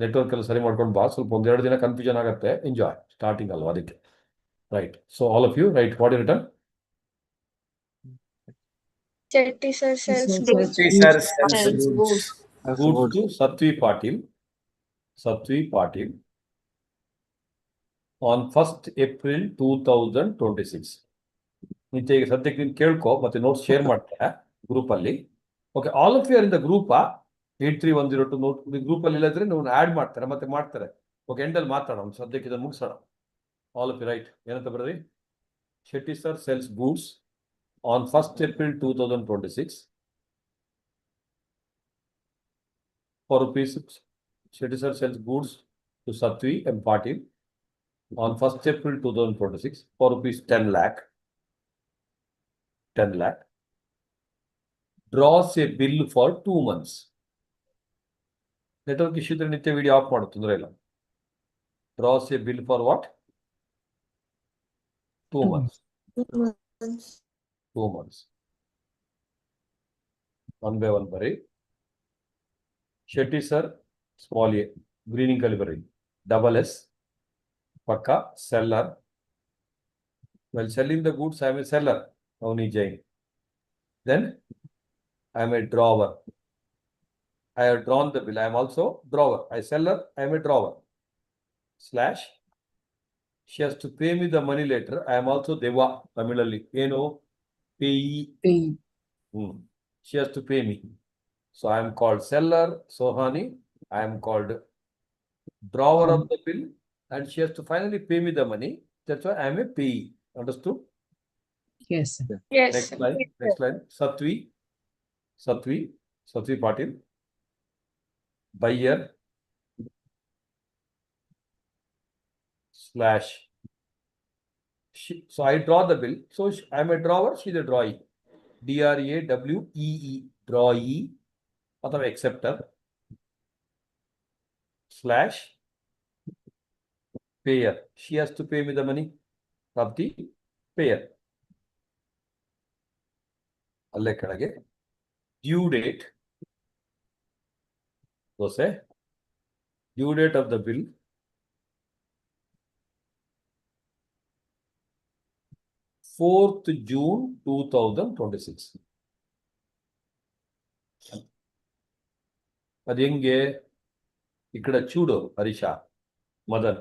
ನೆಟ್ವರ್ಕ್ ಎಲ್ಲ ಸರಿ ಮಾಡ್ಕೊಂಡು ಬಾ. ಸ್ವಲ್ಪ 1-2 ದಿನ ಕನ್ಫ್ಯೂಷನ್ ಆಗುತ್ತೆ. ಎಂಜಾಯ್, ಸ್ಟಾರ್ಟಿಂಗ್ ಅಲ್ವಾ ಅದಕ್ಕೆ. Right. So all of you write what return? Shetty sir sells goods. Goods to Satvi Patil on 1st April 2026. ನಿತ್ಯ ಈಗ ಸದ್ಯಕ್ಕೆ ನೀನು ಕೇಳ್ಕೊ, ಮತ್ತೆ ನೋಟ್ಸ್ ಶೇರ್ ಮಾಡ್ತಾರೆ ಗ್ರೂಪ್ ಅಲ್ಲಿ. Okay, all of you are in the group 83102 note group ಅಲ್ಲಿ ಇಲ್ಲದ್ರೆ ನೀವು ಆಡ್ ಮಾಡ್ತಾರೆ. ಓಕೆ, ಎಂಡಲ್ಲಿ ಮಾತಾಡೋಣ. ಸದ್ಯಕ್ಕೆ ಇದನ್ನು ಮುಗಿಸೋಣ. All of you right. ಏನಂತ ಬರೋದಿ? Shetty sir sells goods on 1st April 2026 for rupees. Shetty sir sells goods to Satvi and Patil on 1st April 2026 for rupees 10 lakh. Draws a bill for 2 months. Network issue ಇದ್ರೆ ನಿತ್ಯ video of ಮಾಡು, ತೊಂದರೆ ಇಲ್ಲ. Draws a bill for what? 2 months. 2 months. One by one ಬರೀ. Shetty sir small a greening ಕಲಿ ಬರೀ. double S ಪಕ್ಕ seller. While selling the goods I am a seller. Avni Jain. Then I am a drawer. I have drawn the bill. I am also drawer. I seller. I am a drawer. Slash. She has to pay me the money later. I am also deva. Tamilali ಏನು? Payee. She has to pay me. So I am called seller, Sohani. I am called drawer of the bill, and she has to finally pay me the money. That's why I am a payee. Understood? Yes, sir. Yes. Next line. Satvi Patil. Buyer. slash. So I draw the bill. So I am a drawer, she is a drawee. DRAWEE, drawee, or acceptor, slash payer. She has to pay me the money of the payer. Alle kadage due date. So say due date of the bill. 4th June 2026. ಅದು ಹೆಂಗೆ ಈ ಕಡೆ ಚೂಡು Harish Madan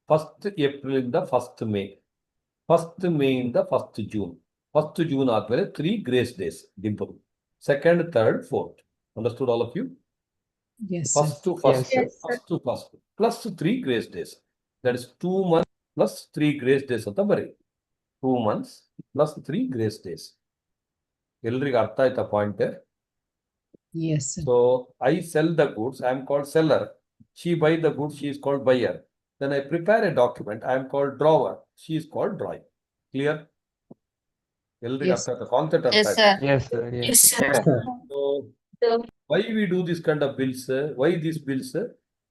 1st April ಇಂದ 1st May, 1st May ಇಂದ 1st June, 1st June ಆದ್ಮೇಲೆ 3 grace days Dimple, 2nd, 3rd, 4th. Understood all of you? Yes, First sir. to first, Yes, sir. first to first, plus 3 grace days. That is 2 months plus 3 grace days ಅಂತ ಬರೀ. 2 months plus 3 grace days. ಎಲ್ರಿಗೂ ಅರ್ಥ ಆಯ್ತಾ point? Yes, sir. So I sell the goods, I am called seller. She buy the goods, she is called buyer. Then I prepare a document, I am called drawer, she is called drawing. Clear? ಎಲ್ರಿಗೂ Yes. ಅರ್ಥ ಆಯ್ತಾ? Concept ಅರ್ಥ Yes, ಆಯ್ತಾ? sir. Yes, sir. Yes. Yes, sir. So why we do this kind of bills? Why these bills?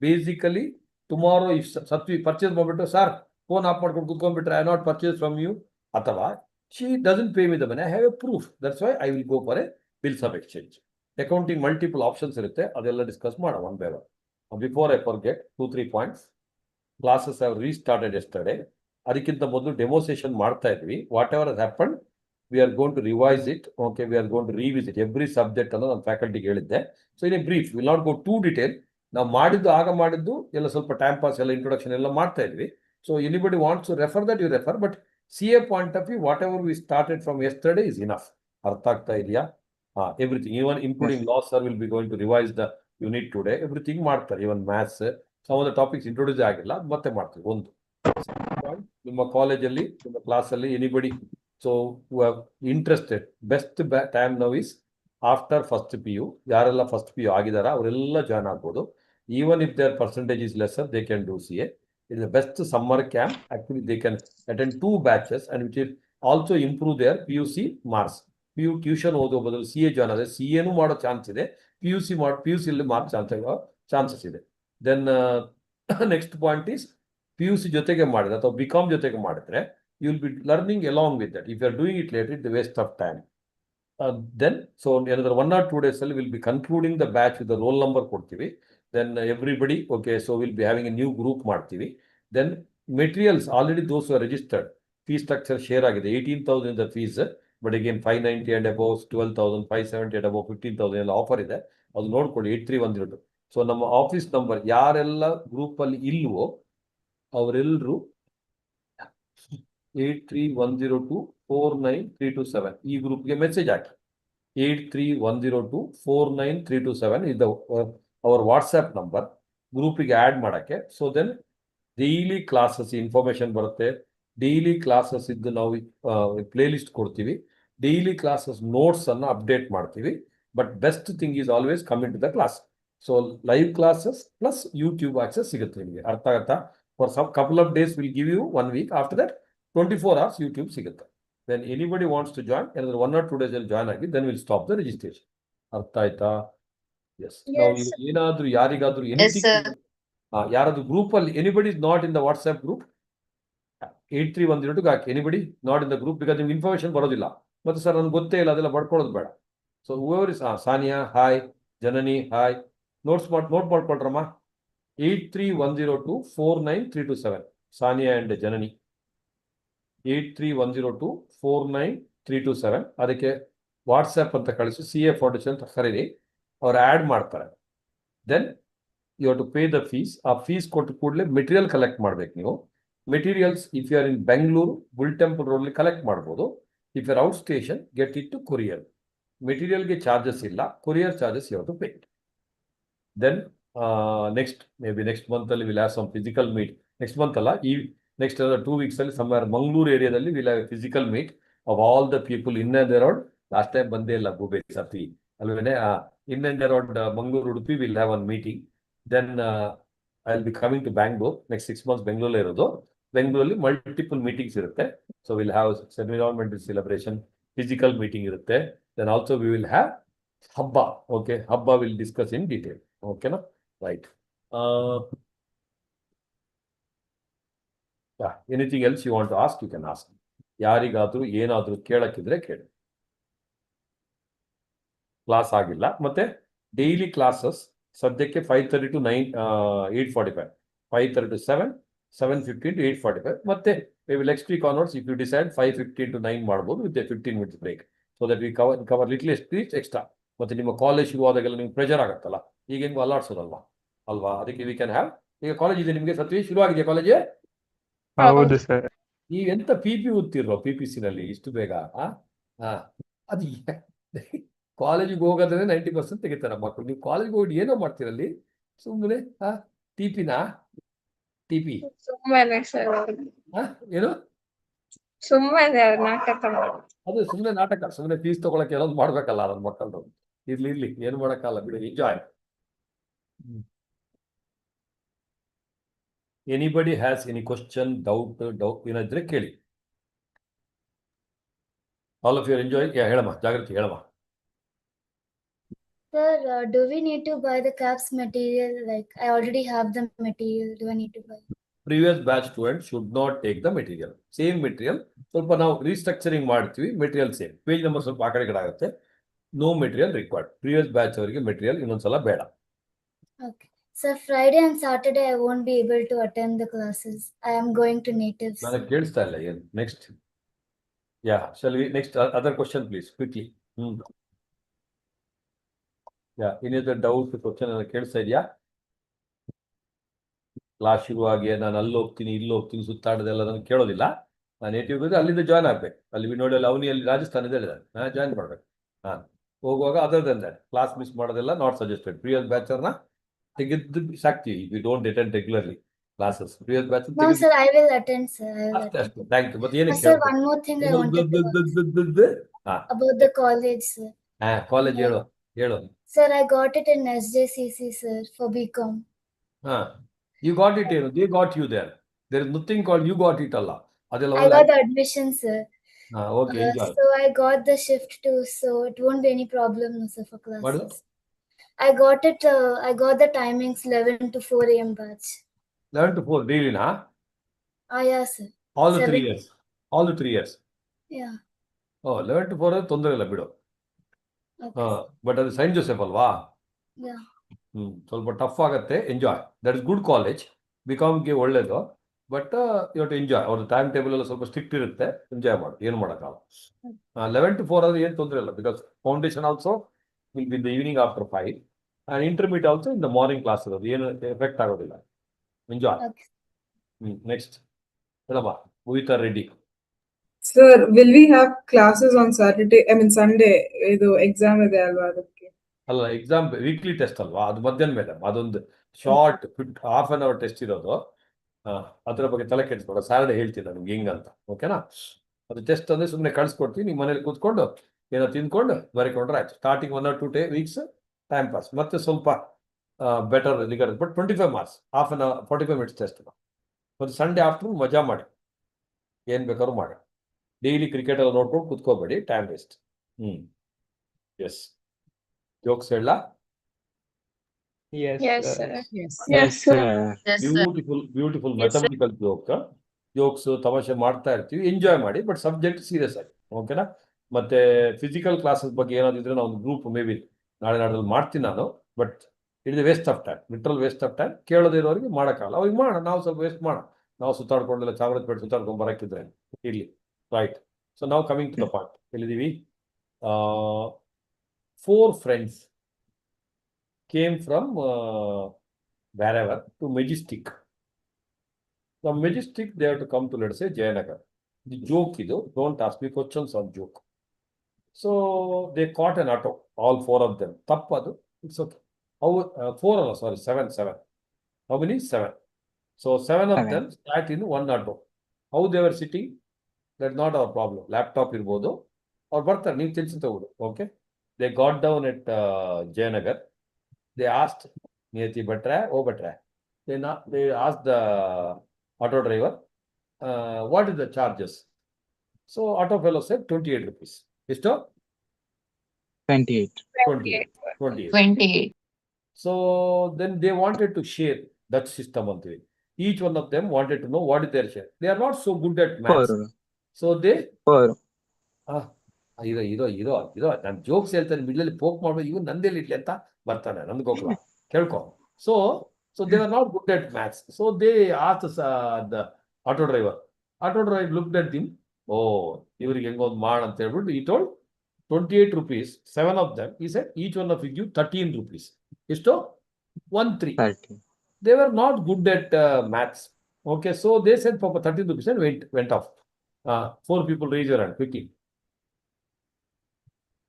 Basically, tomorrow if Satvi purchase ಮಾಡ್ಬಿಟ್ಟು sir phone of ಮಾಡ್ಕೊಂಡು ಕೂತ್ಕೊಂಡ್ಬಿಟ್ರೆ I not purchase from you, ಅಥವಾ she doesn't pay me the money, I have a proof. That's why I will go for a bills of exchange. Accounting multiple options ಇರುತ್ತೆ, ಅದೆಲ್ಲ discuss ಮಾಡೋಣ one by one. Before I forget 2-3 points. Classes have restarted yesterday. ಅದಕ್ಕಿಂತ ಮೊದಲು demo session ಮಾಡ್ತಾ ಇದ್ವಿ. What ever ಹಸ್ happen we are going to revise it. Okay, we are going to revisit every subject ಅನ್ನೋ ನಾನು ಫ್ಯಾಕಲ್ಟಿಗೆ ಹೇಳಿದ್ದೆ. So in brief will not go two detail. ನಾವು ಮಾಡಿದ್ದು ಎಲ್ಲ ಸ್ವಲ್ಪ ಟೈಮ್ ಪಾಸ್ ಎಲ್ಲ ಇಂಟ್ರೊಡಕ್ಷನ್ ಎಲ್ಲ ಮಾಡ್ತಾ ಇದ್ವಿ. So anybody wants to refer that you refer, but CA point of view whatever we started from yesterday is enough. ಅರ್ಥ ಆಗ್ತಾ ಇದೆಯಾ? Everything, even including laws sir will be going to revise the unit today. Everything ಮಾಡ್ತಾರೆ, even maths some of the topics introduce ಆಗಿಲ್ಲ, ಮತ್ತೆ ಮಾಡ್ತೀವಿ. ಒಂದು ನಿಮ್ಮ ಕಾಲೇಜಲ್ಲಿ ನಿಮ್ಮ ಕ್ಲಾಸಲ್ಲಿ anybody so who have interested, best time now is after first PU. ಯಾರೆಲ್ಲ ಫಸ್ಟ್ PU ಆಗಿದಾರ ಅವರೆಲ್ಲ ಜಾಯ್ನ್ ಆಗ್ಬೋದು. Even if their percentage is lesser, they can do CA. It is the best summer camp. Actually, they can attend 2 batches and which will also improve their PUC marks. PU tuition ಓದೋ ಬದಲು CA join ಆದರೆ CAನೂ ಮಾಡೋ chance ಇದೆ, PUC ಅಲ್ಲಿ mark chances ಇದೆ. Then next point is PUC ಜೊತೆಗೆ ಮಾಡಿದ್ರೆ ಅಥವಾ BCom ಜೊತೆಗೆ ಮಾಡಿದ್ರೆ you will be learning along with that. If you are doing it later, it's a waste of time. Then, so another 1 or 2 days, we'll be concluding the batch with the roll number ಕೊಡ್ತೀವಿ. Then everybody, okay, so we'll be having a new group ಮಾಡ್ತೀವಿ. Then materials, already those who are registered, fee structure share ಆಗಿದೆ. 18,000 is the fees, but again 590 and above, 12,000, 570 and above, 15,000 ಎಲ್ಲ offer ಇದೆ. ಅದು ನೋಡ್ಕೊಳ್ಳಿ 8312. So ನಮ್ಮ office number ಯಾರೆಲ್ಲ group ಅಲ್ಲಿ ಇಲ್ವೋ ಅವರೆಲ್ಲರೂ 8310249327 ಈ ಗ್ರೂಪ್ಗೆ ಮೆಸೇಜ್ ಹಾಕಿ. 8310249327 is our WhatsApp ನಂಬರ್. ಗ್ರೂಪಿಗೆ ಆ್ಯಡ್ ಮಾಡೋಕ್ಕೆ. So then daily classes information ಬರುತ್ತೆ. ಡೈಲಿ ಕ್ಲಾಸಸ್ ಇದ್ದು ನಾವು ಪ್ಲೇ ಲಿಸ್ಟ್ ಕೊಡ್ತೀವಿ. ಡೈಲಿ ಕ್ಲಾಸಸ್ ನೋಟ್ಸ್ ಅನ್ನು ಅಪ್ಡೇಟ್ ಮಾಡ್ತೀವಿ. But best thing is always coming to the class. So live classes plus YouTube access ಸಿಗುತ್ತೆ ನಿಮಗೆ. ಅರ್ಥ ಆಗುತ್ತಾ? For some couple of days will give you 1 week. After that 24 hours YouTube ಸಿಗುತ್ತೆ. Then anybody wants to join, another 1 or 2 days will join again, then we'll stop the registration. ಅರ್ಥ ಆಯ್ತಾ? S. ನಾವು ಏನಾದ್ರೂ ಯಾರಿಗಾದ್ರೂ ಯಾರಾದ್ರೂ ಗ್ರೂಪ್ ಅಲ್ಲಿ anybody is not in the WhatsApp group 8310 ಹಾಕಿ. Anybody not in the group, because ನಿಮ್ಗೆ information ಬರೋದಿಲ್ಲ. ಮತ್ತೆ ಸರ್ ನನ್ಗೆ ಗೊತ್ತೇ ಇಲ್ಲ, ಅದೆಲ್ಲ ಬಡ್ಕೊಳ್ಳೋದು ಬೇಡ. So whoever is Sania hi, Janani hi, note ಮಾಡ್ಕೊಳ್ರಮ್ಮ. 8310249327 ಸಾನಿಯಾ ಅಂಡ್ ಜನನಿ. 8310249327 ಅದಕ್ಕೆ ವಾಟ್ಸ್ಆ್ಯಪ್ ಅಂತ ಕಳಿಸಿ CA ಫೌಂಡೇಶನ್ ಅಂತ ಕರೀರಿ, ಅವ್ರು ಆ್ಯಡ್ ಮಾಡ್ತಾರೆ. Then you have to pay the fees. ಆ ಫೀಸ್ ಕೊಟ್ಟು ಕೂಡಲೇ ಮೆಟೀರಿಯಲ್ ಕಲೆಕ್ಟ್ ಮಾಡ್ಬೇಕು ನೀವು. Materials if you are in Bengaluru Bull Temple ರೋಡ್ಲಿ ಕಲೆಕ್ಟ್ ಮಾಡ್ಬೋದು. If you are out station get it to courier. ಮೆಟೀರಿಯಲ್ಗೆ ಚಾರ್ಜಸ್ ಇಲ್ಲ, courier charges you have to pay. Then next may be next ಮಂತಲ್ಲಿ will have some physical meet. Next month ಅಲ್ಲ, ಈ next 2 weeks ಅಲ್ಲಿ somewhere Mangaluru ಏರಿಯಾದಲ್ಲಿ will have a physical meet of all the people in and around. Last time ಬಂದೇ ಇಲ್ಲ ಗೂಬೆ ಸತಿ ಅಲ್ವೇನೆ. In and around Mangaluru Udupi will have one meeting. Then I will be coming to Bangalore. Next 6 months ಬೆಂಗಳೂರಲ್ಲೇ ಇರೋದು. ಬೆಂಗಳೂರಲ್ಲಿ ಮಲ್ಟಿಪಲ್ ಮೀಟಿಂಗ್ಸ್ ಇರುತ್ತೆ. So will have environmental celebration, physical meeting ಇರುತ್ತೆ. Then also we will have habba. Okay, habba will discuss in detail. ಓಕೆನಾ, right. Anything else you want to ask, you can ask. ಯಾರಿಗಾದ್ರೂ ಏನಾದ್ರೂ ಕೇಳಕ್ಕಿದ್ರೆ ಕೇಳಿ. Class ಆಗಿಲ್ಲ. ಮತ್ತೆ ಡೈಲಿ ಕ್ಲಾಸಸ್ ಸದ್ಯಕ್ಕೆ 5:30 to 8:45, 5:30 to 7, 7:15 to 8:45. ಮತ್ತೆ next week onwards if you decide 5:15 to 9 ಮಾಡ್ಬೋದು with 15 minutes break. So that we cover little extra. ಮತ್ತೆ ನಿಮ್ಮ ಕಾಲೇಜ್ ಶುರುವಾದಾಗೆಲ್ಲ ನಿಮ್ಗೆ ಪ್ರೆಷರ್ ಆಗುತ್ತಲ್ಲ, ಈಗ ಹೆಂಗು ಅಲ್ಲಾಡ್ಸೋದಲ್ವಾ ಅಲ್ವಾ, ಅದಕ್ಕೆ ವಿ ಕ್ಯಾನ್ ಹ್ಯಾವ್. ಈಗ ಕಾಲೇಜ್ ಇದೆ ನಿಮಗೆ, ಸತ್ವಿ ಶುರುವಾಗಿದೆಯಾ ಕಾಲೇಜ್? ಹೌದು ಸರ್. ನೀವು ಎಂತ PP ಓದ್ತಿರೋ PPC ನಲ್ಲಿ ಇಷ್ಟು ಬೇಗ? ಅದು ಕಾಲೇಜಿಗೆ ಹೋಗೋದ್ರೆ 90% ತೆಗಿತಾರೆ ಮಕ್ಕಳು. ನೀವು ಕಾಲೇಜ್ಗೆ ಹೋಗಿ ಏನೋ ಮಾಡ್ತೀರಲ್ಲಿ ಸುಮ್ಮನೆ. TP ಸುಮ್ಮನೆ ಸರ್, ಏನು ಸುಮ್ಮನೆ ನಾಟಕ ಅದು ಸುಮ್ಮನೆ ನಾಟಕ, ಸುಮ್ಮನೆ ಫೀಸ್ ತಗೊಳಕ್ಕೆ ಏನೊಂದು ಮಾಡ್ಬೇಕಲ್ಲ ನನ್ನ ಮಕ್ಕಳು. ಇರ್ಲಿ ಏನು ಮಾಡಕ್ಕಲ್ಲ ಬಿಡಿ, enjoy. Anybody has any question, doubt ಏನಾದ್ರೆ ಕೇಳಿ. All of you enjoy. ಹೇಳಮ್ಮ, ಜಾಗೃತಿ ಹೇಳಮ್ಮ. Sir, do we need to buy the caps material? Like, I already have the material. Do I need to buy? Previous batch students should not take the material. Same material. ಸ್ವಲ್ಪ ನಾವು restructuring ಮಾಡ್ತೀವಿ, material same. Page number ಸ್ವಲ್ಪ ಆ ಕಡೆ ಆಗುತ್ತೆ. No material required. Previous batch ಅವರಿಗೆ material ಇನ್ನೊಂದ್ಸಲ ಬೇಡ. Okay. Sir, Friday and Saturday I won't be able to attend the classes. I am going to natives. ನನಗೆ ಕೇಳಿಸ್ತಾ ಇಲ್ಲ ಏನು. Next. Shall we next other question please quickly. Any other doubt, question ಕೇಳಿಸ್ತಾ ಇದೆಯಾ? Class ಶುರುವಾಗಿ ನಾನು ಅಲ್ಲಿ ಹೋಗ್ತೀನಿ ಇಲ್ಲಿ ಹೋಗ್ತೀನಿ ಸುತ್ತಾಡೋದೆಲ್ಲ ನನಗೆ ಕೇಳೋದಿಲ್ಲ. ನಾನು ನೇಟಿವ್ ಹೋದ್ರೆ ಅಲ್ಲಿಂದ ಜಾಯ್ನ್ ಆಗ್ಬೇಕು. ಅಲ್ಲಿ ನೋಡಿ ಅವನಿಯಲ್ಲಿ ರಾಜಸ್ಥಾನದಲ್ಲಿ ಜಾಯ್ನ್ ಮಾಡ್ಬೇಕು. ಹೋಗುವಾಗ ಅದರ್ ಕ್ಲಾಸ್ ಮಿಸ್ ಮಾಡೋದೆಲ್ಲ ನಾಟ್ ಸಜೆಸ್ಟೆಡ್. ಪ್ರಿವಿಯಸ್ ಬ್ಯಾಚರ್ನ ತೆಗೆದು ಸಾಕ್ತೀವಿ. We don't attend regularly classes. Previous batch No, sir, I will attend, sir. I will attend. ಅಷ್ಟೇ. Thank you. ಮತ್ತೆ ಏನಕ್ಕೆ Sir, one more thing I wanted to ask about the college, sir. College ಹೇಳು. Sir, I got it in SJCC, sir, for BCom. You got it here. They got you there. There is nothing called you got it Allah. I got the admission, sir. Okay, enjoy. So I got the shift too, so it won't be any problem, no, sir, for classes. What is it? I got it. I got the timings 11 to 4 a.m. batch. 11 to 4 daily, na? Yeah, sir. All the 3 7. years. All the 3 years. Yeah. Oh, 11 to 4 ಅಂದ್ರೆ ತೊಂದರೆ ಇಲ್ಲ ಬಿಡು. Okay. But ಅದು Saint Joseph ಅಲ್ವಾ? Yeah. ಸ್ವಲ್ಪ tough ಆಗುತ್ತೆ. Enjoy. That is good college. ಬಿಕಾಮ್ಗೆ ಒಳ್ಳೇದು. ಬಟ್ ಇವತ್ತು ಎಂಜಾಯ್. ಅವ್ರ ಟೈಮ್ ಟೇಬಲ್ ಎಲ್ಲ ಸ್ವಲ್ಪ ಸ್ಟ್ರಿಕ್ಟ್ ಇರುತ್ತೆ. ಎಂಜಾಯ್ ಮಾಡು, ಏನು ಮಾಡೋಕ್ಕಾಗಲ್ಲ. 11 to 4 ಆದ್ರೆ ಏನು ತೊಂದರೆ ಇಲ್ಲ. Because foundation also will be the evening after 5 and intermediate also in the morning class ಇರೋದು. ಏನು ಎಫೆಕ್ಟ್ ಆಗೋದಿಲ್ಲ. ಎಂಜಾಯ್. Okay. ನೆಕ್ಸ್ಟ್ ಹೇಳಮ್ಮ. ಮುಗಿತಾ ready? Sir, will we have classes on Saturday? I mean Sunday. ಇದು ಎಕ್ಸಾಮ್ ಇದೆ ಅಲ್ವಾ ಅದಕ್ಕೆ? ಅಲ್ಲ, ಎಕ್ಸಾಮ್ ವೀಕ್ಲಿ ಟೆಸ್ಟ್ ಅಲ್ವಾ, ಅದು ಮಧ್ಯಾಹ್ನ ಮೇಲೆ. ಅದೊಂದು short half an hour test ಇರೋದು. ಅದರ ಬಗ್ಗೆ ತಲೆ ಕೆಡಿಸ್ಬೇಡ. ಸ್ಯಾಟರ್ಡೆ ಹೇಳ್ತೀನಿ ನಿಮ್ಗೆ ಹೆಂಗಂತ. ಓಕೆನಾ? ಅದು ಟೆಸ್ಟ್ ಅಂದರೆ ಸುಮ್ಮನೆ ಕಳಿಸ್ಕೊಡ್ತೀನಿ. ನಿಮ್ಮ ಮನೇಲಿ ಕೂತ್ಕೊಂಡು ಏನೋ ತಿಂದ್ಕೊಂಡು ಬರೆಕೊಂಡ್ರೆ ಆಯ್ತು. Starting 1 or 2 weeks time pass. ಮತ್ತೆ ಸ್ವಲ್ಪ better rigour. But 25 marks, half an hour 45 minutes test. ಮತ್ತು ಸಂಡೇ ಆಫ್ಟರ್ನೂನ್ ಮಜಾ ಮಾಡಿ, ಏನು ಬೇಕಾದ್ರೂ ಮಾಡಿ. ಡೈಲಿ ಕ್ರಿಕೆಟ್ ಎಲ್ಲ ನೋಡ್ಕೊಂಡು ಕೂತ್ಕೋಬೇಡಿ, ಟೈಮ್ ವೇಸ್ಟ್. ಎಸ್. ಜೋಕ್ಸ್ ಹೇಳ? Yes, sir. Yes. sir. Beautiful mathematical jokes ತಮಾಷೆ ಮಾಡ್ತಾ ಇರ್ತೀವಿ. ಎಂಜಾಯ್ ಮಾಡಿ, ಬಟ್ ಸಬ್ಜೆಕ್ಟ್ ಸೀರಿಯಸ್ ಆಗಿ. ಓಕೆನಾ? ಮತ್ತೆ ಫಿಸಿಕಲ್ ಕ್ಲಾಸಸ್ ಬಗ್ಗೆ ಏನಾದ್ರು ಇದ್ರೆ ನಾವು ಒಂದು ಗ್ರೂಪ್ ಮೇ ಬಿ ನಾಳೆ ನಾಡಲ್ಲಿ ಮಾಡ್ತೀನಿ ನಾನು. But it is waste of time, literal waste of time. ಕೇಳೋದೇ ಇರೋರಿಗೆ ಮಾಡೋಕ್ಕಾಗಲ್ಲ. ಅವ್ರಿಗೆ ಮಾಡೋಣ, ನಾವು ಸ್ವಲ್ಪ ವೇಸ್ಟ್ ಮಾಡೋಣ. ನಾವು ಸುತ್ತಾಡ್ಕೊಂಡೆಲ್ಲ ಚಾಮರಾಜಪೇಟೆ ಸುತ್ತಾಡ್ಕೊಂಡು ಬರೋಕ್ಕಿದ್ರೆ ಇರಲಿ. ರೈಟ್. ಸೊ ನಾವು ಕಮಿಂಗ್ ಟು ದ ಪಾಯಿಂಟ್. ಎಲ್ಲಿದ್ದೀವಿ? 4 friends came from wherever to Majestic. From Majestic they have to come to, let's say, Jayanagar. The joke idu, don't ask me questions on joke. So they caught an auto, all 4 of them. Tappadu, it's okay. How 4 or sorry 7. How many? 7. So 7 of them sat in one auto. How they were sitting, that's not our problem. Laptop irbodu or bartare, ನೀವು tension ತಗೊಡು. Okay. They got down at Jayanagar. They asked Niyati Bhatre, Bhatre. They asked the auto driver, what is the charges? So auto fellow said 28 rupees. ಎಷ್ಟು? 28. 28. So then they wanted to share that system ಅಂತೇಳಿ. Each one of them wanted to know what is their share. They are not so good at maths. 4. So they 4. ಇರೋ ನಾನು jokes ಹೇಳ್ತಾನೆ, ಮಿಡ್ಲಲ್ಲಿ poke ಮಾಡ್ಬೋದು, ಇವ್ ನಂದೇಲಿ ಇಡ್ಲಿ ಅಂತ ಬರ್ತಾನೆ, ನನ್ಗೆ ಹೋಗ್ಲ ಕೇಳ್ಕೊ. So they were not good at maths. So they asked the auto driver looked at him. Oh, ಇವ್ರಿಗೆ ಹೆಂಗೊಂದು ಮಾಡ ಅಂತ ಹೇಳ್ಬಿಟ್ಟು he told 28 rupees, 7 of them. He said each one of you give 13 rupees. ಎಷ್ಟು? 13. 30. They were not good at maths. Okay, so they said for 13 rupees and went off. 4 people raise your hand quickly.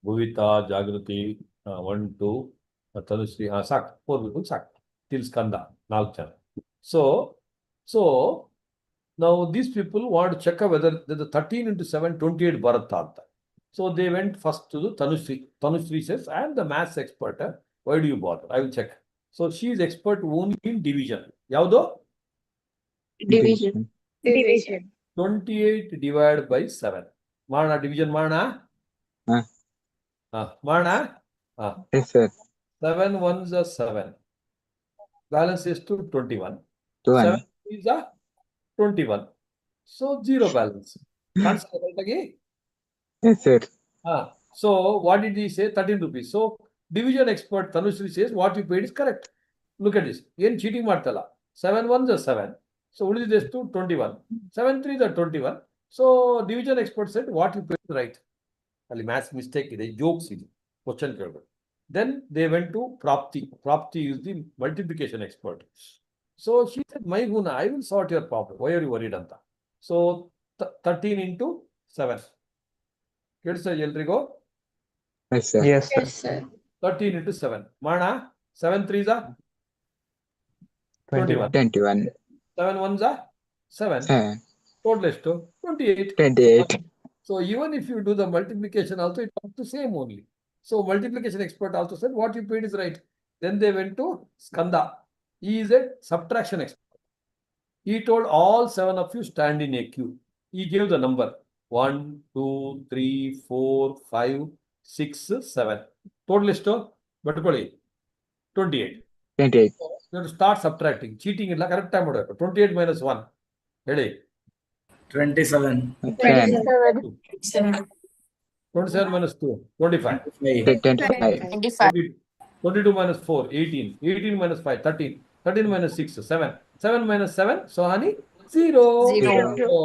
Bhuvita, Jagruti, 1, 2, Tanushree, sak. 4 people sak. Till Skanda, 4 jana. So now these people want to check out whether the 13 into 7, 28 baratta anta. So they went first to the Tanushree. Tanushree says, I am the maths expert. Why do you bother? I will check. So she is expert only in division. Yavdo? Division. 28 divided by 7. Mana division mana? Mana? Yes, sir. 7 ones are 7. Balance is to 21. 2. 7 is a 21. So 0 balance. Can't say right again. Yes, sir. So what did he say? 13 rupees. So division expert Tanushree says what you paid is correct. Look at this. Yen cheating ಮಾಡ್ತಲ್ಲ. 7 ones are 7. So ಉಳಿದಿದೆ ಎಷ್ಟು? 21. 7 3s are 21. So division expert said what you paid is right. ಅಲ್ಲಿ maths mistake ಇದೆ, jokes ಇದೆ. Question ಕೇಳಬೇಕು. Then they went to Prapti. Prapti is the multiplication expert. So she said, my Guna, I will sort your problem. Why are you worried anta? So 13 into 7. ಕೇಳಿಸ್ತಾ ಎಲ್ರಿಗೂ? Yes, sir. Yes, sir. 13 into 7. Mana, 7 3s are 21. 21. 7 1s are 7. 7. Total ಎಷ್ಟು? 28. 28. So even if you do the multiplication also, it comes to same only. So multiplication expert also said what you paid is right. Then they went to Skanda. He is a subtraction expert. He told all 7 of you stand in a queue. He gave the number 1, 2, 3, 4, 5, 6, 7. Total ಎಷ್ಟು? ಬರ್ಕೊಳ್ಳಿ 28. 28. You have to start subtracting. Cheating ಇಲ್ಲ, correct ಆಗಿ ಮಾಡಬೇಕು. 28 minus 1 ಹೇಳಿ. 27. 27 minus 2 25. 25. 22 minus 4 18. 18 minus 5 13. 13 minus 6 7. 7 minus 7 Sohani 0. So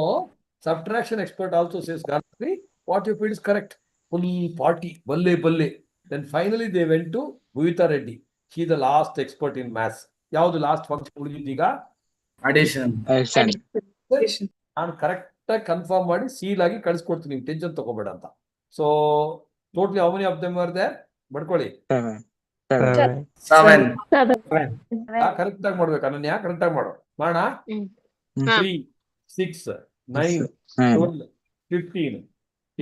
subtraction expert also says Gayatri, what you paid is correct. Full party balle. Then finally they went to Bhuvita Reddy. She is the last expert in maths. ಯಾವುದು last function ಉಳಿದಿದ್ದೀಗ? Addition. ನಾನು correct ಆಗಿ confirm ಮಾಡಿ seal ಆಗಿ ಕಳಿಸ್ಕೊಡ್ತೀನಿ, ನೀವು tension ತಗೋಬೇಡ ಅಂತ. So totally how many of them are there? ಬರ್ಕೊಳ್ಳಿ. 7. ಕರೆಕ್ಟ್ ಆಗಿ ಮಾಡ್ಬೇಕು. ಅನನ್ಯ ಕರೆಕ್ಟ್ ಆಗಿ ಮಾಡೋ. ಮಾಡೋಣ. 3 6 9 12 15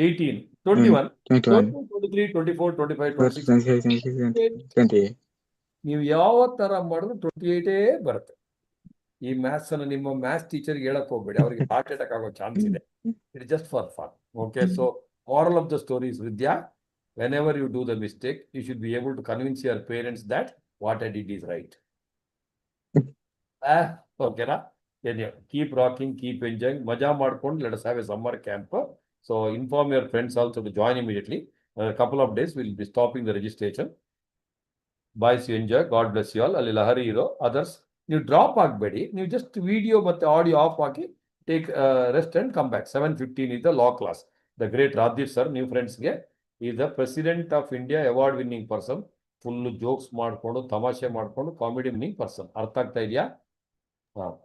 18 21 23 24 25 26 28. ನೀವು ಯಾವ ತರ ಮಾಡಿದ್ರು 28 ಬರುತ್ತೆ. ಈ ಮ್ಯಾಥ್ಸ್ ಅನ್ನು ನಿಮ್ಮ ಮ್ಯಾಥ್ಸ್ ಟೀಚರ್ಗೆ ಹೇಳಕ್ ಹೋಗ್ಬೇಡಿ, ಅವ್ರಿಗೆ ಹಾರ್ಟ್ ಅಟ್ಯಾಕ್ ಆಗೋ ಚಾನ್ಸ್ ಇದೆ. It just for fun. Okay, so moral of the story is, Vidya, whenever you do the mistake, you should be able to convince your parents that what I did is right. Okay, na? Anyway, keep rocking, keep enjoying. Maja madkondu, let us have a summer camp. So inform your friends also to join immediately. A couple of days we'll be stopping the registration. Boys, you enjoy. God bless you all. Ali Lahari iro. Others, you drop agbeди. You just video but audio off haki. Take rest and come back. 7:15 is the law class. The great Radhir sir, new friends ge, is the President of India award winning person. Full jokes ಮಾಡ್ಕೊಂಡು, ತಮಾಷೆ ಮಾಡ್ಕೊಂಡು, comedy winning person. ಅರ್ಥ ಆಗ್ತಾ ಇದೆಯಾ?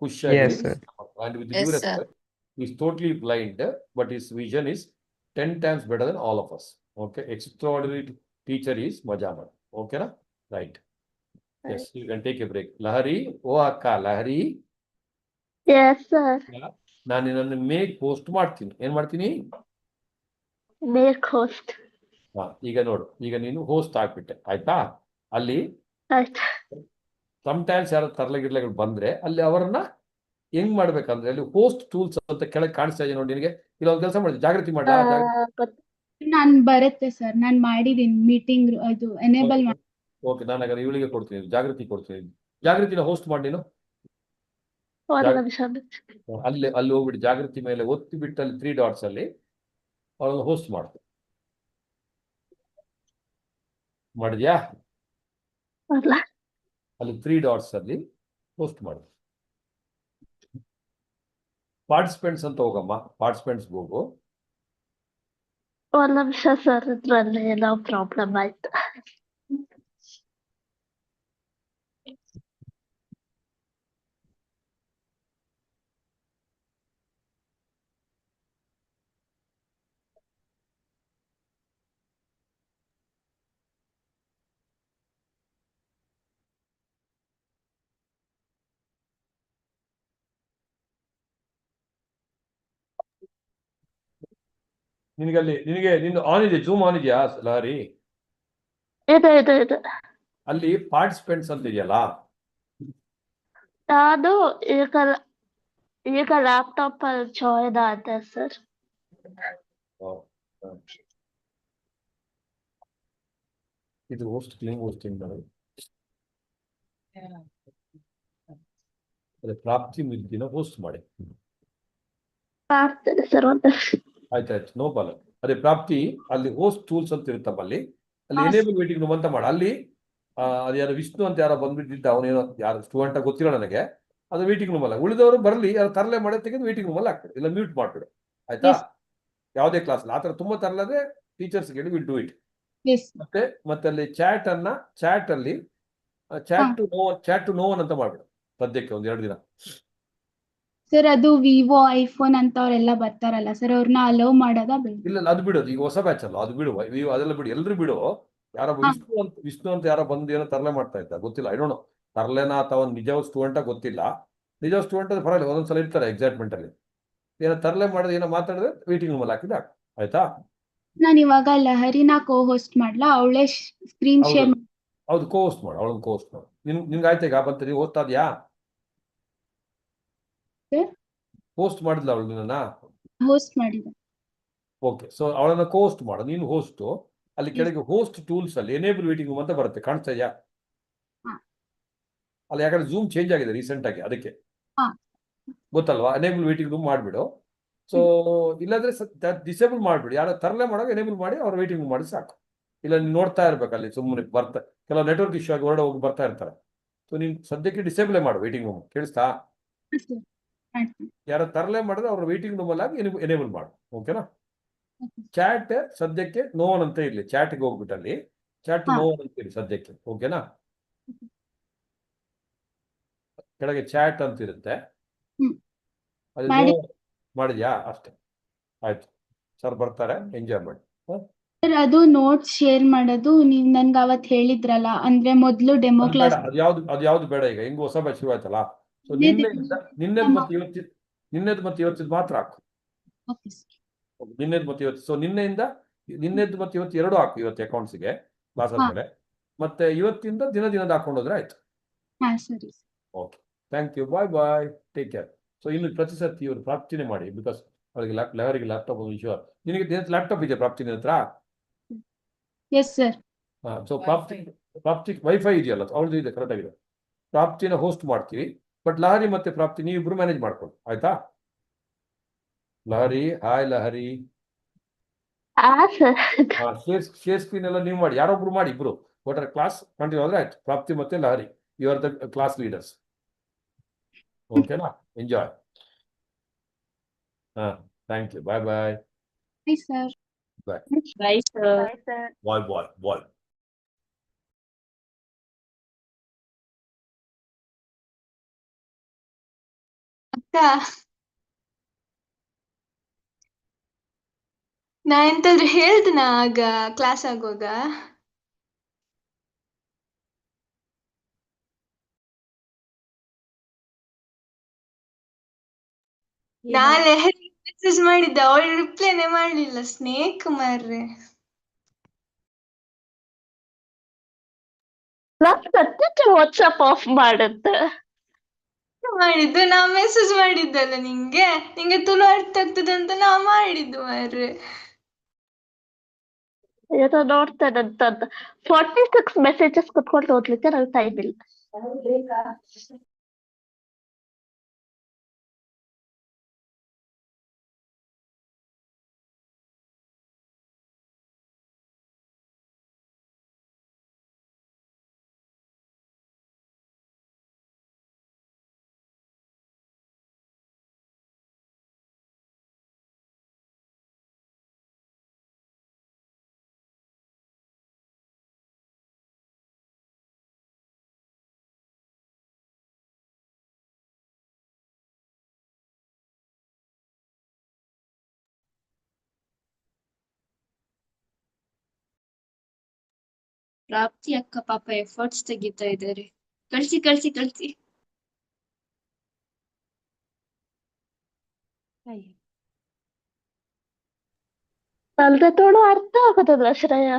ಖುಷಿ ಆಗಿ. Yes, sir. And with due respect, he is totally blind, but his vision is 10 times better than all of us. Okay, extraordinary teacher is Majamad. Okay, na? Right. Yes, you can take a break. Lahari, oh akka, Lahari. Yes, sir. ನಾನು ನಿನ್ನನ್ನು make post ಮಾಡ್ತೀನಿ. ಏನ್ ಮಾಡ್ತೀನಿ? Make host. ಈಗ ನೋಡು, ಈಗ ನೀನು host ಆಗ್ಬಿಟ್ಟೆ, ಆಯ್ತಾ? ಅಲ್ಲಿ ಆಯ್ತು. ಸಮ್ಟೈಮ್ಸ್ ಯಾರು ತರ್ಲಗಿರ್ಲಗಳು ಬಂದ್ರೆ ಅಲ್ಲಿ ಅವರನ್ನ ಹೆಂಗ್ ಮಾಡ್ಬೇಕಂದ್ರೆ ಅಲ್ಲಿ ಹೋಸ್ಟ್ ಟೂಲ್ಸ್ ಅಂತ ಕೆಳಗೆ ಕಾಣಿಸ್ತಾ ಇದೆ ನೋಡಿ ನಿನಗೆ. ಇಲ್ಲ ಒಂದು ಕೆಲಸ ಮಾಡಿ, ಜಾಗೃತಿ ಮಾಡ್ಲಾ? ನಾನ್ ಬರುತ್ತೆ ಸರ್, ನಾನ್ ಮಾಡಿದೀನಿ ಮೀಟಿಂಗ್ ಅದು ಎನೇಬಲ್ ಮಾಡಿ. ಓಕೆ, ನಾನು ಹಾಗಾದ್ರೆ ಇವಳಿಗೆ ಕೊಡ್ತೀನಿ, ಜಾಗೃತಿ ಕೊಡ್ತೀನಿ. ಜಾಗೃತಿನ ಹೋಸ್ಟ್ ಮಾಡಿ ನೀನು. ಅಲ್ಲಿ ಹೋಗ್ಬಿಟ್ಟು ಜಾಗೃತಿ ಮೇಲೆ ಒತ್ತಿ ಬಿಟ್ಟು ಅಲ್ಲಿ 3 dots ಅಲ್ಲಿ ಅವಳನ್ನು ಹೋಸ್ಟ್ ಮಾಡ್ತೀನಿ. ಮಾಡಿದ್ಯಾ? ಅಲ್ಲಿ 3 dots ಅಲ್ಲಿ ಹೋಸ್ಟ್ ಮಾಡಿ. ಪಾರ್ಟಿಸಿಪೆಂಟ್ಸ್ ಅಂತ ಹೋಗಮ್ಮ, ಪಾರ್ಟಿಸಿಪೆಂಟ್ಸ್ ಹೋಗು. ಒಂದ್ ನಿಮಿಷ ಸರ್, ಇದ್ರಲ್ಲಿ ಏನೋ ಪ್ರಾಬ್ಲಮ್ ಆಯ್ತು. ನಿಂದು ಆನ್ ಇದೆ, ಜೂಮ್ ಆನ್ ಇದೆಯಾ ಲಹರಿ? ಇದೆ. ಅಲ್ಲಿ ಪಾರ್ಟಿಸಿಪೆಂಟ್ಸ್ ಅಂತ ಇದೆಯಲ್ಲ, ನಾನು ಈಗ ಲ್ಯಾಪ್ಟಾಪ್ ಅಲ್ಲಿ ಜಾಯಿನ್ ಆದೆ ಸರ್. ಇದು ಹೋಸ್ಟ್ ಕ್ಲೀನ್ ಹೋಸ್ಟಿಂಗ್ ಮಾಡಿ. ಅದೇ ಪ್ರಾಪ್ತಿ ಮಿದ್ದಿನ ಹೋಸ್ಟ್ ಮಾಡಿ. ಮಾಡ್ತೇನೆ ಸರ್. ಆಯ್ತಾಯ್ತು, ನೋ ಪ್ರಾಬ್ಲಮ್. ಅದೇ ಪ್ರಾಪ್ತಿ ಅಲ್ಲಿ ಹೋಸ್ಟ್ ಟೂಲ್ಸ್ ಅಂತ ಇರುತ್ತಪ್ಪ, ಅಲ್ಲಿ ಎನೇಬಲ್ ಮೀಟಿಂಗ್ ರೂಮ್ ಅಂತ ಮಾಡಿ. ಅಲ್ಲಿ ಅದು ಯಾರು ವಿಷ್ಣು ಅಂತ ಯಾರೋ ಬಂದ್ಬಿಟ್ಟಿದ್ದ, ಅವನೇನೋ ಯಾರು ಸ್ಟೂಡೆಂಟ್ ಗೊತ್ತಿಲ್ಲ ನನಗೆ. ಅದು ಮೀಟಿಂಗ್ ರೂಮ್ ಅಲ್ಲ, ಉಳಿದವರು ಬರಲಿ, ಯಾರು ತರಲೆ ಮಾಡಿ ತೆಗೆದು ಮೀಟಿಂಗ್ ರೂಮ್ ಅಲ್ಲಿ ಹಾಕ್ಬಿಡು, ಇಲ್ಲ ಮ್ಯೂಟ್ ಮಾಡ್ಬಿಡು. ಆಯ್ತಾ? ಯಾವುದೇ ಕ್ಲಾಸ್ ಆ ಥರ ತುಂಬಾ ತರಲಾದ್ರೆ ಟೀಚರ್ಸ್ ಹೇಳಿ ವಿಲ್ ಡೂ ಇಟ್. ಮತ್ತೆ ಅಲ್ಲಿ ಚಾಟ್ ಅಲ್ಲಿ ಚಾಟ್ ಟು ನೋ ಒನ್ ಅಂತ ಮಾಡ್ಬಿಡು ಸದ್ಯಕ್ಕೆ ಒಂದು 2 ದಿನ. ಸರ್ ಅದು ವಿವೋ ಐಫೋನ್ ಅಂತವ್ರೆಲ್ಲ ಬರ್ತಾರಲ್ಲ ಸರ್, ಅವ್ರನ್ನ ಅಲೋ ಮಾಡೋದಾ ಬೇಡ? ಇಲ್ಲ ಅದು ಬಿಡೋದು, ಈಗ ಹೊಸ ಬ್ಯಾಚ್ ಅಲ್ಲ, ಅದು ಬಿಡು, ಅದೆಲ್ಲ ಬಿಡು, ಎಲ್ರು ಬಿಡು. ಯಾರೋ ವಿಷ್ಣು ಅಂತ ಯಾರೋ ಬಂದು ಏನೋ ತರಲೆ ಮಾಡ್ತಾ ಇದ್ದ, ಗೊತ್ತಿಲ್ಲ, ಐ ಡೋಂಟ್ ನೋ ತರಲೆನಾ ಅಥವಾ ನಿಜ ಸ್ಟೂಡೆಂಟ್ ಗೊತ್ತಿಲ್ಲ. ನಿಜ ಸ್ಟೂಡೆಂಟ್ ಅದು ಪರವಾಗಿಲ್ಲ, ಒಂದೊಂದ್ಸಲ ಇರ್ತಾರೆ ಎಕ್ಸೈಟ್ಮೆಂಟ್ ಅಲ್ಲಿ. ಏನೋ ತರಲೆ ಮಾಡೋದು, ಏನೋ ಮಾತಾಡಿದ್ರೆ ಮೀಟಿಂಗ್ ರೂಮಲ್ಲಿ ಹಾಕಿದ, ಆಯ್ತಾ? ನಾನು ಇವಾಗ ಲಹರಿನ ಕೋ ಹೋಸ್ಟ್ ಮಾಡ್ಲಾ? ಅವಳೇ ಸ್ಕ್ರೀನ್ ಶೇರ್? ಹೌದು, ಕೋ ಹೋಸ್ಟ್ ಮಾಡು, ಅವಳನ್ನು ಕೋ ಹೋಸ್ಟ್ ಮಾಡು. ನಿಮ್ಗೆ ಆಯ್ತಾ ಈಗ ಬಂತ? ನೀವು ಓದ್ತಾ ಇದೆಯಾ? ಹೋಸ್ಟ್ ಮಾಡಿದ್ಲ ಅವಳು ನಿನ್ನ? ಹೋಸ್ಟ್ ಮಾಡಿದ. ಓಕೆ, ಸೊ ಅವಳನ್ನ ಕೋ ಹೋಸ್ಟ್ ಮಾಡು, ನೀನು ಹೋಸ್ಟ್. ಅಲ್ಲಿ ಕೆಳಗೆ ಹೋಸ್ಟ್ ಟೂಲ್ಸ್ ಅಲ್ಲಿ ಎನೇಬಲ್ ಮೀಟಿಂಗ್ ರೂಮ್ ಅಂತ ಬರುತ್ತೆ, ಕಾಣಿಸ್ತಾ ಇದೆಯಾ? ಅಲ್ಲಿ ಯಾಕಂದ್ರೆ ಜೂಮ್ ಚೇಂಜ್ ಆಗಿದೆ ರೀಸೆಂಟ್ ಆಗಿ, ಅದಕ್ಕೆ ಗೊತ್ತಲ್ವಾ? ಎನೇಬಲ್ ಮೀಟಿಂಗ್ ರೂಮ್ ಮಾಡಿಬಿಡು. ಸೊ ಇಲ್ಲಾಂದ್ರೆ ಡಿಸೇಬಲ್ ಮಾಡಿಬಿಡು, ಯಾರೋ ತರಲೆ ಮಾಡೋ ಎನೇಬಲ್ ಮಾಡಿ ಅವ್ರ ಮೀಟಿಂಗ್ ರೂಮ್ ಮಾಡಿ ಸಾಕು. ಇಲ್ಲ ನೀನು ನೋಡ್ತಾ ಇರ್ಬೇಕು ಅಲ್ಲಿ, ಸುಮ್ಮನೆ ಕೆಲವು ನೆಟ್ವರ್ಕ್ ಇಶ್ಯೂ ಆಗಿ ಹೊರಡೆ ಹೋಗಿ ಬರ್ತಾ ಇರ್ತಾರೆ. ಸೊ ನೀನು ಸದ್ಯಕ್ಕೆ ಡಿಸೇಬಲ್ ಮಾಡು ಮೀಟಿಂಗ್ ರೂಮ್, ಕೇಳಿಸ್ತಾ? ಯಾರೋ ತರಲೆ ಮಾಡಿದ್ರೆ ಅವ್ರ ಮೀಟಿಂಗ್ ರೂಮ್ ಅಲ್ಲಿ ಎನೇಬಲ್ ಮಾಡು, ಓಕೆನಾ? ಚಾಟ್ ಸದ್ಯಕ್ಕೆ ನೋ ಒನ್ ಅಂತ ಇರ್ಲಿ, ಚಾಟ್ಗೆ ಹೋಗ್ಬಿಟ್ಟು ಅಲ್ಲಿ ಚಾಟ್ ನೋ ಒನ್ ಅಂತ ಇರಲಿ ಸದ್ಯಕ್ಕೆ, ಓಕೆನಾ? ಕೆಳಗೆ ಚಾಟ್ ಅಂತ ಇರುತ್ತೆ, ಅದು ನೋ ಮಾಡಿದ್ಯಾ? ಅಷ್ಟೇ, ಆಯ್ತು. ಸರ್ ಬರ್ತಾರೆ, ಎಂಜಾಯ್ ಮಾಡಿ. ಅದು ನೋಟ್ಸ್ ಶೇರ್ ಮಾಡೋದು ನೀವ್ ನನ್ಗೆ ಅವತ್ತು ಹೇಳಿದ್ರಲ್ಲ, ಅಂದ್ರೆ ಮೊದ್ಲು ಡೆಮೋ ಕ್ಲಾಸ್. ಅದು ಯಾವ್ದು ಬೇಡ, ಈಗ ಹೆಂಗ್ ಹೊಸ ಬ್ಯಾಚ್ ಶುರು ಆಯ್ತಲ್ಲ. ಸೊ ನಿನ್ನೆದ್ ಮತ್ತೆ ಇವತ್ತಿದ್ ಮಾತ್ರ ಹಾಕು. ನಿನ್ನೆದ್ ಮತ್ತೆ ಇವತ್ತು, ಸೊ ನಿನ್ನೆದ್ ಮತ್ತೆ ಇವತ್ತು 2 ಹಾಕು, ಇವತ್ತು ಅಕೌಂಟ್ಸ್ಗೆ ಕ್ಲಾಸ್ ಆದ್ಮೇಲೆ. ಮತ್ತೆ ಇವತ್ತಿಂದ ದಿನದ ಹಾಕೊಂಡೋದ್ರೆ ಆಯ್ತು. Okay, thank you, bye, take care. So ಇನ್ನು ಪ್ರತಿ ಸರ್ತಿ ಇವರು ಪ್ರಾರ್ಥನೆ ಮಾಡಿ, ಬಿಕಾಸ್ ಅವರಿಗೆ ಲಹರಿಗೆ ಲ್ಯಾಪ್ಟಾಪ್ ಒಂದು ವಿಷಯ. ನಿನಗೆ ಲ್ಯಾಪ್ಟಾಪ್ ಇದೆ ಪ್ರಾಪ್ತಿ ಹತ್ರ? ಸೊ ಪ್ರಾಪ್ತಿ ವೈಫೈ ಇದೆಯಲ್ಲ, ಅವ್ರದ್ದು ಇದೆ, ಕರೆಕ್ಟ್ ಆಗಿದೆ. ಪ್ರಾಪ್ತಿನ ಹೋಸ್ಟ್ ಮಾಡ್ತೀವಿ, ಬಟ್ ಲಹರಿ ಮತ್ತೆ ಪ್ರಾಪ್ತಿ ನೀವಿಬ್ರು ಮ್ಯಾನೇಜ್ ಮಾಡ್ಕೊಳ್ಳಿ, ಆಯ್ತಾ? Lahari, hi Lahari. Share screen ಎಲ್ಲ ನೀವು ಮಾಡಿ, ಯಾರೊಬ್ರು ಮಾಡಿ, ಇಬ್ರು ಒಟ್ಟಾರೆ ಕ್ಲಾಸ್ ಕಂಟಿನ್ಯೂ ಆದ್ರೆ ಆಯ್ತು. ಪ್ರಾಪ್ತಿ ಮತ್ತೆ Lahari, you are the class leaders, ಓಕೆನಾ? Enjoy. Thank you, bye. Sir Bye, sir. Bye. ಅಕ್ಕ, ನಾ ಎಂತಾದ್ರು ಹೇಳ್ದನ ಆಗ ಕ್ಲಾಸ್ ಆಗುವಾಗ? ನಾಳೆ ಮೆಸೇಜ್ ಮಾಡಿದ್ದೆ, ಅವಳು ರಿಪ್ಲೈನೇ ಮಾಡ್ಲಿಲ್ಲ. ಸ್ನೇಕ್ ಮಾರ್ರೆ. ಸದ್ಯಕ್ಕೆ ವಾಟ್ಸಪ್ ಆಫ್ ಮಾಡುತ್ತೆ. ಮಾಡಿದ್ದು ನಾ ಮೆಸೇಜ್ ಮಾಡಿದ್ದಲ್ಲ ನಿಂಗೆ ತುಳು ಅರ್ಥ ಆಗ್ತದೆ ಅಂತ ನಾ ಮಾಡಿದ್ದು ಮಾರ್ರೆ. ಏನೋ ನೋಡ್ತೇನೆ ಅಂತ 46 ಮೆಸೇಜಸ್ ಕುತ್ಕೊಂಡು ಓದ್ಲಿಕ್ಕೆ ನಂಗೆ ಟೈಮ್ ಇಲ್ಲ. ಪ್ರಾಪ್ತಿ ಅಕ್ಕ ಪಾಪ ಎಫರ್ಟ್ಸ್ ತೆಗಿತಾ ಇದ್ದಾರೆ. ಕಳ್ಸಿ ಕಳ್ಸಿ ಕಳ್ಸಿ. ಅಲ್ದೆ ತೋಡು ಅರ್ಥ ಆಗೋದಿಲ್ಲ ಶ್ರೇಯ.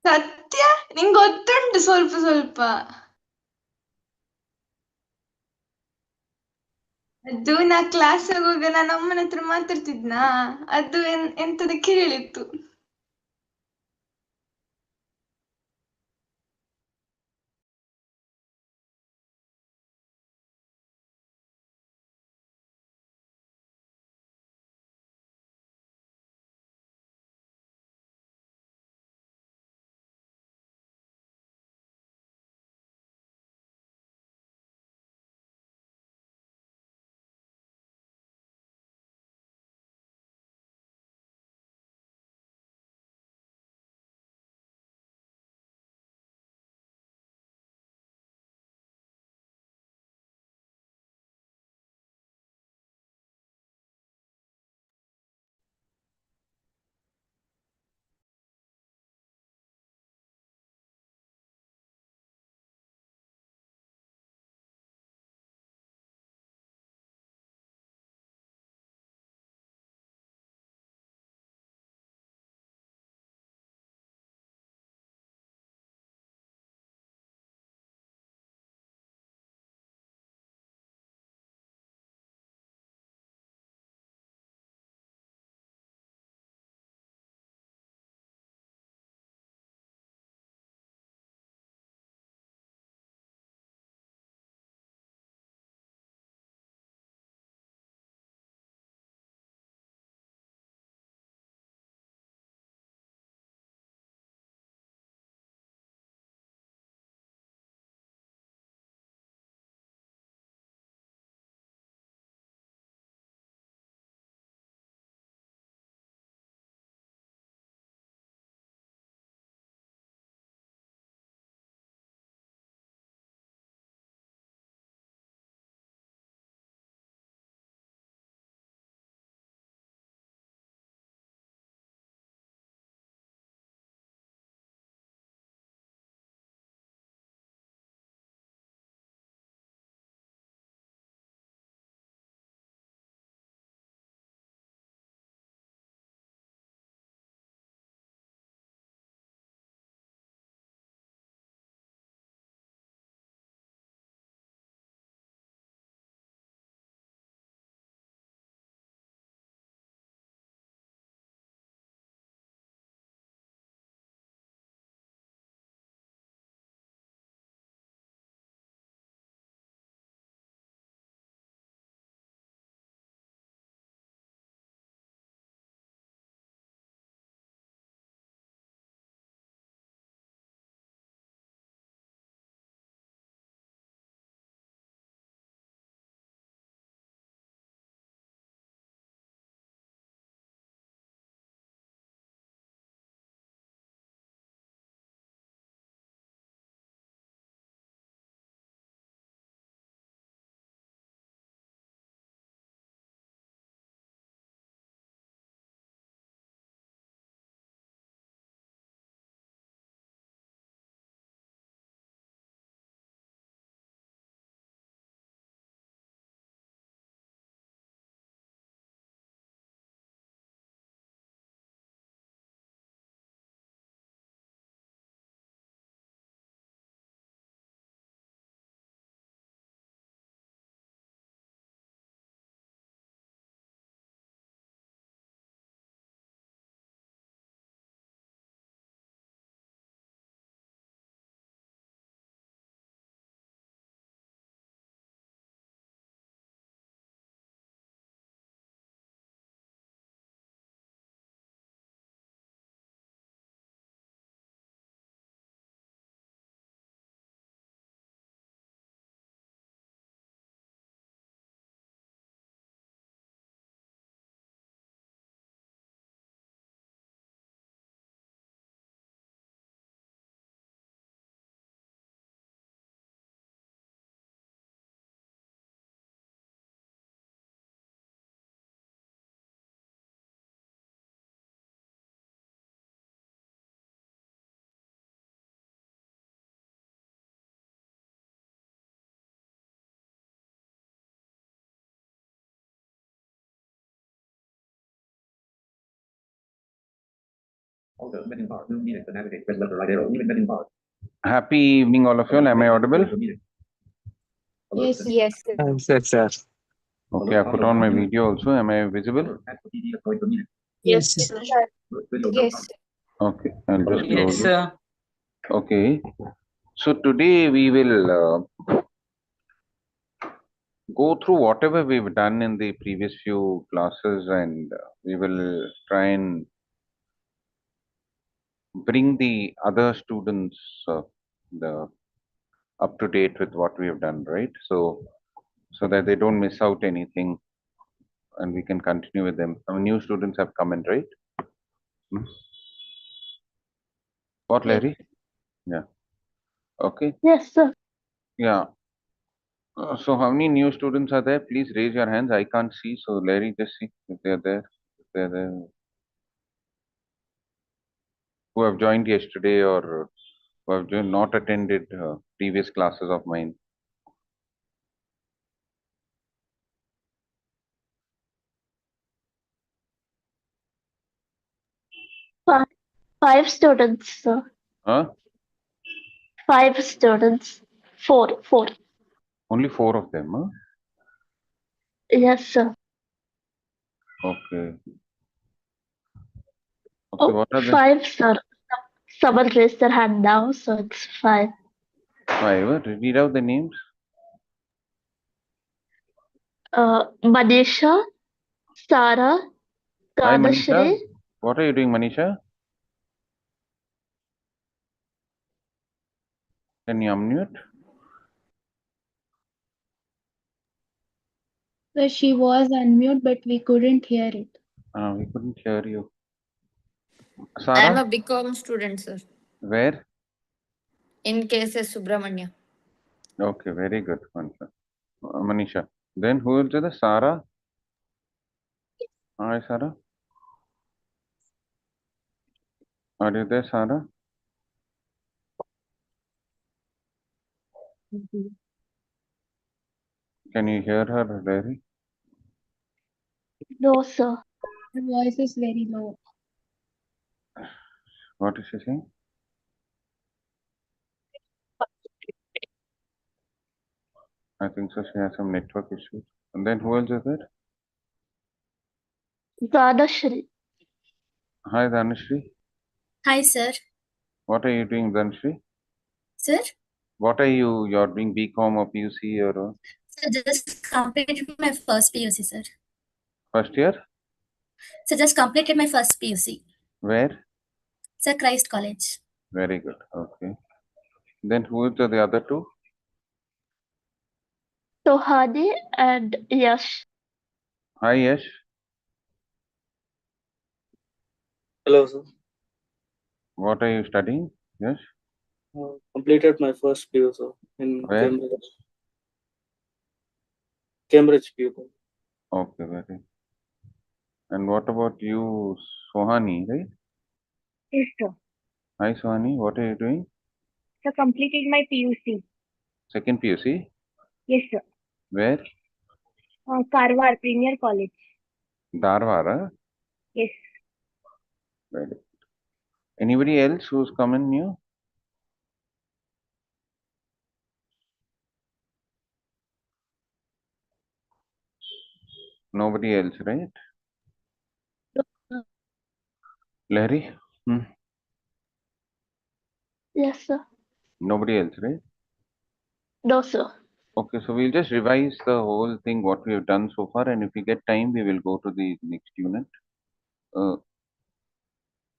ಸತ್ಯ ನಿಂಗೆ ಗೊತ್ತುಂಟು ಸ್ವಲ್ಪ ಸ್ವಲ್ಪ. ಅದು ನಾ ಕ್ಲಾಸ್ ಆಗುವಾಗ ನಾನು ಅಮ್ಮನ ಹತ್ರ ಮಾತಾಡ್ತಿದ್ನಾ, ಅದು ಎಂತದಕ್ಕೆ ಹೇಳಿತ್ತು. Happy evening, all of you. Am I audible? Yes. Yes, sir. Yes, sir. Okay, I put on my video also. Am I visible? Yes, sir. Yes. Okay, I'll just Yes, close it. sir. Okay, so today we will go through whatever we've done in the previous few classes, and we will try and bring the other students the up to date with what we have done, right? So that they don't miss out anything, and we can continue with them. Some new students have come in, right? Hmm? What, Larry? Yeah. Okay. Yes, sir. Yeah. So how many new students are there? Please raise your hands. I can't see. So Larry, just see if they're there. If they're there. Who have joined yesterday or who have not attended previous classes of mine. Five students, sir. Huh? 5 students. Four. Only 4 of them, huh? Yes, sir. Okay. Okay, Oh, what are the 5, sir. Someone raised their hand now, so it's 5. 5? Read out the names. Manisha, Sarah, Hi, Radhashri. Manisha. What are you doing, Manisha? Can you unmute? So she was unmute, but we couldn't hear it. We couldn't hear you. I am Sarah? a BCom student, sir. Where? In KSS Subramania. Okay, very good, Manisha. Then who is the Sarah? Hi, Sarah. Are you there, Sarah? Can you hear her, Larry? No, sir. Her voice is very low. What is she saying? I think so. She has some network issues. And then who else is there? Radhashri. Hi, Dhanashri. Hi, sir. What are you doing, Dhanashri? Sir? What are you? You're doing BCom or PUC or So just completed my first PUC, sir. first year? So just completed my first PUC. Where? Sir, Christ College. Very good. Okay. Then who is the other two? Tohani and Yash. Hi, Yash. Hello, sir. What are you studying? Yes. Completed my first PU, sir, in Where? Cambridge PU. Okay, very. And what about you, Sohani, right? Yes, sir. Hi, Sohani. What are you doing? So completed my PUC. Second PUC? Yes, sir. Where? Karwar Premier College. Dharwar. Yes. Very good. Anybody else who's coming new? Nobody else, right? Larry? Yes, sir. Nobody else, right? No, sir. Okay, so we'll just revise the whole thing, what we have done so far, and if we get time, we will go to the next unit. 1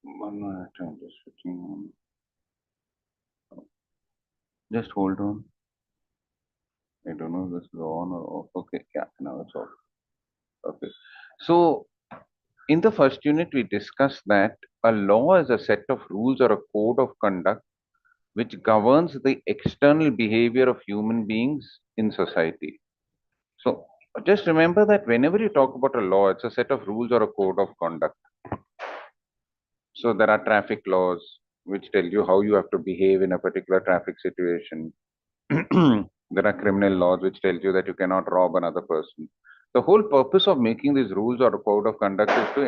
minute, I'm just switching on. Just hold on. I don't know if this is on or off. Okay, yeah, now it's off. Okay, so in the first unit, we discussed that a law is a set of rules or a code of conduct which governs the external behavior of human beings in society. So just remember that whenever you talk about a law, it's a set of rules or a code of conduct. So there are traffic laws which tell you how you have to behave in a particular traffic situation. There are criminal laws which tell you that you cannot rob another person. The whole purpose of making these rules or a code of conduct is to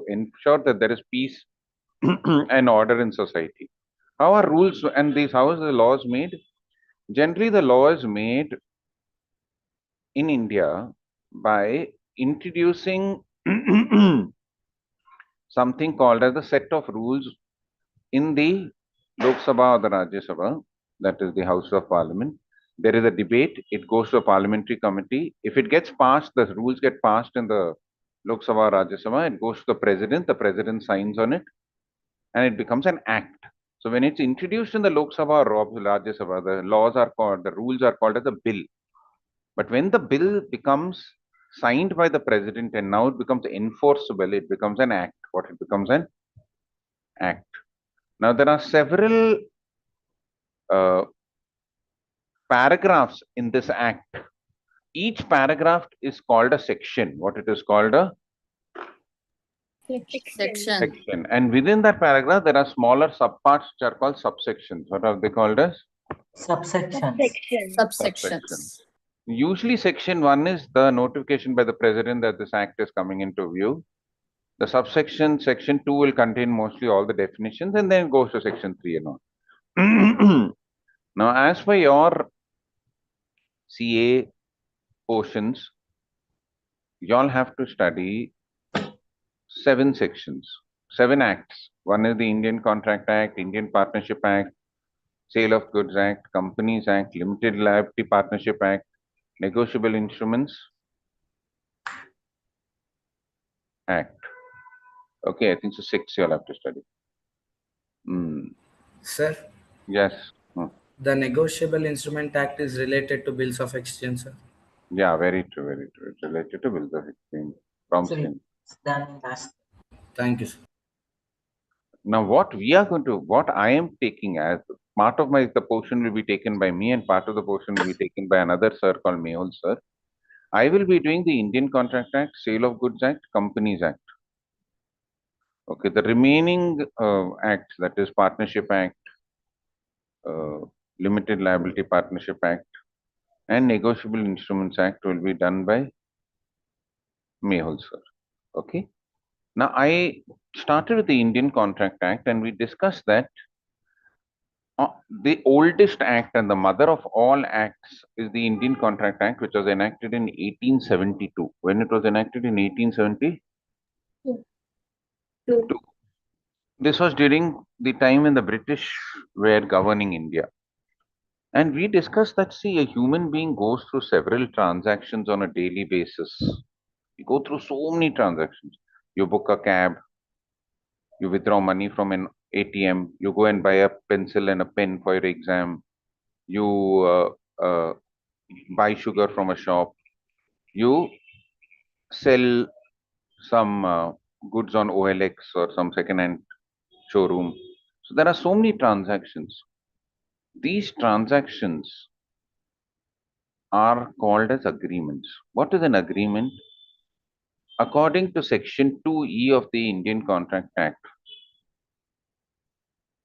ensure that there is peace and order in society. How are rules and these, how is the laws made? Generally, the law is made in India by introducing something called as a set of rules in the Lok Sabha or the Rajya Sabha, that is the House of Parliament. There is a debate, it goes to a parliamentary committee. If it gets passed, the rules get passed in the Lok Sabha or Rajya Sabha, it goes to the president signs on it, and it becomes an act. So when it's introduced in the Lok Sabha or Rajya Sabha, the rules are called as a bill. But when the bill becomes signed by the president and now it becomes enforceable, it becomes an act. What it becomes an act. Now there are several paragraphs in this act. Each paragraph is called a section. What it is called a section. And within that paragraph, there are smaller subparts which are called subsections. What are they called as? Subsections. Usually section 1 is the notification by the president that this act is coming into view. The subsection, section 2 will contain mostly all the definitions, and then it goes to section 3 and all. Now, as for your CA portions, you all have to study 7 sections, 7 acts. One is the Indian Contract Act, Indian Partnership Act, Sale of Goods Act, Companies Act, Limited Liability Partnership Act, Negotiable Instruments Act. Okay, I think so 6 you all have to study. Sir, Yes. the Negotiable Instrument Act is related to bills of exchange, sir. Yeah, very true, very true. It's related to bills of exchange. Thank you, sir. Now, what I am taking as part of the portion will be taken by me and part of the portion will be taken by another sir called Mehul sir. I will be doing the Indian Contract Act, Sale of Goods Act, Companies Act. Okay, the remaining acts, that is Partnership Act, Limited Liability Partnership Act, and Negotiable Instruments Act will be done by Mehul sir. Okay. Now, I started with the Indian Contract Act and we discussed that the oldest act and the mother of all acts is the Indian Contract Act, which was enacted in 1872. When it was enacted in 1872, this was during the time when the British were governing India. And we discussed that, see, a human being goes through several transactions on a daily basis. You go through so many transactions. You book a cab, you withdraw money from an ATM, you go and buy a pencil and a pen for your exam, you buy sugar from a shop, you sell some goods on OLX or some second-hand showroom. So there are so many transactions. These transactions are called as agreements. What is an agreement? According to Section 2E of the Indian Contract Act,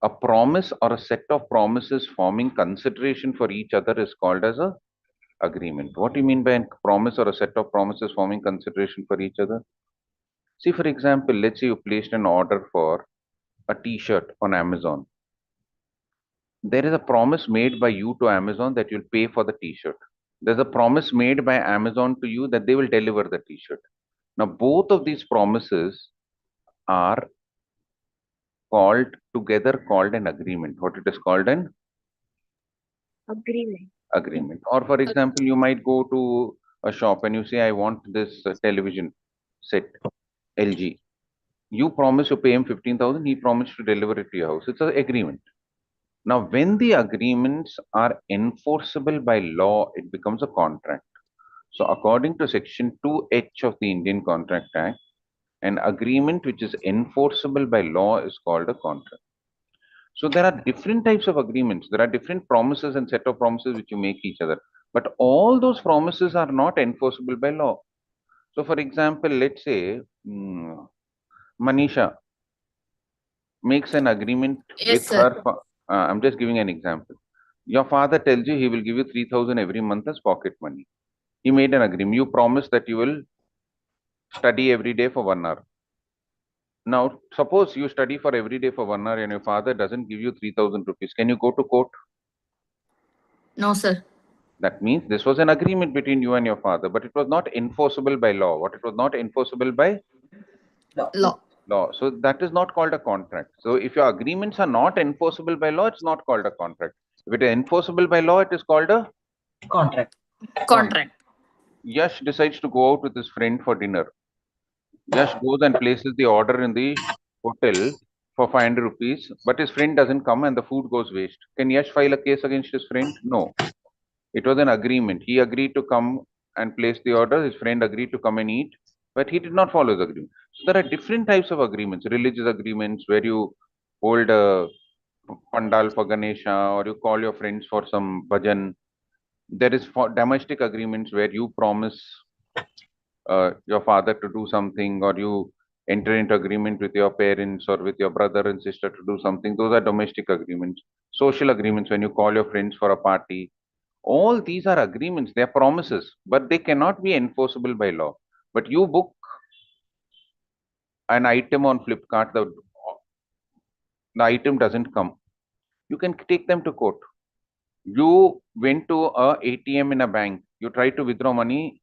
a promise or a set of promises forming consideration for each other is called as a agreement. What do you mean by a promise or a set of promises forming consideration for each other? See, for example, let's say you placed an order for a t-shirt on Amazon. There is a promise made by you to Amazon that you'll pay for the t-shirt. There's a promise made by Amazon to you that they will deliver the t-shirt. Now, both of these promises are called an agreement. What it is called an agreement. Or for example, you might go to a shop and you say, I want this television set, LG. You promise to pay him 15,000, he promised to deliver it to your house. It's an agreement. Now, when the agreements are enforceable by law, it becomes a contract. So according to Section 2H of the Indian Contract Act, an agreement which is enforceable by law is called a contract. So there are different types of agreements. There are different promises and set of promises which you make each other. But all those promises are not enforceable by law. So for example, let's say Manisha makes an agreement with her. I'm just giving an example. Your father tells you he will give you 3,000 every month as pocket money. He made an agreement. You promise that you will study every day for 1 hour. Now, suppose you study for every day for 1 hour and your father doesn't give you 3,000 rupees. Can you go to court? No, sir. That means this was an agreement between you and your father, but it was not enforceable by law. What it was not enforceable by? Law. Law. So that is not called a contract. So if your agreements are not enforceable by law, it's not called a contract. If it is enforceable by law, it is called a Contract. Contract. Yash decides to go out with his friend for dinner. Yash goes and places the order in the hotel for 500 rupees, but his friend doesn't come and the food goes waste. Can Yash file a case against his friend? No. It was an agreement. He agreed to come and place the order. His friend agreed to come and eat, but he did not follow the agreement. So there are different types of agreements, religious agreements where you hold a pandal for Ganesha or you call your friends for some bhajan. There is for domestic agreements where you promise your father to do something or you enter into agreement with your parents or with your brother and sister to do something. Those are domestic agreements. Social agreements when you call your friends for a party. All these are agreements, they are promises, but they cannot be enforceable by law. But you book an item on Flipkart, the item doesn't come. You can take them to court. You went to a ATM in a bank, you try to withdraw money,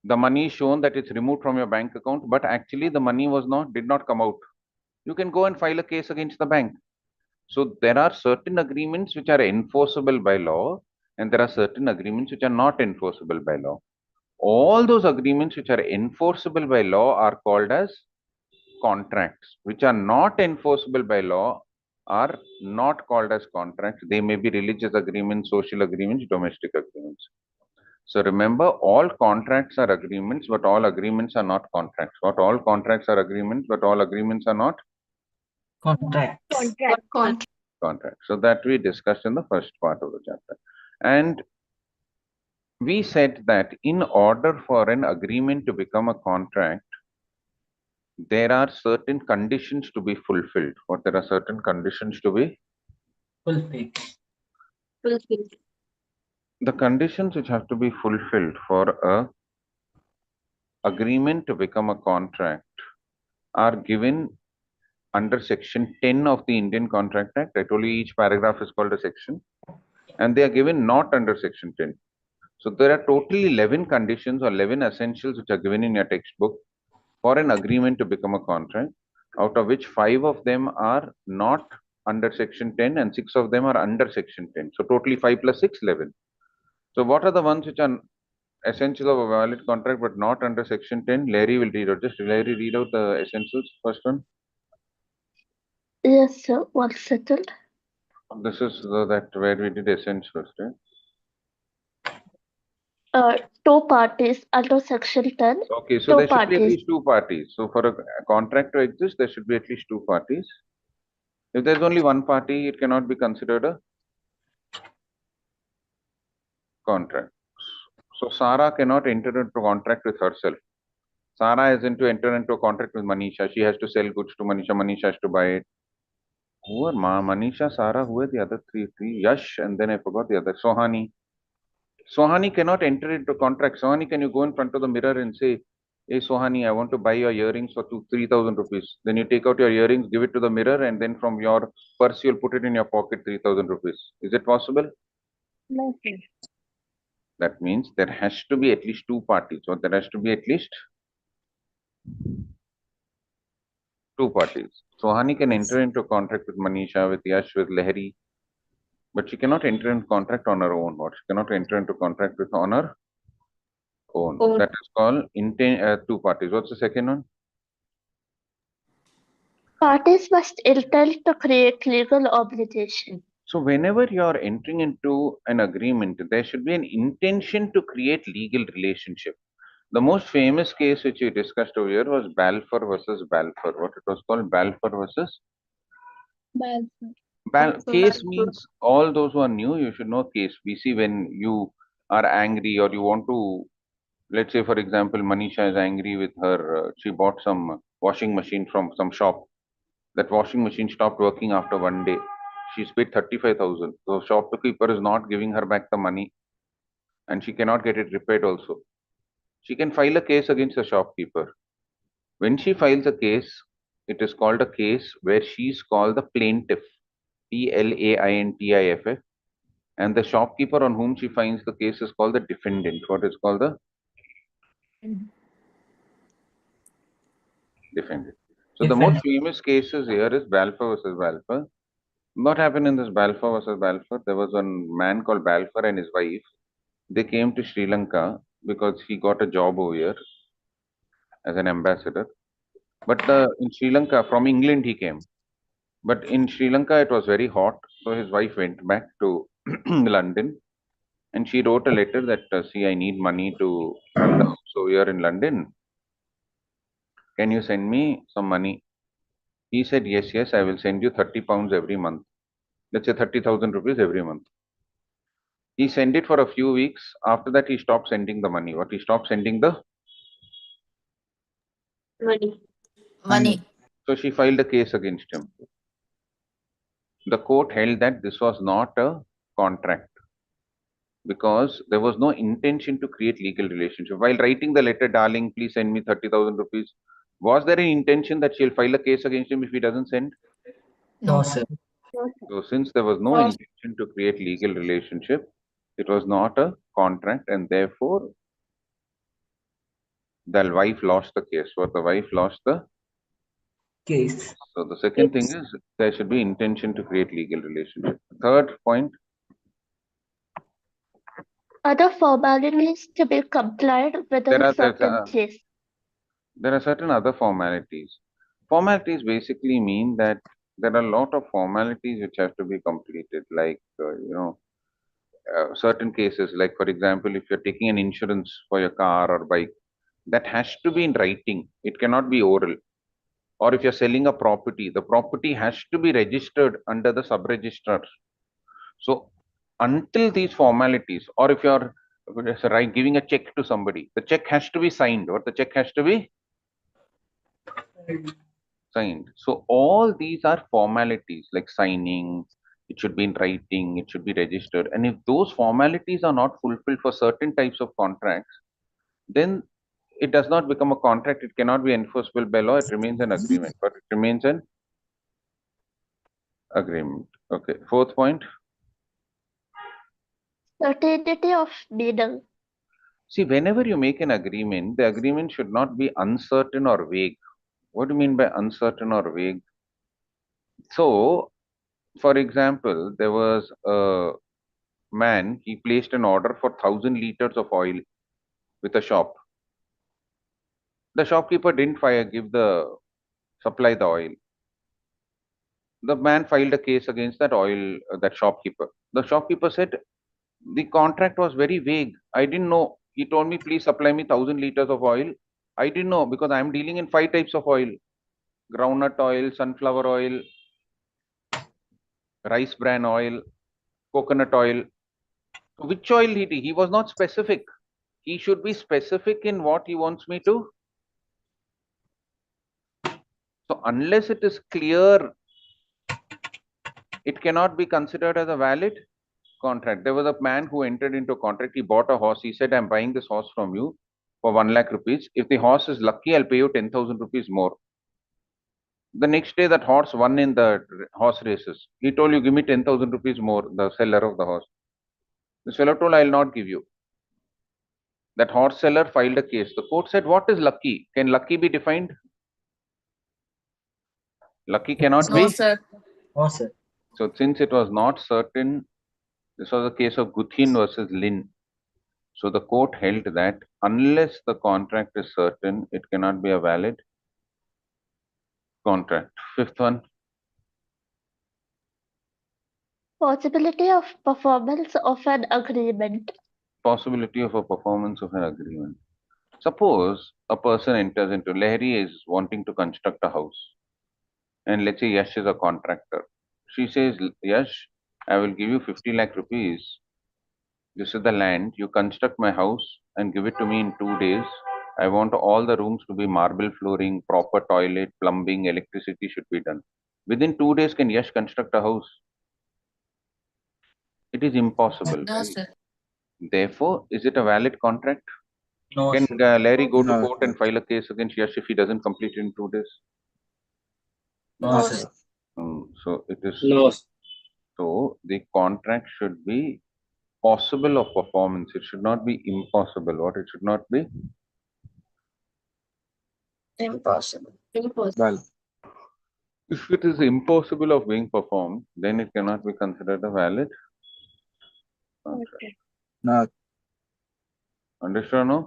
the money is shown that it's removed from your bank account, but actually the money did not come out. You can go and file a case against the bank. So there are certain agreements which are enforceable by law, and there are certain agreements which are not enforceable by law. All those agreements which are enforceable by law are called as contracts. Which are not enforceable by law are not called as contracts. They may be religious agreements, social agreements, domestic agreements. So remember, all contracts are agreements, but all agreements are not contracts. Not all contracts are agreements, but all agreements are not Contract. contracts. So that we discussed in the first part of the chapter. And we said that in order for an agreement to become a contract, there are certain conditions to be fulfilled. Or there are certain conditions to be Fulfilled. the conditions which have to be fulfilled for a agreement to become a contract are given under section 10 of the Indian Contract Act. I told you each paragraph is called a section, and they are given not under section 10. So there are totally 11 conditions or 11 essentials which are given in your textbook for an agreement to become a contract, out of which 5 of them are not under section 10 and 6 of them are under section 10. So totally 5 plus 6, 11. So what are the ones which are essentials of a valid contract but not under section 10? Larry will read out. Just Larry, read out the essentials. First one. Yes, sir. One second. This is that where we did essence first, right? Two parties under section 10. Okay, so Two there should be at parties. least 2 parties. So for a contract to exist, there should be at least 2 parties. If there's only one party, it cannot be considered a contract. So Sarah cannot enter into a contract with herself. Sarah is into enter into a contract with Manisha. She has to sell goods to Manisha. Manisha has to buy it. Who are Manisha, Sarah? Who are the other three? Yash, and then I forgot the other. Sohani. Sohani cannot enter into a contract. Sohani, can you go in front of the mirror and say, "Hey Sohani, I want to buy your earrings for 3,000 rupees." Then you take out your earrings, give it to the mirror, and then from your purse you'll put it in your pocket 3,000 rupees. Is it possible? No, sir. That means there has to be at least 2 parties, or there has to be at least 2 parties. Sohani can enter into a contract with Manisha, with Yash, with Lahari, but she cannot enter into contract on her own. Or she cannot enter into contract with on her own. That is called 2 parties. What's the second one? Parties must intend to create legal obligation. So whenever you are entering into an agreement, there should be an intention to create legal relationship. The most famous case which we discussed over here was Balfour versus Balfour. What it was called? Balfour versus case means all those who are new, you should know case. We see when you are angry or you want to, let's say for example, Manisha is angry with her, she bought some washing machine from some shop. That washing machine stopped working after 1 day. She's paid 35,000. So shopkeeper is not giving her back the money and she cannot get it repaired also. She can file a case against the shopkeeper. When she files a case, it is called a case where she is called the plaintiff, PLAINTIFF, and the shopkeeper on whom she files the case is called the defendant. What is called the defendant. So the most famous cases here is Balfour versus Balfour. What happened in this Balfour versus Balfour? There was a man called Balfour and his wife. They came to Sri Lanka because he got a job over here as an ambassador. But in Sri Lanka, from England he came. But in Sri Lanka it was very hot, so his wife went back to London, and she wrote a letter that, see, I need money to run the house over here in London. Can you send me some money? He said, yes, I will send you 30 pounds every month. Let's say 30,000 rupees every month. He sent it for a few weeks. After that, he stopped sending the money. He stopped sending the Money. So she filed a case against him. The court held that this was not a contract because there was no intention to create legal relationship. While writing the letter, darling, please send me 30,000 rupees. Was there an intention that she'll file a case against him if he doesn't send? No, sir. So since there was no intention to create legal relationship, it was not a contract, and therefore the wife lost the case. The wife lost the Case. So the second thing is there should be intention to create legal relationship. Third point, Other formalities to be complied with in certain case. there are certain other formalities. Formalities basically mean that there are a lot of formalities which have to be completed, like certain cases, like for example, if you're taking an insurance for your car or bike, that has to be in writing. It cannot be oral. Or if you're selling a property, the property has to be registered under the sub-registrar. So until these formalities, or if you're giving a check to somebody, the check has to be signed, or the check has to be signed. So all these are formalities like signing, it should be in writing, it should be registered. And if those formalities are not fulfilled for certain types of contracts, then it does not become a contract. It cannot be enforceable by law. It remains an agreement, but it remains an agreement. Okay. Fourth point. Certainty of meaning. See, whenever you make an agreement, the agreement should not be uncertain or vague. What do you mean by uncertain or vague? So, for example, there was a man, he placed an order for 1,000 liters of oil with a shop. The shopkeeper didn't supply the oil. The man filed a case against that shopkeeper. The shopkeeper said, the contract was very vague. I didn't know. He told me, please supply me 1,000 liters of oil. I didn't know because I'm dealing in 5 types of oil: groundnut oil, sunflower oil, rice bran oil, coconut oil. Which oil he was not specific. He should be specific in what he wants me to. So unless it is clear, it cannot be considered as a valid contract. There was a man who entered into a contract. He bought a horse. He said, I'm buying this horse from you for 1 lakh rupees. If the horse is lucky, I'll pay you 10,000 rupees more. The next day, that horse won in the horse races. He told you, give me 10,000 rupees more, the seller of the horse. The seller told, I'll not give you. That horse seller filed a case. The court said, what is lucky? Can lucky be defined? Lucky cannot be. No, sir. No, sir. So since it was not certain, this was a case of Guthin versus Lin. So the court held that unless the contract is certain, it cannot be a valid contract. Fifth one. Possibility of performance of an agreement. Possibility of a performance of an agreement. Suppose a person enters into, Lahiri is wanting to construct a house. And let's say Yash is a contractor. She says, Yash, I will give you 50 lakh rupees. This is the land. You construct my house and give it to me in 2 days. I want all the rooms to be marble flooring, proper toilet, plumbing, electricity should be done. Within 2 days, can Yash construct a house? It is impossible. No, Right? sir. Therefore, is it a valid contract? No, Can sir. Larry go to No. court and file a case against Yash if he doesn't complete it in 2 days? No, sir. So it is. No, sir. So the contract should be possible of performance. It should not be impossible. What it should not be? Impossible. Well, If it is impossible of being performed, then it cannot be considered a valid contract. no. Understood or no?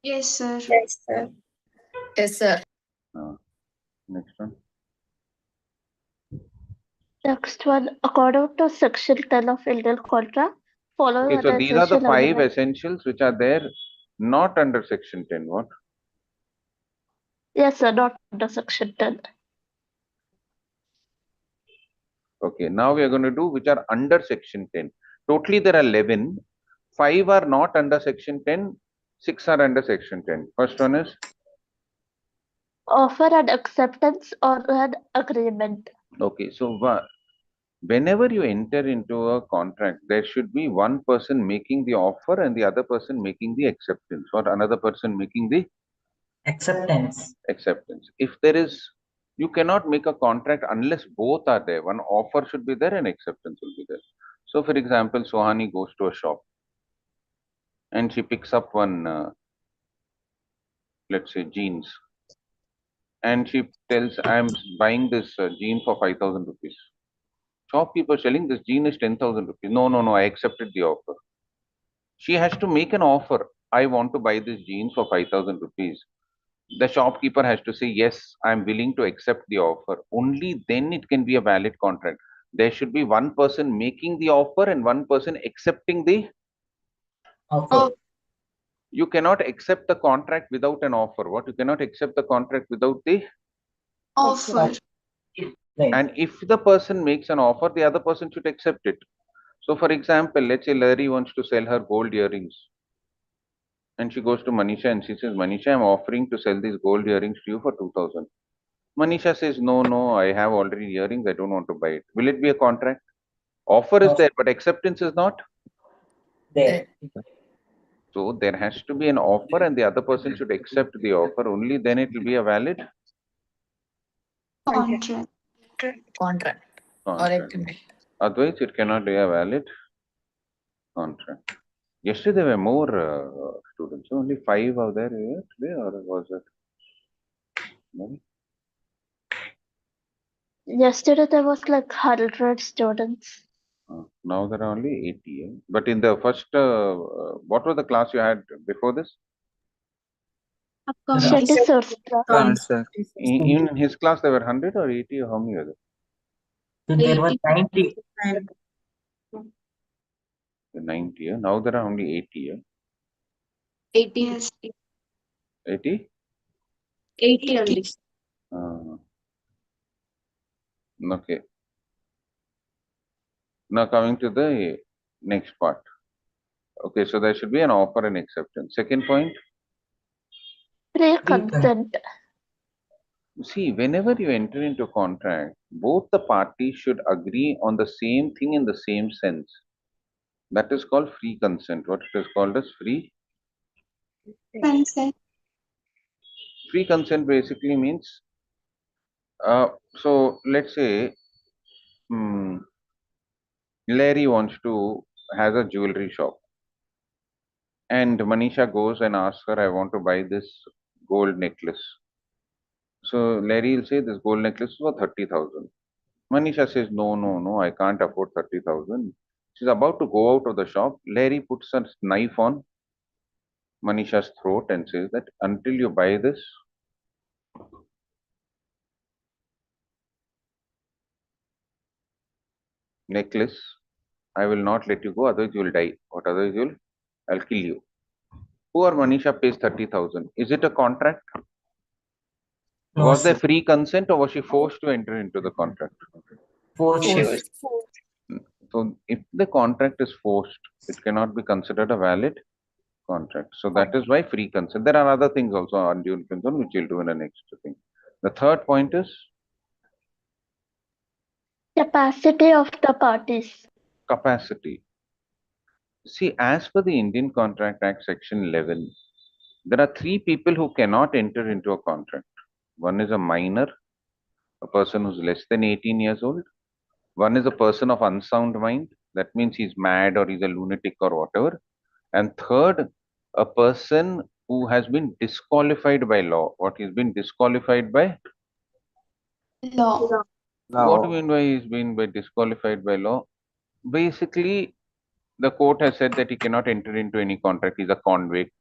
Yes, sir. Yes, sir. Yes, sir. Next one. Next one, according to section 10 of Indian contract, following Okay, so these are the essential 5 elements. essentials which are there not under section 10. What? Yes, sir, not under section 10. Okay, now we are going to do which are under section 10. Totally there are 11. 5 are not under section 10. 6 are under section 10. First one is? Offer and acceptance or an agreement. Okay, so whenever you enter into a contract, there should be one person making the offer and the other person making the acceptance, or another person making the Acceptance. acceptance. If there is, you cannot make a contract unless both are there. One offer should be there and acceptance will be there. So, for example, Sohani goes to a shop and she picks up one, let's say, jeans, and she tells, I am buying this jean for 5,000 rupees. Shopkeeper selling this jean is 10,000 rupees. No, I accepted the offer. She has to make an offer. I want to buy this jeans for 5,000 rupees. The shopkeeper has to say, yes, I am willing to accept the offer. Only then it can be a valid contract. There should be one person making the offer and one person accepting the Offer. You cannot accept the contract without an offer. What? You cannot accept the contract without the Offer. Right. And if the person makes an offer, the other person should accept it. So, for example, let's say Larry wants to sell her gold earrings. And she goes to Manisha and she says, Manisha, I'm offering to sell these gold earrings to you for 2,000. Manisha says, no, I have already earrings. I don't want to buy it. Will it be a contract? Offer is there, but acceptance is not. There. So there has to be an offer and the other person should accept the offer. Only then it will be a valid Contract. Contract. Or contract. agreement. Otherwise, it cannot be a valid contract. Yesterday, there were more students. Only 5 are there here today, or was it? Many? Yesterday there was like 100 students. Now there are only 80. Eh? But in the first, what was the class you had before this? Shetty sir's class. Sir. In his class, there were 100 or 80, or how many were there? So there were 90. 90. Now there are only 80. 80. Yes. 80? 80 only. Okay. Now coming to the next part. Okay, so there should be an offer and acceptance. Second point. Pre-consent. See, whenever you enter into a contract, both the parties should agree on the same thing in the same sense. That is called free consent. What it is called as free? Consent. Free consent basically means, so let's say Larry wants to has a jewelry shop, and Manisha goes and asks her, I want to buy this gold necklace. So Larry will say, this gold necklace is for 30,000. Manisha says, no, I can't afford 30,000. She's about to go out of the shop. Larry puts a knife on Manisha's throat and says that until you buy this, necklace, I will not let you go, otherwise you will die. Or otherwise I'll kill you. Poor Manisha pays 30,000. Is it a contract? No, Was there sir. free consent or was she forced to enter into the contract? Forced. So if the contract is forced, it cannot be considered a valid contract. So that is why free consent. There are other things also on undue consent, which we'll do in the next thing. The third point is Capacity of the parties. capacity. See, as per the Indian Contract Act, Section 11, there are three people who cannot enter into a contract. One is a minor, a person who's less than 18 years old. One is a person of unsound mind. That means he's mad or he's a lunatic or whatever. And third, a person who has been disqualified by law. What he's been disqualified by? Law. What do you mean by he's been disqualified by law? Basically, the court has said that he cannot enter into any contract. He's a convict,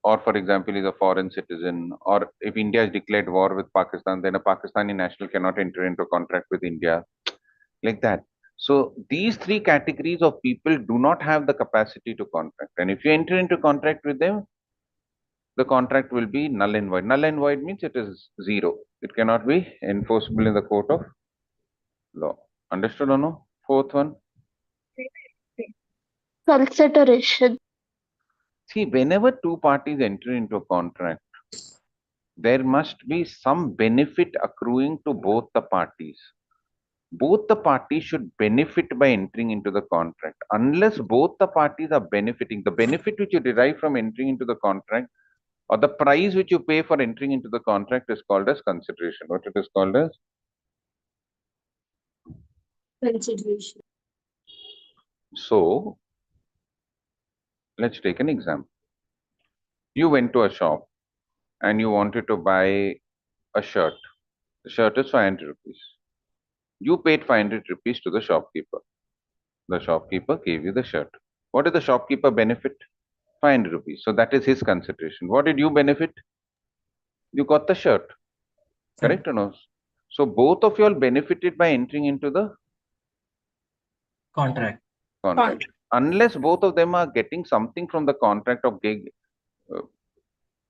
or for example, he's a foreign citizen, or if India has declared war with Pakistan, then a Pakistani national cannot enter into a contract with India, like that. So these three categories of people do not have the capacity to contract. And if you enter into contract with them, the contract will be null and void. Null and void means it is zero. It cannot be enforceable in the court of law. Understood or no? Fourth one. Consideration. See, whenever two parties enter into a contract, there must be some benefit accruing to both the parties. Both the parties should benefit by entering into the contract. Unless both the parties are benefiting, the benefit which you derive from entering into the contract or the price which you pay for entering into the contract is called as consideration. What it is called as? Consideration. So, let's take an example. You went to a shop and you wanted to buy a shirt. The shirt is 500 rupees. You paid 500 rupees to the shopkeeper. The shopkeeper gave you the shirt. What did the shopkeeper benefit? 500 rupees. So that is his consideration. What did you benefit? You got the shirt. Correct or no? So both of you all benefited by entering into the Contract. Unless both of them are getting something from the contract of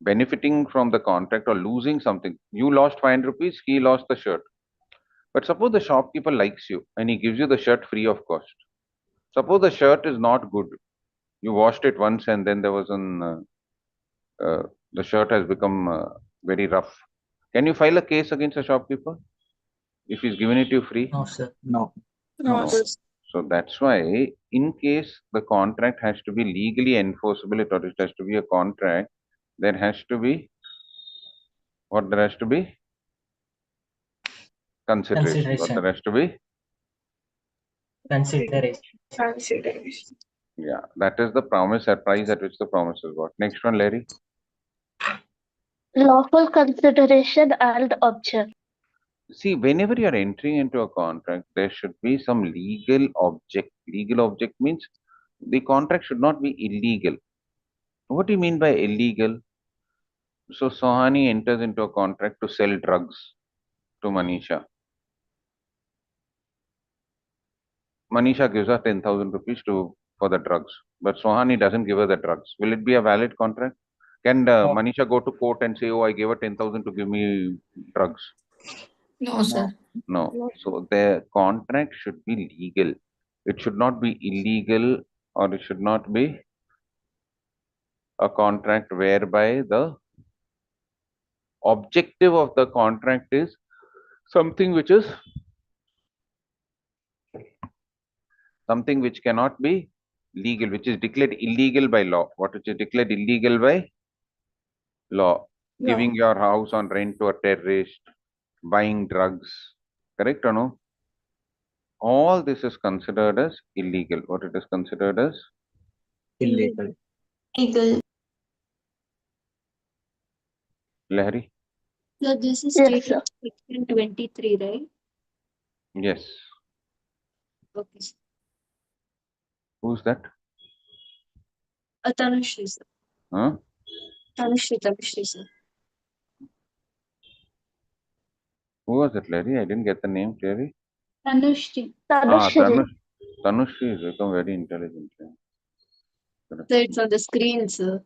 benefiting from the contract or losing something. You lost 500 rupees, he lost the shirt. But suppose the shopkeeper likes you and he gives you the shirt free of cost. Suppose the shirt is not good. You washed it once and then there was the shirt has become very rough. Can you file a case against the shopkeeper if he's given it to you free? No, sir. No. No, sir. So that's why, in case the contract has to be legally enforceable, or it has to be a contract, there has to be what? There has to be consideration. What there has to be? Consideration. Yeah, that is the promise at price at which the promise is got. Next one, Larry. Lawful consideration and object. See, whenever you are entering into a contract, there should be some legal object. Legal object means the contract should not be illegal. What do you mean by illegal? So Sohani enters into a contract to sell drugs to Manisha. Manisha gives her 10,000 rupees for the drugs, but Sohani doesn't give her the drugs. Will it be a valid contract? Can Manisha go to court and say, "Oh, I gave her 10,000 to give me drugs"? No, sir. No. So the contract should be legal. It should not be illegal, or it should not be a contract whereby the objective of the contract is something which is something which cannot be legal, which is declared illegal by law. What which is declared illegal by law? Giving your house on rent to a terrorist, buying drugs, correct or no? All this is considered as illegal. What it is considered as? Illegal. Illegal. Lahari? So this is Yes, stated sir. in section 23, right? Yes. Okay, sir. Who's that? Tanushree, sir. Huh? Tanushree, sir. Who was it, Larry? I didn't get the name clearly. Tanushri. Tanushri. Tanushri has become very intelligent. Yeah. So it's on the screen, sir.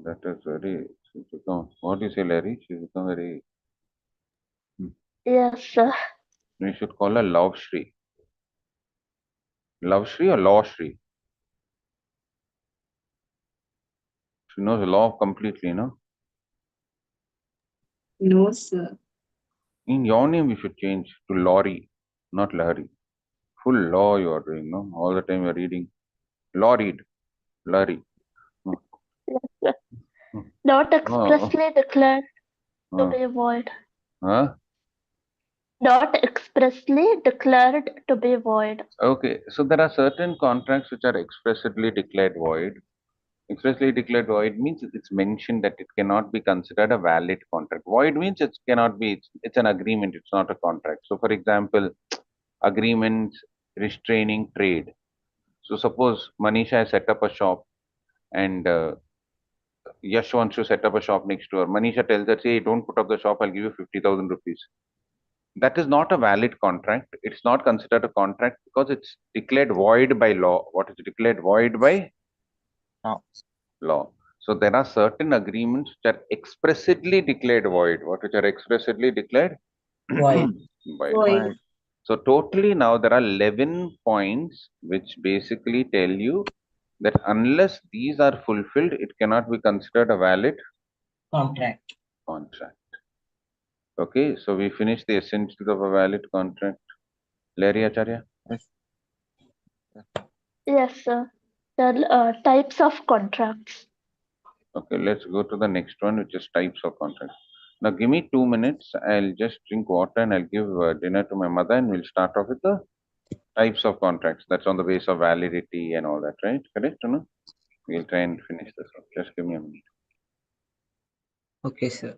That is very. She's become, what do you say, Larry? She's become very. Yes, sir. We should call her Love Shri. Love Shri or Law Shri? She knows law completely, no? No, sir. In your name, we should change to Lori, not Lahari. Full law you are doing, no? All the time you're reading. Lorried. Lorry. Yes, sir. Hmm. Not Oh, expressly declared to oh. be void. Huh? Not expressly declared to be void. Okay, so there are certain contracts which are expressly declared void. Expressly declared void means it's mentioned that it cannot be considered a valid contract. Void means it cannot be, it's an agreement, it's not a contract. So, for example, agreements restraining trade. So, suppose Manisha has set up a shop and Yash wants to set up a shop next to her. Manisha tells her, "Hey, don't put up the shop, I'll give you 50,000 rupees." That is not a valid contract. It's not considered a contract because it's declared void by law. What is declared void by? Law. So there are certain agreements which are expressly declared void. What which are expressly declared? Void. Void. So totally now there are 11 points which basically tell you that unless these are fulfilled, it cannot be considered a valid Contract. contract. Okay, so we finished the essentials of a valid contract. Larry Acharya? Yes, sir. The types of contracts. Okay, let's go to the next one, which is types of contracts. Now, give me 2 minutes. I'll just drink water and I'll give dinner to my mother, and we'll start off with the types of contracts. That's on the base of validity and all that, right? Correct? No? We'll try and finish this up. Just give me a minute. Okay, sir.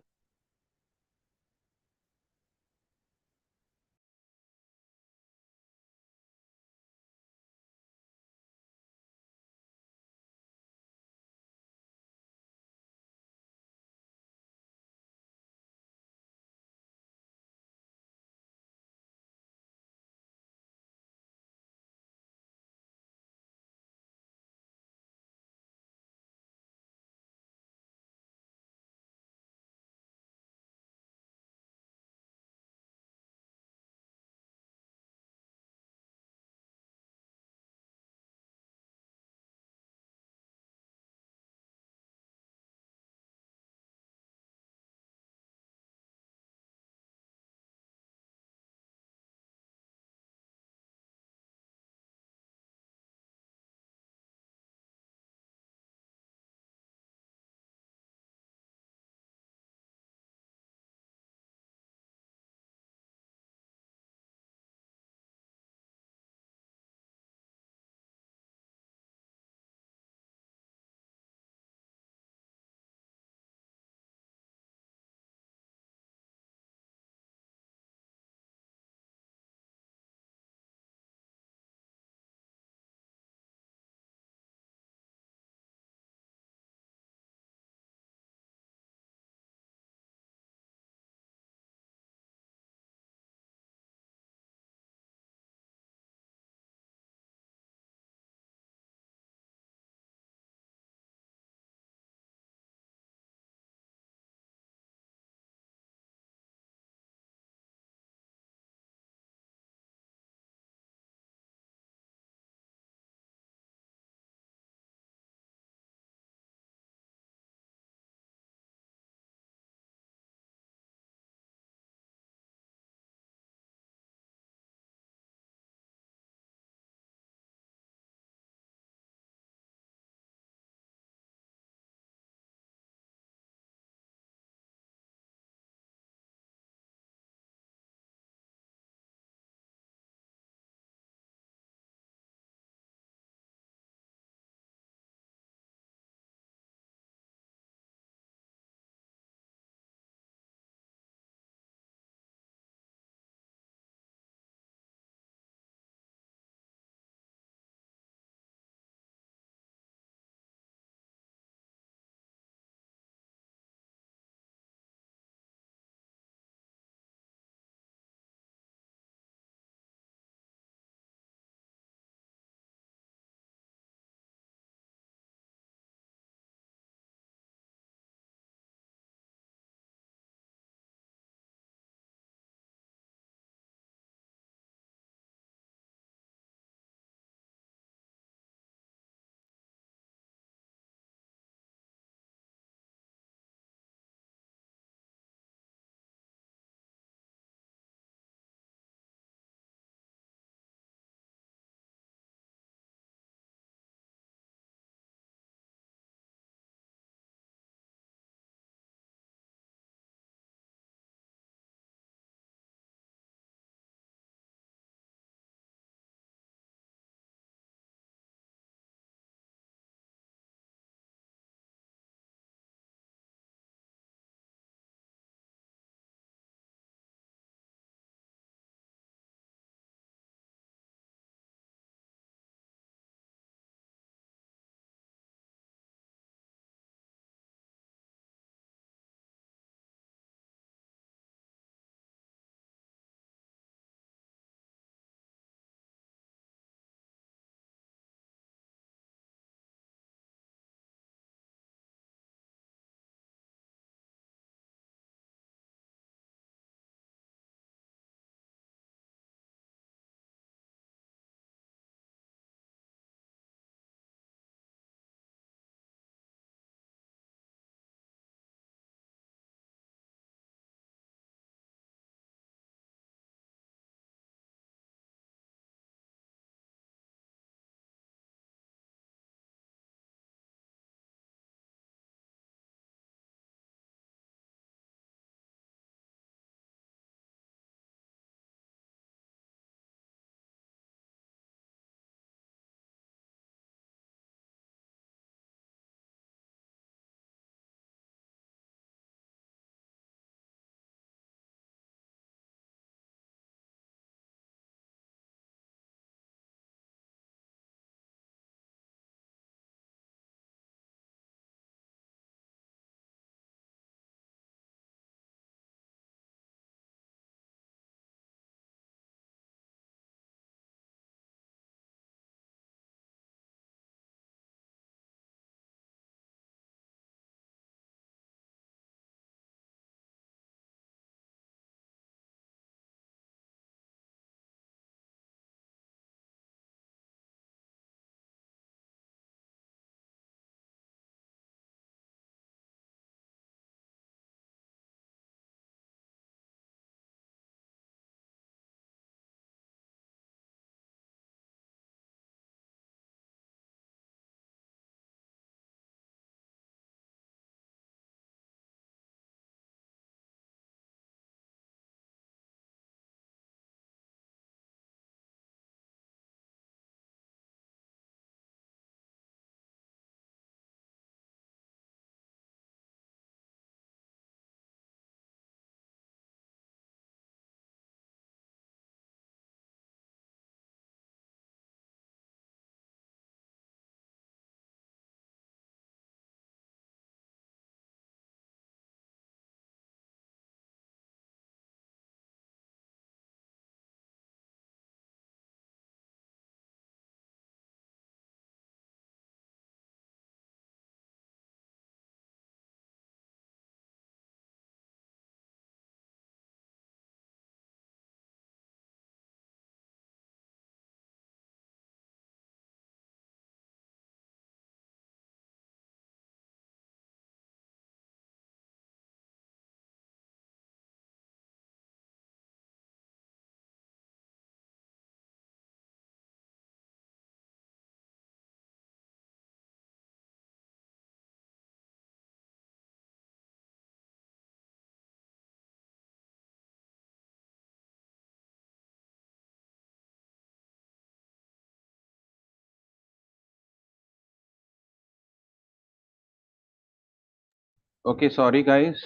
Okay, sorry guys.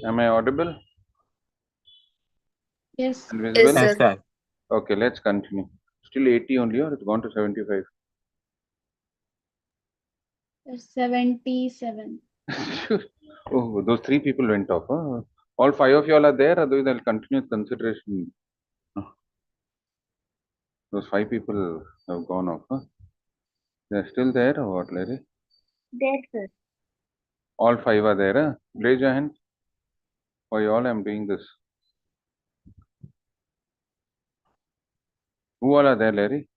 Am I audible Yes. and visible? Yes, sir. Okay, let's continue. Still 80 only, or it's gone to 75? 77. Oh, those 3 people went off. Huh? All 5 of you all are there, otherwise I'll continue with consideration. Those 5 people have gone off. Huh? They're still there or what, Larry? There, sir. All 5 are there. Huh? Raise your hand. For you all, I'm doing this. Who all are there, Larry?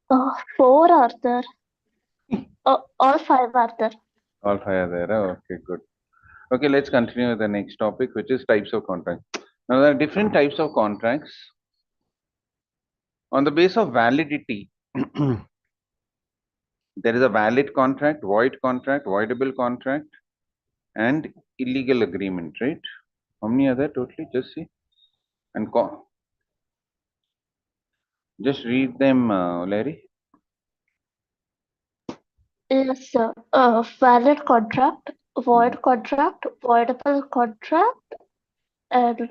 4 are there. All 5 are there. All 5 are there. Huh? Okay, good. Okay, let's continue with the next topic, which is types of contracts. Now, there are different types of contracts. On the base of validity, there is a valid contract, voidable contract, and illegal agreement, right? How many are there totally? Just see. And just read them, Larry. Yes, sir. Valid contract, void contract, voidable contract, and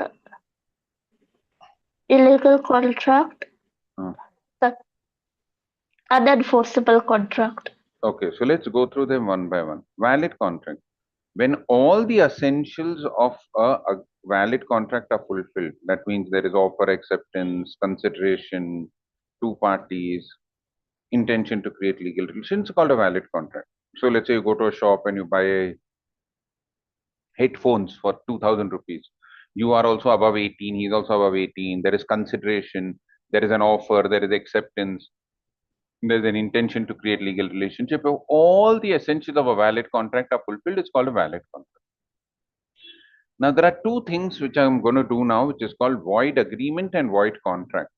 illegal contract, the unenforceable contract. Okay, so let's go through them one by one. Valid contract. When all the essentials of a valid contract are fulfilled, that means there is offer, acceptance, consideration, 2 parties, intention to create legal relations, it's called a valid contract. So let's say you go to a shop and you buy headphones for 2000 rupees. You are also above 18, he's also above 18. There is consideration, there is an offer, there is acceptance, there's an intention to create legal relationship. If all the essentials of a valid contract are fulfilled, it's called a valid contract. Now, there are 2 things which I'm going to do now, which is called void agreement and void contract.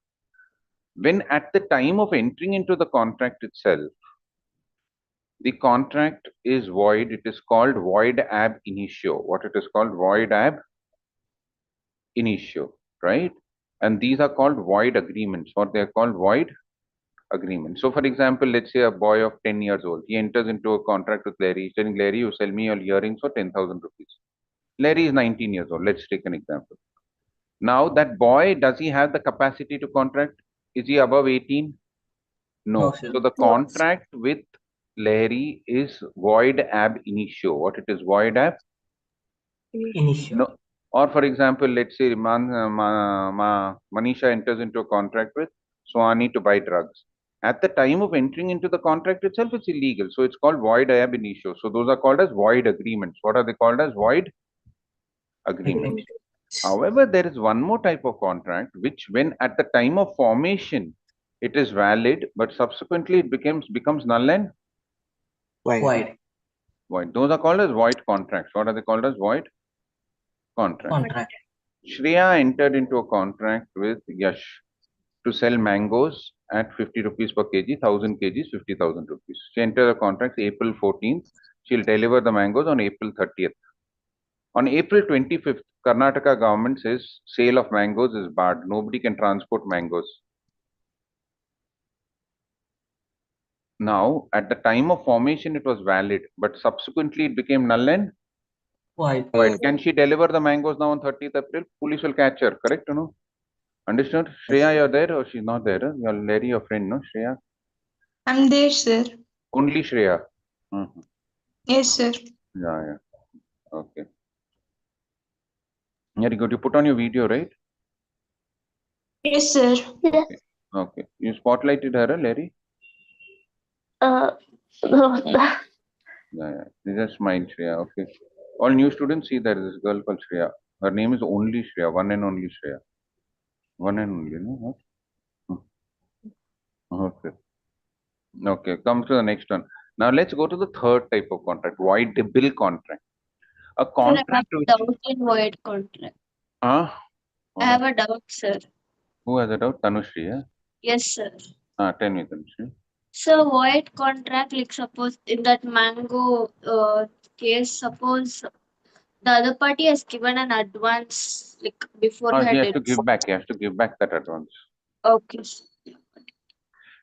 When at the time of entering into the contract itself, the contract is void, it is called void ab initio. What it is called? Void ab initio, right? And these are called void agreements, or they are called void agreements. So, for example, let's say a boy of 10 years old, he enters into a contract with Larry, he's telling Larry, you sell me your earrings for 10,000 rupees. Larry is 19 years old. Let's take an example. Now, that boy, does he have the capacity to contract? Is he above 18? No. So, the contract with Larry is void ab initio. What it is? Void ab Initio. No. Or for example, let's say Manisha enters into a contract with Swani to buy drugs. At the time of entering into the contract itself, it's illegal. So it's called void ab initio. So those are called as void agreements. What are they called as? Void agreements. However, there is one more type of contract which, when at the time of formation it is valid, but subsequently it becomes null and Void. void. Those are called as void contracts. What are they called as? Void contract. Shreya entered into a contract with Yash to sell mangoes at 50 rupees per kg, 1000 kgs, 50,000 rupees. She entered a contract April 14th. She'll deliver the mangoes on April 30th. On April 25th, Karnataka government says sale of mangoes is barred. Nobody can transport mangoes. Now, at the time of formation, it was valid, but subsequently it became null and Void. Can she deliver the mangoes now on 30th April? Police will catch her, correct or no? Understood? Shreya, you're there or she's not there? You're Larry, your friend, no? Shreya? I'm there, sir. Only Shreya? Yes, sir. Yeah. Okay. Very good. You put on your video, right? Yes, sir. Yes. Okay. You spotlighted her, Larry? No. Yeah. You just smile, Shreya. Okay. All new students see there is this girl called Shreya. Her name is only Shreya, one and only Shreya. One and only, no? Okay. Okay, come to the next one. Now let's go to the third type of contract, voidable contract. A Sir, I have contract a which doubt in void contract. I have a doubt, sir. Who has a doubt? Tanushri, yeah? Yes, sir. Tell me, Tanushri. So void contract, like suppose in that mango case, suppose the other party has given an advance like He has beforehand. to give back. He has to give back that advance. Okay.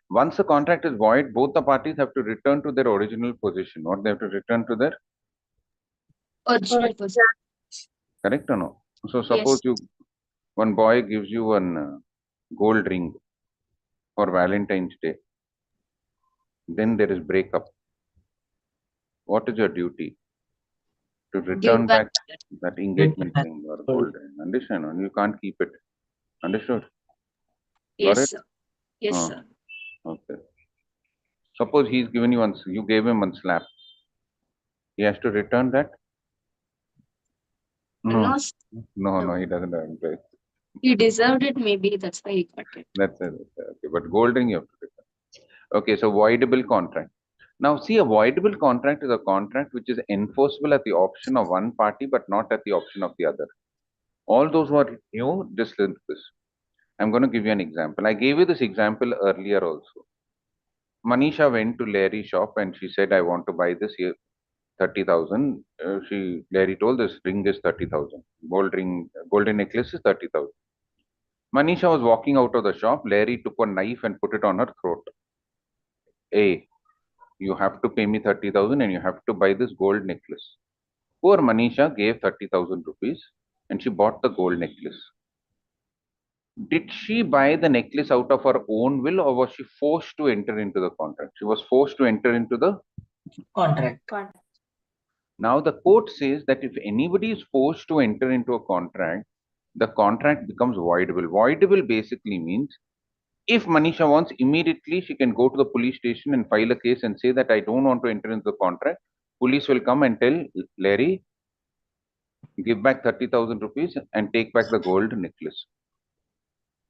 Once the contract is void, both the parties have to return to their original position, or they have to return to their Original position. correct or no? So suppose one boy gives you one gold ring for Valentine's Day, then there is breakup. What is your duty? To return Give back back. that engagement ring or gold ring. Understand? You can't keep it. Understood? Got Yes, it? sir. Yes, Oh. sir. Okay. Suppose he's given you one, you gave him one slap. He has to return that? No, No, he doesn't have it. he deserved it. Maybe that's why he got it. That's it. Okay, but gold ring you have to return. Okay, so voidable contract. Now, see, a voidable contract is a contract which is enforceable at the option of one party, but not at the option of the other. All those who are new, just listen to this. I'm going to give you an example. I gave you this example earlier also. Manisha went to Larry's shop and she said, I want to buy this here, 30,000. Larry told this ring is 30,000. Golden necklace is 30,000. Manisha was walking out of the shop. Larry took a knife and put it on her throat. Hey, you have to pay me 30,000 and you have to buy this gold necklace. Poor Manisha gave 30,000 rupees and she bought the gold necklace. Did she buy the necklace out of her own will, or was she forced to enter into the contract? She was forced to enter into the Contract. Now the court says that if anybody is forced to enter into a contract, the contract becomes voidable. Voidable basically means if Manisha wants, immediately she can go to the police station and file a case and say that I don't want to enter into the contract. Police will come and tell Larry, give back 30,000 rupees and take back the gold necklace.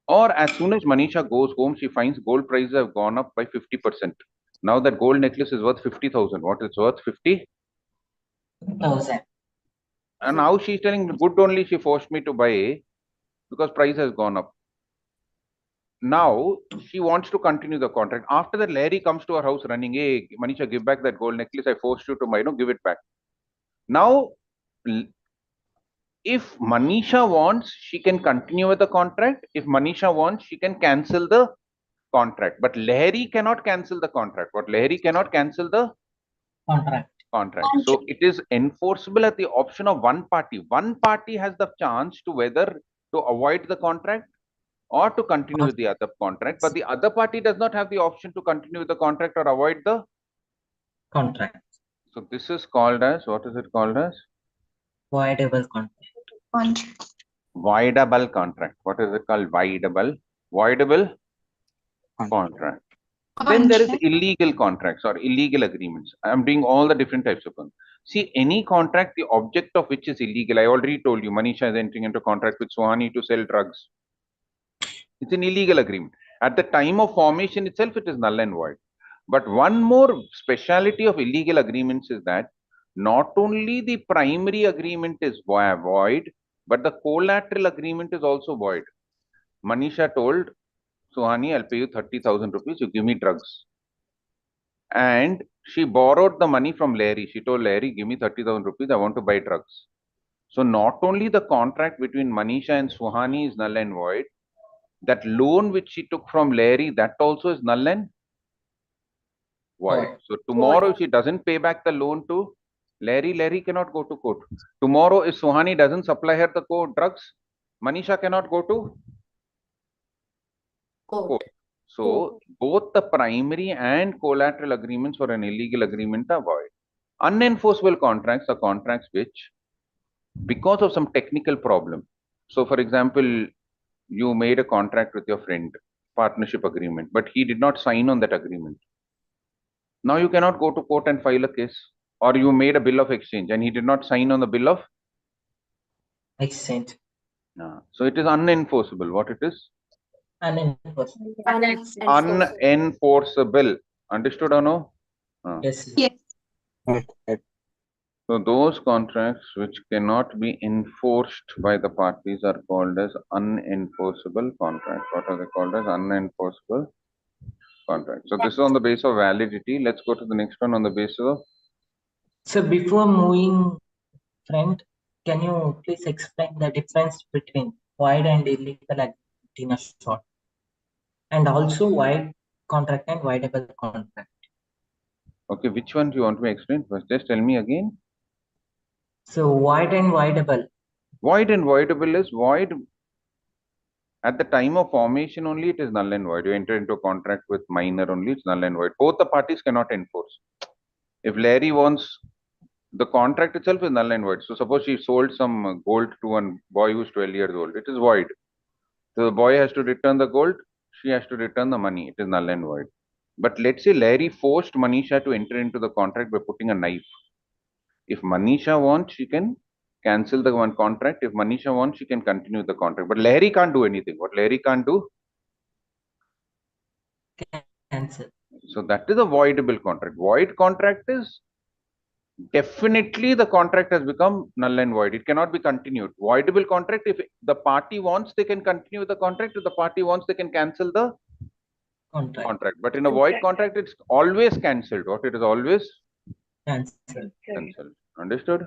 Or as soon as Manisha goes home, she finds gold prices have gone up by 50%. Now that gold necklace is worth 50,000. What is worth? 50,000. And now she's telling good only she forced me to buy because price has gone up. Now she wants to continue the contract. After that, Larry comes to her house running, hey, Manisha, give back that gold necklace. I forced you to buy, give it back. Now, if Manisha wants, she can continue with the contract. If Manisha wants, she can cancel the contract. But Larry cannot cancel the contract. What Larry cannot cancel the contract. So it is enforceable at the option of one party. One party has the chance to whether to avoid the contract or to continue with the other contract. But the other party does not have the option to continue with the contract or avoid the contract. So this is called as, what is it called as? Voidable contract. Voidable contract. What is it called? Voidable contract. Then there is illegal contracts or illegal agreements. I am doing all the different types of them. See, any contract, the object of which is illegal. I already told you, Manisha is entering into contract with Suhani to sell drugs. It's an illegal agreement. At the time of formation itself, it is null and void. But one more speciality of illegal agreements is that not only the primary agreement is void, but the collateral agreement is also void. Manisha told Suhani, I'll pay you 30,000 rupees, you give me drugs. And she borrowed the money from Larry. She told Larry, give me 30,000 rupees, I want to buy drugs. So not only the contract between Manisha and Suhani is null and void, that loan which she took from Larry, that also is null and void. So tomorrow if she doesn't pay back the loan to Larry cannot go to court. Tomorrow if Suhani doesn't supply her the drugs, Manisha cannot go to court. So both the primary and collateral agreements for an illegal agreement are void. Unenforceable contracts are contracts which, because of some technical problem. So for example, you made a contract with your friend, partnership agreement, but he did not sign on that agreement. Now you cannot go to court and file a case. Or you made a bill of exchange and he did not sign on the bill of Exchange. So it is unenforceable. What it is? Unenforceable. Unenforceable. Understood or no? Yes. So those contracts which cannot be enforced by the parties are called as unenforceable contracts. What are they called as? Unenforceable contracts. So this is on the basis of validity. Let's go to the next one on the basis of. So before moving, friend, can you please explain the difference between void and illegal agreement in a short? And also why contract and voidable contract. Okay, which one do you want me to explain first? Just tell me again. So void and voidable. Void and voidable is void at the time of formation only, it is null and void. You enter into a contract with minor only, it's null and void. Both the parties cannot enforce. If Larry wants, the contract itself is null and void. So suppose she sold some gold to a boy who's 12 years old, it is void. So the boy has to return the gold, she has to return the money, it is null and void. But let's say Larry forced Manisha to enter into the contract by putting a knife. If Manisha wants, she can cancel the one contract. If Manisha wants, she can continue the contract. But Larry can't do anything. What Larry can't do? Cancel. So that is a voidable contract. Void contract is definitely the contract has become null and void. It cannot be continued. Voidable contract, if the party wants, they can continue the contract. If the party wants, they can cancel the contract. But in a void contract, it's always cancelled. What it is always Cancel. cancelled. Understood?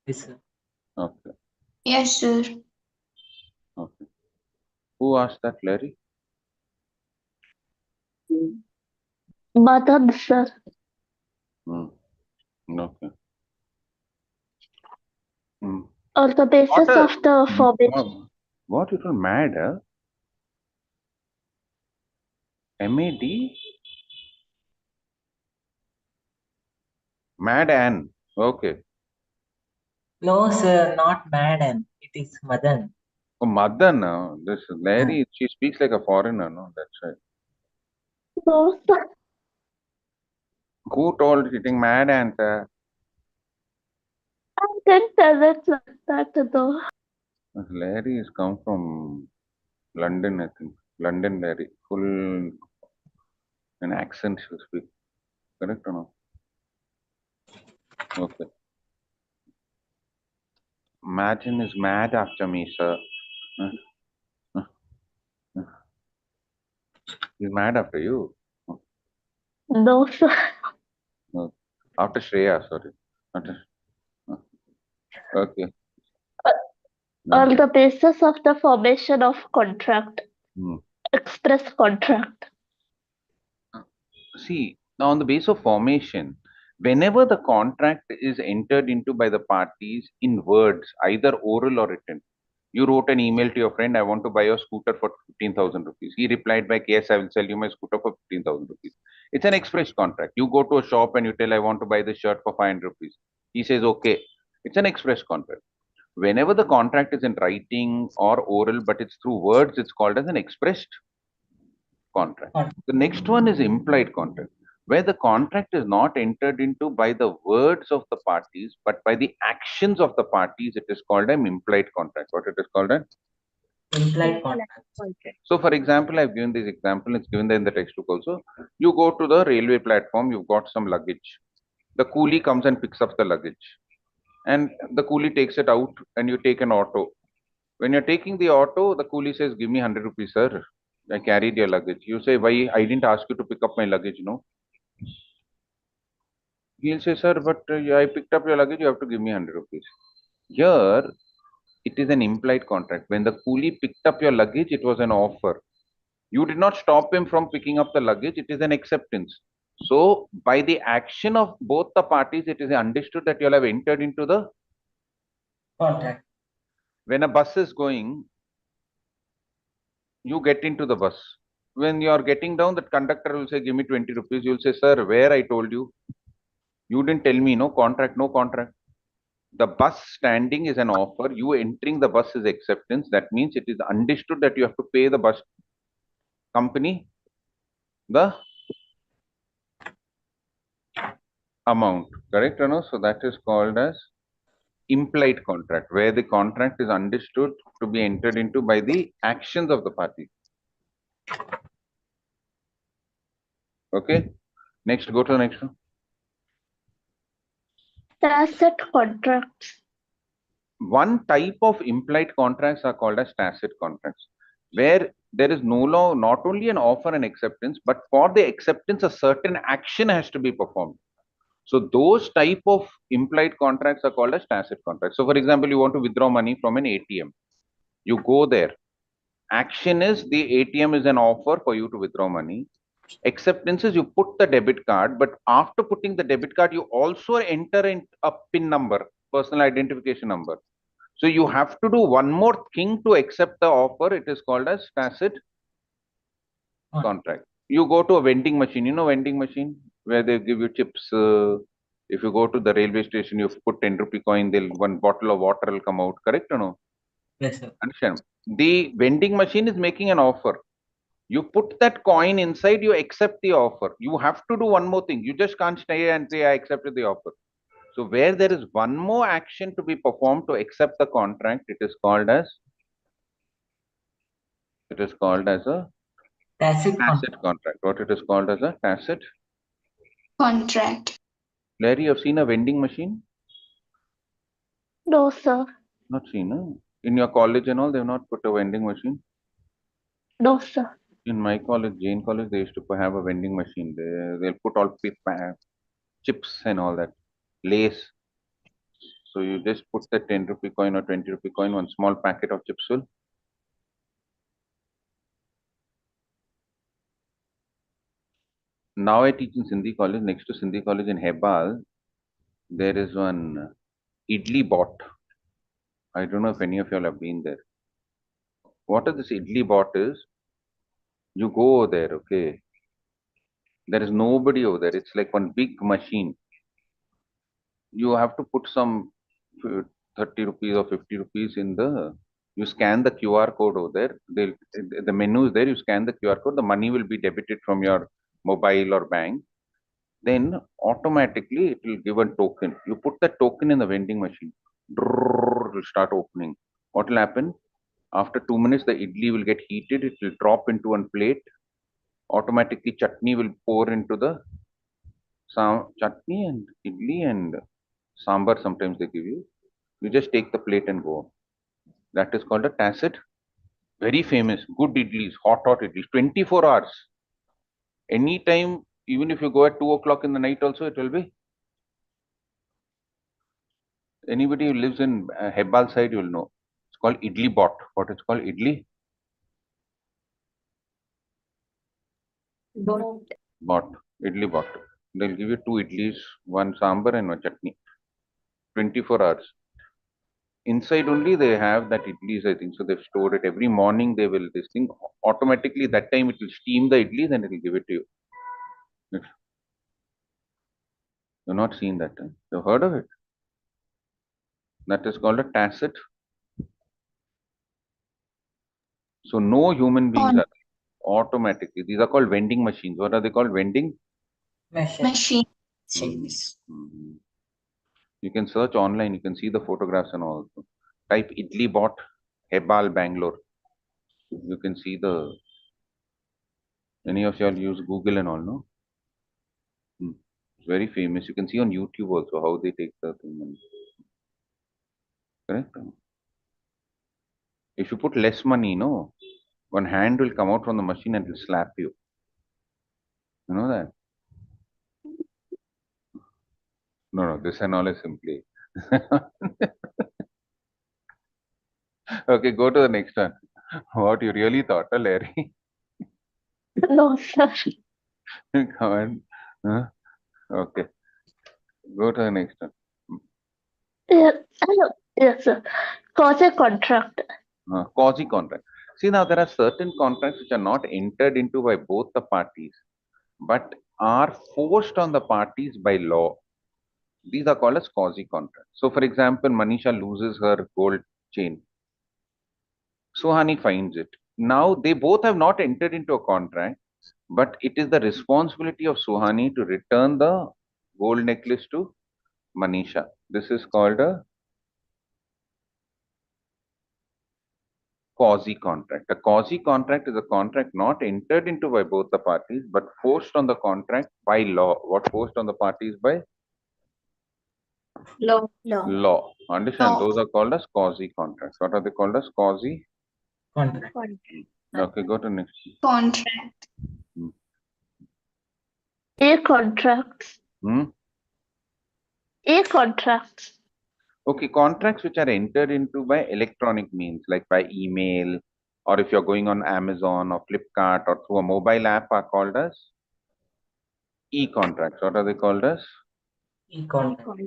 Yes, sir. Okay. Yes, sir. Okay. Who asked that, Larry? Madam, sir. Okay. On the basis of the formation. What, you are mad, huh? MAD? Mad Ann. Okay. No, sir, not Madam. It is Madan. Oh, Madan. This Larry, she speaks like a foreigner, no? That's right. No, sir. Who told you think Mad Ann, sir? I didn't tell it like that though. Larry has come from London, I think. London Larry. Full an accent she'll speak. Correct or no? Okay. Imagine is mad after me, sir. He's mad after you. No, sir. No. After Shreya, sorry. Okay. On the basis of the formation of contract, express contract. See, now on the basis of formation, whenever the contract is entered into by the parties in words, either oral or written, you wrote an email to your friend, I want to buy a scooter for 15,000 rupees. He replied back, yes, I will sell you my scooter for 15,000 rupees. It's an express contract. You go to a shop and you tell, I want to buy this shirt for 500 rupees. He says, okay. It's an express contract. Whenever the contract is in writing or oral, but it's through words, it's called as an expressed contract. The next one is implied contract, where the contract is not entered into by the words of the parties, but by the actions of the parties. It is called an implied contract. What it is called? An implied contract. So, for example, I've given this example. It's given there in the textbook also. You go to the railway platform. You've got some luggage. The coolie comes and picks up the luggage, and the coolie takes it out, and you take an auto. When you're taking the auto, the coolie says, "Give me 100 rupees, sir. I carried your luggage." You say, "Why? I didn't ask you to pick up my luggage, no?" He'll say, "Sir, but I picked up your luggage. You have to give me 100 rupees." Here, it is an implied contract. When the coolie picked up your luggage, it was an offer. You did not stop him from picking up the luggage. It is an acceptance. So, by the action of both the parties, it is understood that you all have entered into the contract. When a bus is going, you get into the bus. When you are getting down, the conductor will say, "Give me 20 rupees. You'll say, "Sir, where I told you? You didn't tell me, no contract, no contract." The bus standing is an offer. You entering the bus is acceptance. That means it is understood that you have to pay the bus company the amount. Correct or no? So that is called as implied contract, where the contract is understood to be entered into by the actions of the party. Okay. Next, go to the next one. Tacit contracts. One type of implied contracts are called as tacit contracts, where there is not only an offer and acceptance, but for the acceptance, a certain action has to be performed. So those type of implied contracts are called as tacit contracts. So for example, you want to withdraw money from an ATM. You go there. Action is the ATM is an offer for you to withdraw money. Acceptance is you put the debit card, but after putting the debit card, you also enter in a PIN number, personal identification number. So you have to do one more thing to accept the offer. It is called as tacit contract. You go to a vending machine, you know vending machine where they give you chips. If you go to the railway station, you put 10 rupee coin, they'll one bottle of water will come out. Correct or no? Yes, sir. Understand? The vending machine is making an offer. You put that coin inside, you accept the offer. You have to do one more thing. You just can't stay and say, I accepted the offer. So where there is one more action to be performed to accept the contract, it is called as a Tacit contract. What it is called as a tacit Contract. Larry, you've seen a vending machine? No, sir. Not seen, no? In your college and all, they've not put a vending machine? No, sir. In my college, Jain College, they used to have a vending machine. They'll put all chips and all that, lace. So you just put the 10 rupee coin or 20 rupee coin, one small packet of chips full. Now I teach in Sindhi College. Next to Sindhi College in Hebal, there is one Idli Bot. I don't know if any of y'all have been there. What is this Idli Bot is? You go over there, okay? There is nobody over there. It's like one big machine. You have to put some 30 rupees or 50 rupees in the, you scan the QR code over there. The menu is there. You scan the QR code. The money will be debited from your mobile or bank. Then automatically it will give a token. You put the token in the vending machine. It will start opening. What will happen? After 2 minutes, the idli will get heated. It will drop into one plate. Automatically, chutney will pour into the chutney and idli and sambar. Sometimes they give you. You just take the plate and go. That is called a tacit. Very famous. Good idlis, hot idlis. 24 hours. Anytime, even if you go at 2 o'clock in the night also, it will be. Anybody who lives in Hebal side, you will know. It's called Idli Bot. What is called Idli? Bot. Idli Bot. They'll give you 2 idlis, 1 sambar and 1 chutney. 24 hours. Inside only they have that idlis, I think. So they've stored it. Every morning they will, this thing, automatically that time it will steam the idlis and it will give it to you. You've not seen that. Huh? You've heard of it? That is called a tacit. So no human beings are automatically. These are called vending machines. What are they called? Vending Machine. Mm-hmm. You can search online. You can see the photographs and all. Type Idli Bot Hebal Bangalore. You can see the. Any of y'all use Google and all, no? It's very famous. You can see on YouTube also how they take the thing. Correct? If you put less money, no, one hand will come out from the machine and will slap you. You know that? No, this and all is simply. Okay, go to the next one. What you really thought, Larry? No, sir. Come on. Huh? Okay. Go to the next one. Yes, sir. Quasi contract. Quasi contract. See, now there are certain contracts which are not entered into by both the parties, but are forced on the parties by law. These are called as quasi contracts. So, for example, Manisha loses her gold chain. Suhani finds it. Now, they both have not entered into a contract, but it is the responsibility of Suhani to return the gold necklace to Manisha. This is called a quasi contract. A quasi contract is a contract not entered into by both the parties, but forced on the contract by law. What forced on the parties by? Law. Law. Understand? Those are called as quasi contracts. What are they called as? Quasi contract. Okay, go to next. Contract. A contracts. A contracts. Okay, contracts which are entered into by electronic means, like by email, or if you're going on Amazon or Flipkart or through a mobile app, are called as E-contracts. What are they called as? E-contract.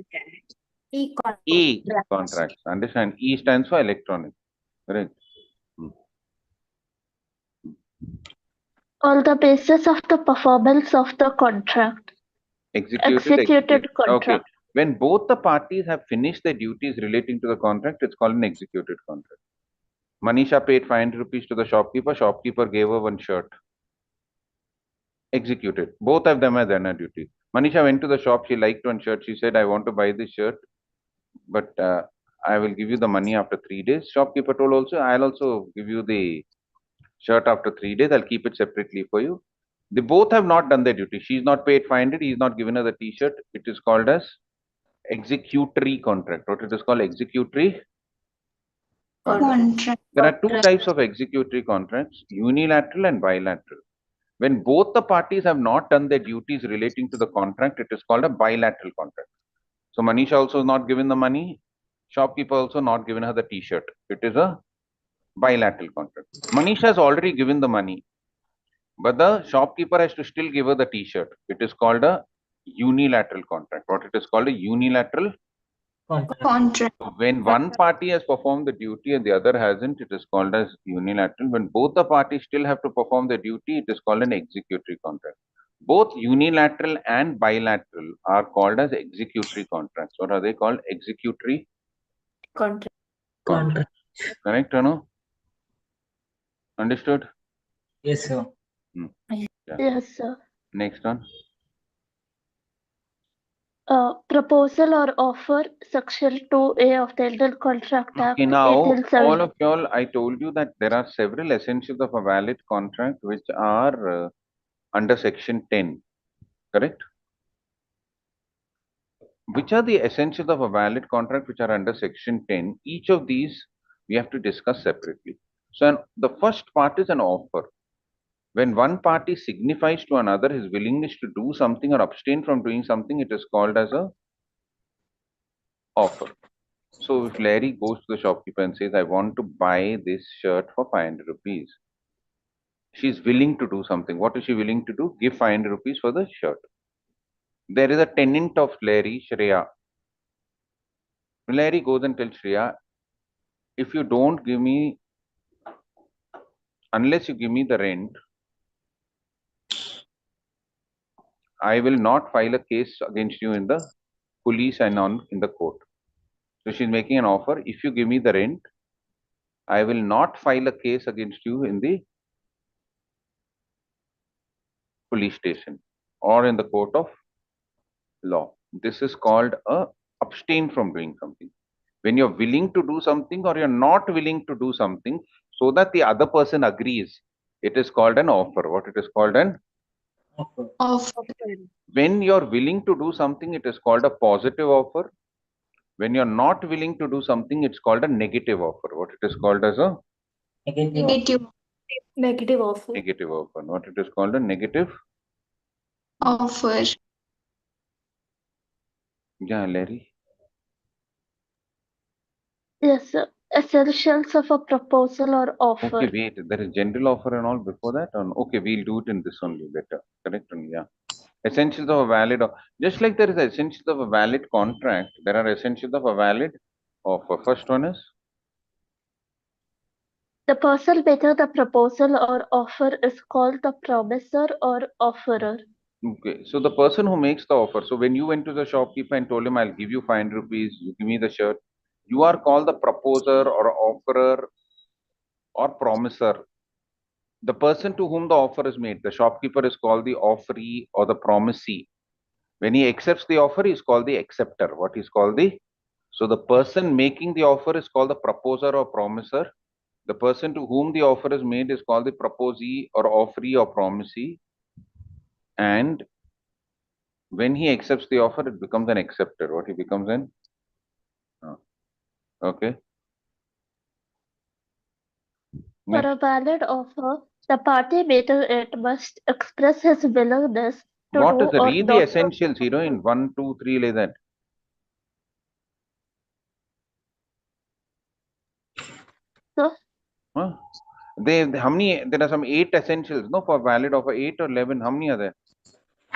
E-contracts. Understand? E stands for electronic. Correct. On the basis of the performance of the contract. Executed Okay. contract. When both the parties have finished their duties relating to the contract, it's called an executed contract. Manisha paid 500 rupees to the shopkeeper. Shopkeeper gave her one shirt. Executed. Both of them have done a duty. Manisha went to the shop. She liked one shirt. She said, I want to buy this shirt, but I will give you the money after 3 days. Shopkeeper told also, I'll also give you the shirt after 3 days. I'll keep it separately for you. They both have not done their duty. She's not paid 500. He's not given her the t-shirt. It is called as executory contract. What it is called? Executory Contract. There are two types of executory contracts, unilateral and bilateral. When both the parties have not done their duties relating to the contract, it is called a bilateral contract. So Manisha also not given the money, shopkeeper also not given her the t-shirt. It is a bilateral contract. Manisha has already given the money, but the shopkeeper has to still give her the t-shirt. It is called a unilateral contract. What it is called? A unilateral Contract. when one party has performed the duty and the other hasn't, it is called as unilateral. When both the parties still have to perform the duty, it is called an executory contract. Both unilateral and bilateral are called as executory contracts. What are they called? Executory Contract. Correct or no? Understood? Yes, sir. Yes, sir. Next one. Proposal or offer, section 2A of the Indian Contract Act, Okay, now 1870. all of y'all, I told you that there are several essentials of a valid contract which are under section 10. Correct? Which are the essentials of a valid contract which are under section 10? Each of these we have to discuss separately. So the first part is an offer. When one party signifies to another his willingness to do something or abstain from doing something, it is called as a offer. So if Larry goes to the shopkeeper and says, I want to buy this shirt for 500 rupees. She's willing to do something. What is she willing to do? Give 500 rupees for the shirt. There is a tenant of Larry, Shreya. Larry goes and tells Shreya, if you don't give me, unless you give me the rent, I will not file a case against you in the police and in the court. So she's making an offer. If you give me the rent, I will not file a case against you in the police station or in the court of law. This is called a abstain from doing something. When you're willing to do something or you're not willing to do something so that the other person agrees, it is called an offer. What it is called? An Offer. When you're willing to do something, it is called a positive offer. When you're not willing to do something, it's called a negative offer. What it is called as a Negative. Negative offer. negative offer. What it is called? A negative. Offer. Yeah, Larry. Yes, sir. Essentials of a proposal or offer. Okay, wait. There is general offer and all before that. Okay, we'll do it in this only better. Correct? Yeah. Essentials of a valid, just like there is essentials of a valid contract, there are essentials of a valid offer. First one is The person making the proposal or offer is called the promiser or offerer. okay. So the person who makes the offer. So when you went to the shopkeeper and told him, I'll give you 500 rupees, you give me the shirt, you are called the proposer or offerer or promiser. The person to whom the offer is made, the shopkeeper is called the offeree or the promisee. When he accepts the offer, he is called the acceptor. What is called the? So the person making the offer is called the proposer or promiser. The person to whom the offer is made is called the proposee or offeree or promisee. And when he accepts the offer, it becomes an acceptor. What he becomes an? Okay. For a valid offer, the party making it must express his willingness to What do is the or read the not. essentials, heroine? 1, 2, 3 like that. So, Huh? How many? There are some 8 essentials, no, for valid offer. 8 or 11. How many are there?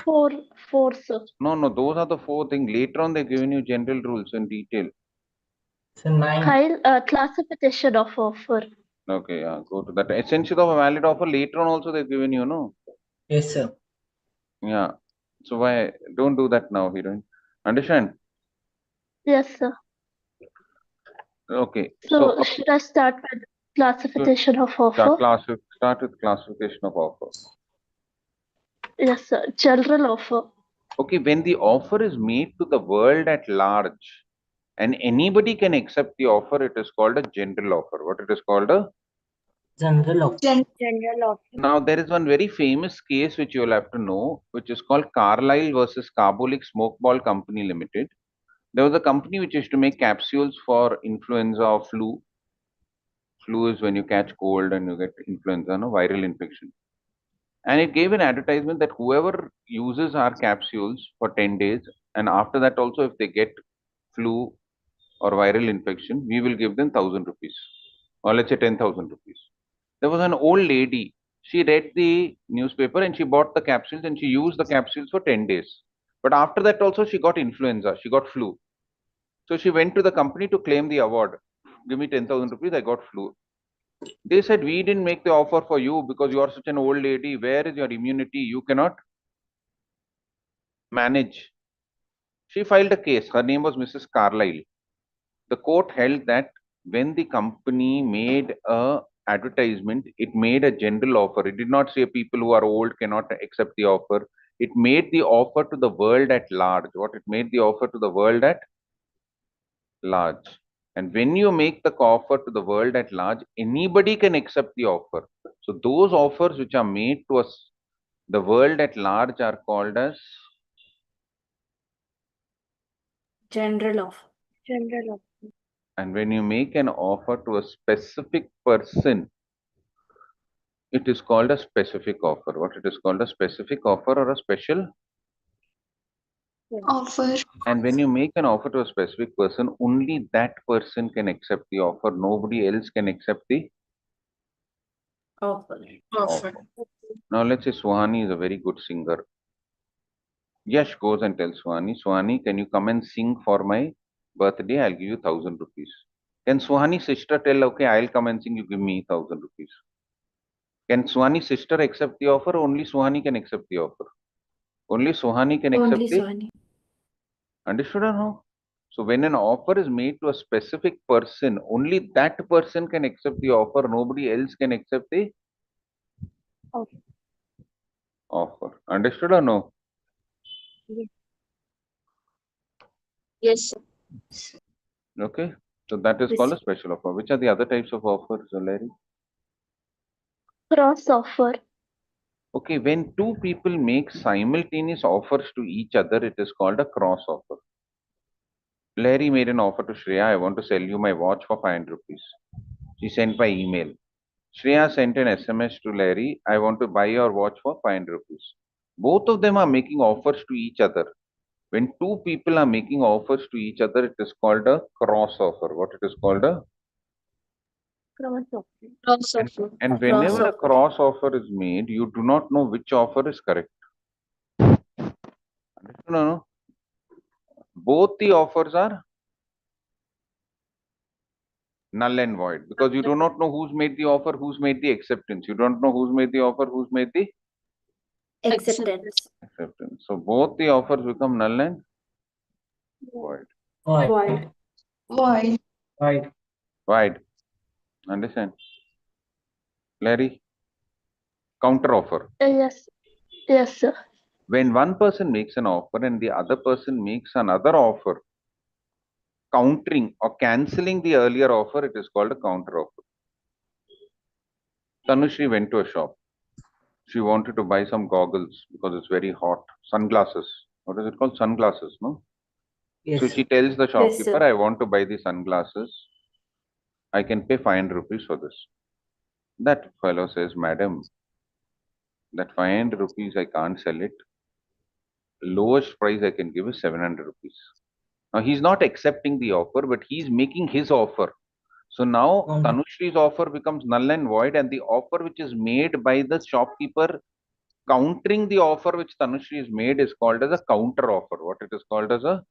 Four, sir. No, those are the 4 things. Later on, they're giving you general rules in detail. So 9. File classification of offer. Okay, yeah, go to that. Essential of a valid offer. Later on, also they've given you, no? Yes, sir. Yeah. So why don't do that now, heroine? Understand? Yes, sir. Okay. So should I start with classification of offer? Start with classification of offer. Yes, sir. General offer. Okay, when the offer is made to the world at large and anybody can accept the offer, it is called a general offer. What it is called? A General offer. General offer. Now, there is one very famous case which you will have to know, which is called Carlyle versus Carbolic Smokeball Company Limited. There was a company which used to make capsules for influenza or flu. Flu is when you catch cold and you get influenza, no, viral infection. And it gave an advertisement that whoever uses our capsules for 10 days, and after that also if they get flu or viral infection, we will give them 1,000 rupees, or let's say 10,000 rupees. There was an old lady. She read the newspaper and she bought the capsules and she used the capsules for 10 days. But after that also she got influenza, she got flu. So she went to the company to claim the award. Give me 10,000 rupees, I got flu. They said, we didn't make the offer for you because you are such an old lady. Where is your immunity? You cannot manage. She filed a case. Her name was Mrs. Carlyle. The court held that when the company made a advertisement, it made a general offer. It did not say people who are old cannot accept the offer. It made the offer to the world at large. What it made the offer to the world at large. And when you make the offer to the world at large, anybody can accept the offer. So those offers which are made to us, the world at large, are called as General offer. General offer. and when you make an offer to a specific person, it is called a specific offer. What it is called? A specific offer or a special Offer. And when you make an offer to a specific person, only that person can accept the offer. Nobody else can accept the Offer. offer. Now let's say Suhani is a very good singer. Yash goes and tells Suhani, Suhani, can you come and sing for my birthday? I'll give you 1,000 rupees. Can Suhani's sister tell, okay, I'll come and sing, you give me 1,000 rupees? Can Suhani's sister accept the offer? Only Suhani can accept the offer. Only Suhani can accept Only the Suhani. Understood or no? So when an offer is made to a specific person, only that person can accept the offer. Nobody else can accept the offer. Understood or no? Yes, sir. Okay. So that is Yes, called a sir. special offer. Which are the other types of offers, Larry? Cross offer. Okay, when two people make simultaneous offers to each other, it is called a cross offer. Larry made an offer to Shreya, I want to sell you my watch for 500 rupees. She sent by email. Shreya sent an SMS to Larry, I want to buy your watch for 500 rupees. Both of them are making offers to each other. When two people are making offers to each other, it is called a cross offer. What it is called? A Cross offer. Cross offer. And Cross whenever a offer. cross offer is made, you do not know which offer is correct. No. Both the offers are null and void because you do not know who's made the offer, who's made the acceptance. You don't know who's made the offer, who's made the Acceptance. acceptance. So both the offers become null and void. Void. Void. Void. Void. Understand? Larry? Counter offer. Yes. Yes, sir. When one person makes an offer and the other person makes another offer, countering or cancelling the earlier offer, it is called a counter offer. Tanushri went to a shop. She wanted to buy some goggles because it's very hot. Sunglasses. What is it called? Sunglasses, no? Yes, So sir. she tells the shopkeeper, sir. I want to buy the sunglasses. I can pay 500 rupees for this. That fellow says, Madam, that 500 rupees I can't sell it. Lowest price I can give is 700 rupees. Now he's not accepting the offer, but he's making his offer. So now Tanushri's offer becomes null and void, and the offer which is made by the shopkeeper countering the offer which Tanushree has made is called as a counter offer. What it is called as a?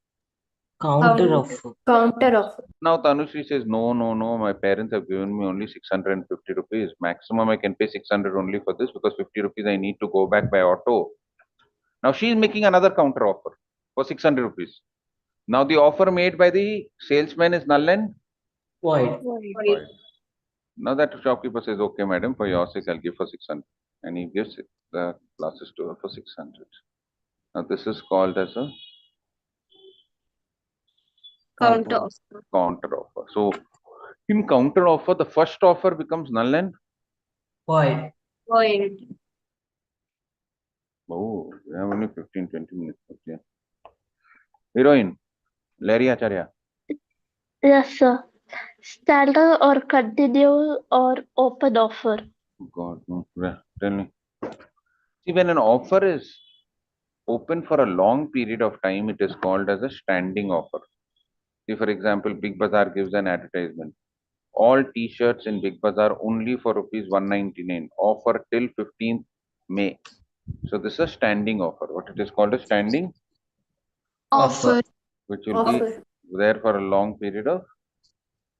Counter offer. Counter offer. Now Tanushree says, no, my parents have given me only 650 rupees. Maximum I can pay 600 only for this because 50 rupees I need to go back by auto. Now she is making another counter offer for 600 rupees. Now the offer made by the salesman is null and Void. void. Now that shopkeeper says, okay, madam, for your sake, I'll give for 600. And he gives it, the glasses to her for 600. Now this is called as a Counter offer. counter offer. So in counter offer, the first offer becomes null and Void. Void. oh, we have only 15-20 minutes. Okay. Heroine, Larry Acharya. Yes, sir. Standard or continue or open offer. God, no. Tell me. See, when an offer is open for a long period of time, it is called as a standing offer. See, for example, Big Bazaar gives an advertisement. All t-shirts in Big Bazaar only for rupees 199. Offer till 15th May. So this is a standing offer. What it is called a standing Offer. which will be there for a long period of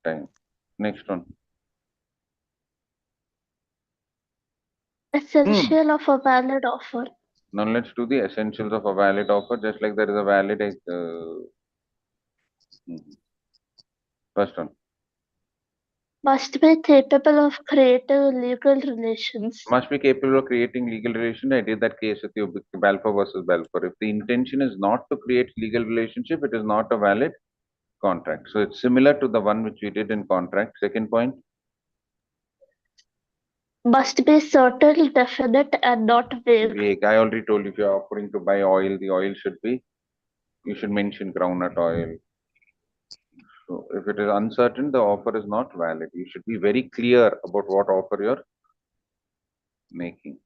time. Next one. Essential of a valid offer. Now let's do the essentials of a valid offer. Just like there is a valid first one. Must be capable of creating legal relations. Must be capable of creating legal relation. I did that case with you, Balfour versus Balfour. If the intention is not to create legal relationship, it is not a valid contract. So it's similar to the one which we did in contract. Second point. Must be certain, definite, and not vague. Vague. I already told you, if you're offering to buy oil, the oil should be, you should mention groundnut oil. So if it is uncertain, the offer is not valid. You should be very clear about what offer you're making.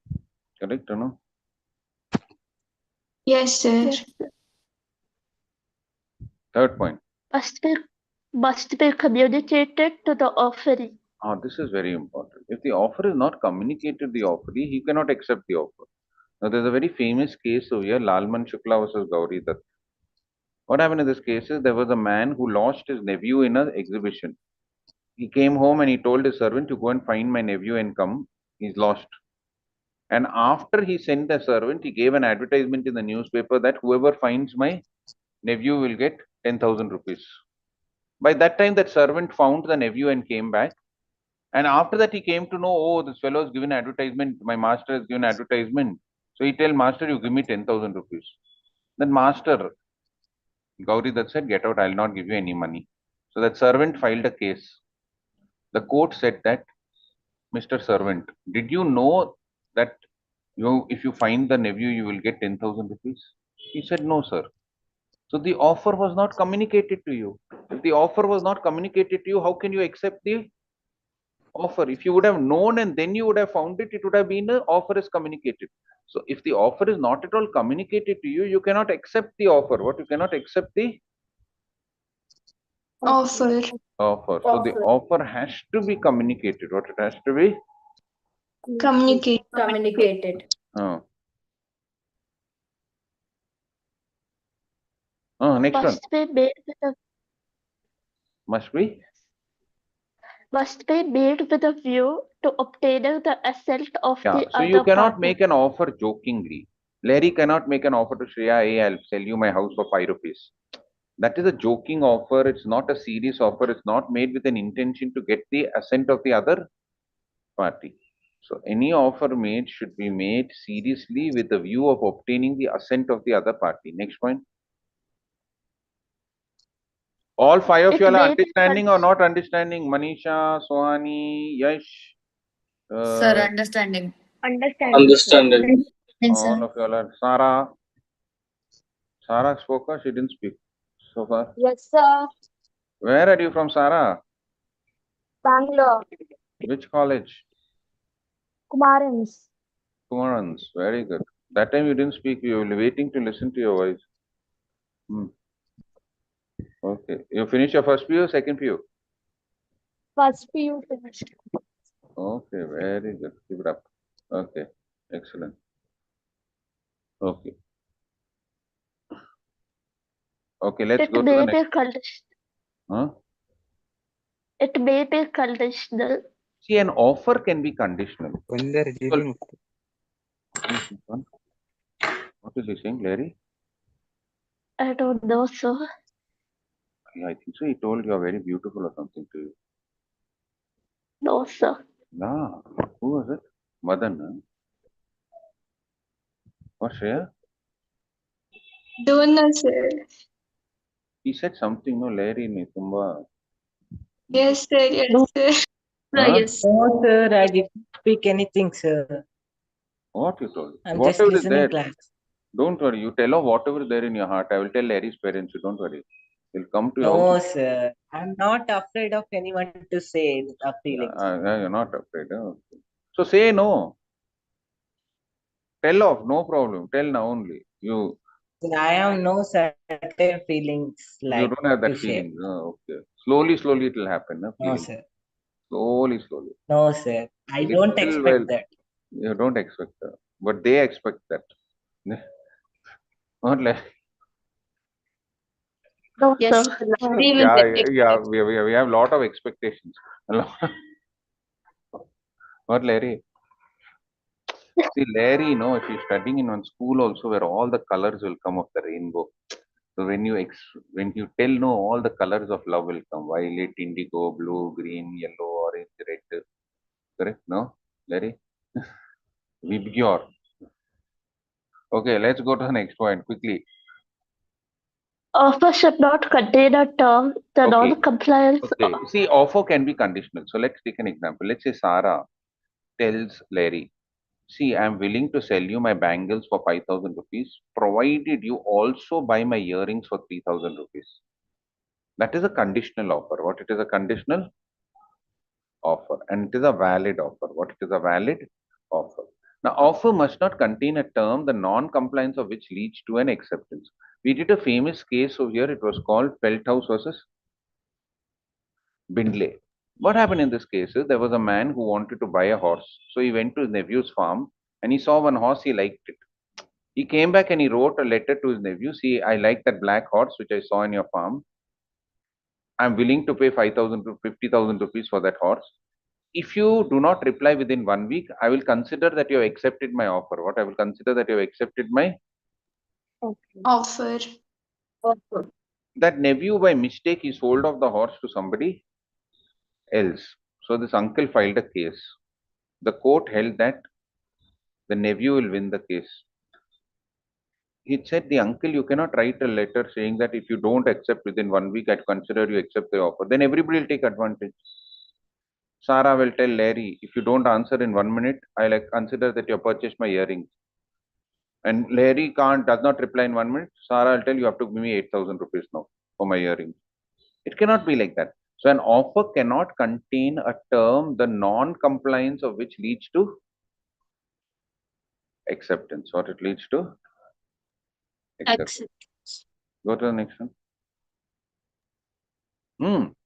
Correct or no? Yes, sir. Third point. Must be communicated to the offeree. This is very important. If the offer is not communicated to the offeree, he cannot accept the offer. Now, there's a very famous case over here, Lalman Shukla versus Gauri Dutt. What happened in this case is there was a man who lost his nephew in an exhibition. He came home and he told his servant to go and find my nephew and come. He's lost. And after he sent the servant, he gave an advertisement in the newspaper that whoever finds my nephew will get 10,000 rupees. By that time, that servant found the nephew and came back. And after that, he came to know, oh, this fellow has given advertisement. My master has given advertisement. So he tell master, you give me 10,000 rupees. Then master, Gauri Dutt said, get out, I'll not give you any money. So that servant filed a case. The court said that, Mr. Servant, did you know that if you find the nephew, you will get 10,000 rupees? He said, no, sir. So the offer was not communicated to you. If the offer was not communicated to you, how can you accept the offer? If you would have known and then you would have found it, it would have been an offer is communicated. So if the offer is not at all communicated to you, you cannot accept the offer. What? You cannot accept the Offer. offer. So the offer has to be communicated. What it has to be? Communicated. Next one. Must be made with a view to obtaining the assent of the other So you cannot party. make an offer jokingly. Larry cannot make an offer to Shreya, hey, I'll sell you my house for 5 rupees. That is a joking offer. It's not a serious offer. It's not made with an intention to get the assent of the other party. So any offer made should be made seriously with the view of obtaining the assent of the other party. Next point. All 5 of you are understanding or not understanding? Manisha, Sohani, Yash. Sir, understanding. Understanding. All of you are. Sarah. Sarah spoke or she didn't speak so far? Yes, sir. Where are you from, Sarah? Bangalore. Which college? Kumarans. Kumarans. Very good. That time you didn't speak. You were waiting to listen to your voice. Okay. You finished your first PU, second PU? First PU finished. Okay. Very good. Keep it up. Okay. Excellent. Okay. Okay, let's It go to may the be next. conditional. Huh? It may be conditional. See, an offer can be conditional. ಒಂದರ What is he saying, Larry? I don't know, sir. Yeah, I think so. He told you are very beautiful or something to you. No, sir. Nah, who was it? Madan. Huh? Or Shreya? Don't know, sir. He said something, no, Larry, ni tumba. Yes, sir. Yes, No. sir. Huh? Yes. No, sir, I didn't speak anything, sir. What you told? I'm just Whatever is listening there, class. don't worry. You tell her whatever is there in your heart. I will tell Larry's parents. You don't worry. They'll come to your No, house. sir. I'm not afraid of anyone to say our feelings. You're not afraid. Huh? Okay. So say no. Tell off, no problem. Tell now only. You I have no certain feelings you like don't have to that share. feeling. Okay. Slowly it will happen. Huh? No, Feeling. sir. Slowly. No, sir. I don't Little expect well. that. You don't expect that. But they expect that. Not like No, Yes. sir. Larry will yeah, we have lot of expectations. Not Larry. See, Larry, no, she's studying in one school also where all the colors will come of the rainbow. So when you tell no, all the colors of love will come. Violet, indigo, blue, green, yellow, orange, red. Correct? No, Larry? Vibgyor. Okay, let's go to the next point quickly. Offer should not contain a term the Okay. non-compliance Okay. See, offer can be conditional. So let's take an example. Let's say Sarah tells Larry, see, I'm willing to sell you my bangles for 5,000 rupees, provided you also buy my earrings for 3,000 rupees. That is a conditional offer. What it is a conditional offer, and it is a valid offer. What it is a valid offer. Now, offer must not contain a term, the non-compliance of which leads to an acceptance. We did a famous case over here. It was called Feldhaus versus Bindley. What happened in this case is there was a man who wanted to buy a horse. So he went to his nephew's farm and he saw one horse, he liked it. He came back and he wrote a letter to his nephew. See, I like that black horse which I saw in your farm. I'm willing to pay 5,000 to 50,000 rupees for that horse. If you do not reply within 1 week, I will consider that you have accepted my offer. What I will consider that you have accepted my Offer. that nephew by mistake he sold off the horse to somebody else. So this uncle filed a case. The court held that the nephew will win the case. He said, the uncle, you cannot write a letter saying that if you don't accept within 1 week, I'd consider you accept the offer. Then everybody will take advantage. Sarah will tell Larry, if you don't answer in 1 minute, I'll consider that you have purchased my earrings. And Larry does not reply in 1 minute. Sarah will tell you have to give me 8,000 rupees now for my earrings. It cannot be like that. So an offer cannot contain a term, the non-compliance of which leads to acceptance. What it leads to? Acceptance. Go to the next one.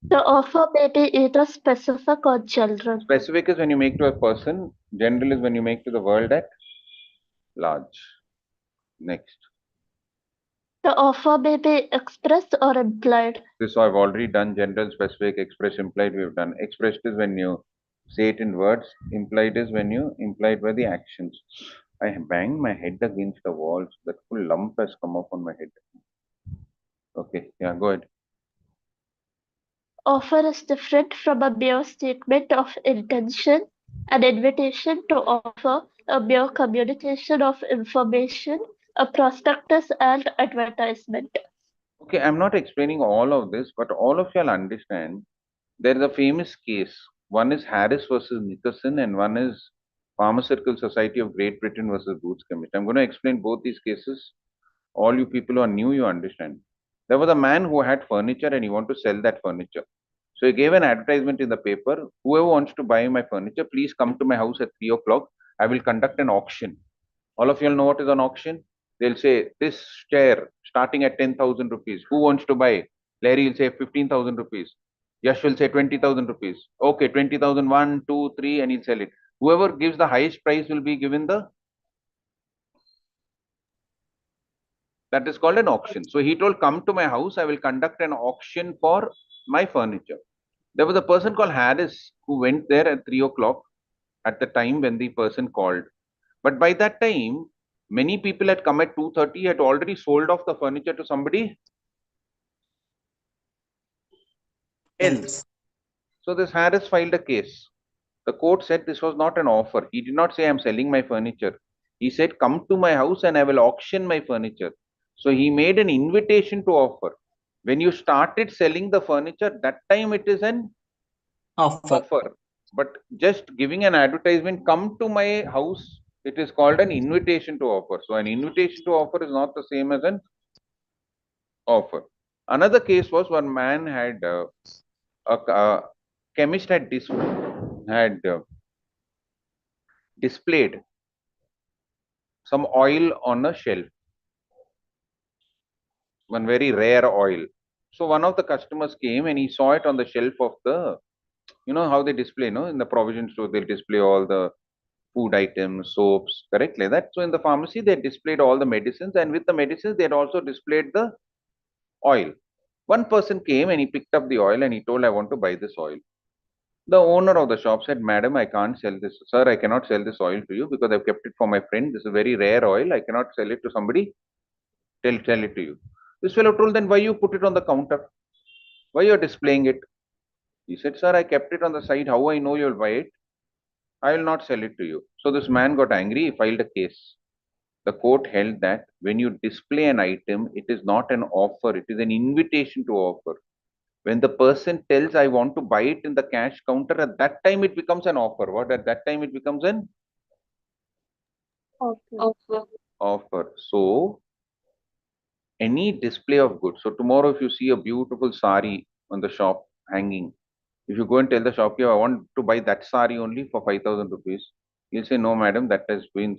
The offer may be either specific or general. Specific is when you make to a person. General is when you make to the world at large. Next. The offer may be expressed or implied. This I've already done. General, specific, express, implied. We've done. Expressed is when you say it in words. Implied is when you implied by the actions. I banged my head against the wall. So that full lump has come up on my head. Okay. Yeah. Go ahead. Offer is different from a mere statement of intention. An invitation to offer, a mere communication of information, a prospectus and advertisement. Okay, I'm not explaining all of this, but all of y'all understand there is a famous case. One is Harris versus Nickerson, and one is Pharmaceutical Society of Great Britain versus Boots Chemist. I'm going to explain both these cases. All you people who are new, you understand. There was a man who had furniture and he wanted to sell that furniture. So he gave an advertisement in the paper. Whoever wants to buy my furniture, please come to my house at 3 o'clock. I will conduct an auction. All of you know what is an auction? They'll say this chair starting at 10,000 rupees. Who wants to buy? Larry will say 15,000 rupees. Yash will say 20,000 rupees. Okay, 20,000, 1, 2, 3, and he'll sell it. Whoever gives the highest price will be given the That is called an auction. So he told, come to my house, I will conduct an auction for my furniture. There was a person called Harris who went there at 3 o'clock at the time when the person called. But by that time, many people had come at 2:30, had already sold off the furniture to somebody else. So this Harris filed a case. The court said this was not an offer. He did not say, I'm selling my furniture. He said, come to my house and I will auction my furniture. So he made an invitation to offer. When you started selling the furniture, that time it is an offer. But just giving an advertisement, come to my house, it is called an invitation to offer. So an invitation to offer is not the same as an offer. Another case was one man had a chemist had displayed some oil on a shelf, one very rare oil. So one of the customers came and he saw it on the shelf of the, you know how they display, no? In the provision store, they'll display all the food items, soaps, correct? Like that. So in the pharmacy, they displayed all the medicines, and with the medicines, they had also displayed the oil. One person came and he picked up the oil and he told, I want to buy this oil. The owner of the shop said, Madam, I can't sell this. Sir, I cannot sell this oil to you because I've kept it for my friend. This is a very rare oil. I cannot sell it to somebody. Tell it to you. This fellow told, then why you put it on the counter? Why you're displaying it? He said, sir, I kept it on the side. How I know you'll buy it? I will not sell it to you. So this man got angry. He filed a case. The court held that when you display an item, it is not an offer. It is an invitation to offer. When the person tells, I want to buy it in the cash counter, at that time it becomes an offer. What? At that time it becomes an offer. So, any display of goods. So, tomorrow if you see a beautiful sari on the shop hanging, if you go and tell the shopkeeper, I want to buy that sari only for 5,000 rupees, he'll say, no, madam, that has been,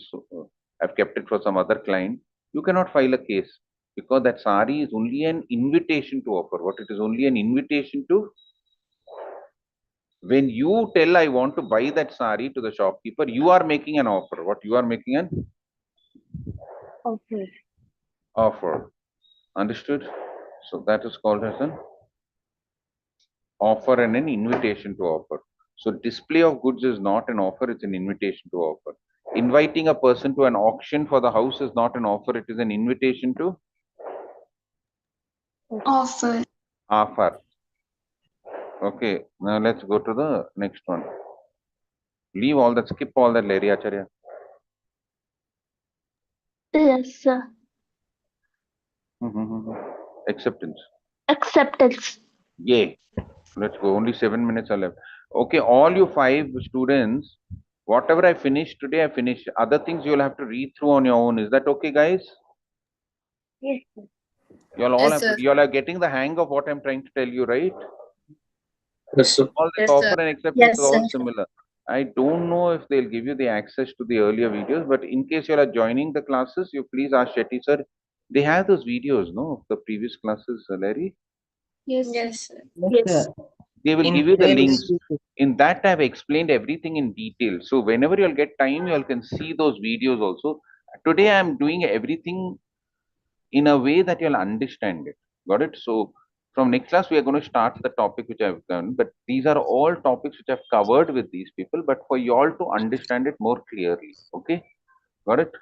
I've kept it for some other client. You cannot file a case because that sari is only an invitation to offer. What? It is only an invitation to. When you tell, I want to buy that sari to the shopkeeper, you are making an offer. What? You are making an offer. Understood? So that is called as an offer and an invitation to offer. So display of goods is not an offer, it's an invitation to offer. Inviting a person to an auction for the house is not an offer, it is an invitation to Offer. offer. Okay, now let's go to the next one. Leave all that, skip all that, Larry Acharya. Yes, sir. Acceptance. Acceptance. Yay. Let's go. Only 7 minutes are left. Okay, all you 5 students, whatever I finished today, I finished. Other things you'll have to read through on your own. Is that okay, guys? Yes, sir. You'll all have to, you'll are getting the hang of what I'm trying to tell you, right? Yes, sir. All this Yes, offer sir. and acceptance Yes, is all sir. similar. I don't know if they'll give you the access to the earlier videos, but in case you are joining the classes, you please ask Shetty sir. They have those videos, no, of the previous classes, Larry. Yes, Yes. Yes. They will In give you the playlist. links. In that, I've explained everything in detail. So whenever you'll get time, you all can see those videos also. Today, I'm doing everything in a way that you'll understand it. Got it? So from next class, we are going to start the topic which I've done. But these are all topics which I've covered with these people, but for you all to understand it more clearly. Okay? Got it?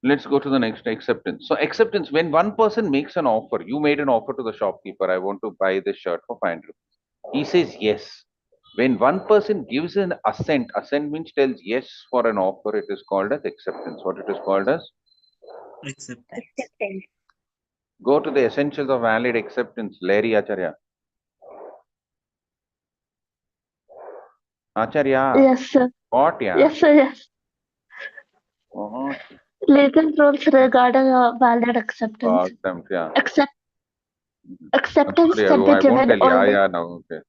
Let's go to the next, acceptance. So acceptance, when one person makes an offer, you made an offer to the shopkeeper, I want to buy this shirt for 500 rupees. He says yes. When one person gives an assent, assent means tells yes for an offer, it is called as acceptance. What it is called as? Acceptance. Go to the essentials of valid acceptance, Larry Acharya. Acharya. Yes, sir. What, yeah? Yes, sir. Yes. Uh-huh. Legal rules regarding valid acceptance. Yeah. Acceptance Sorry, can be I won't given tell only. yeah now. Okay.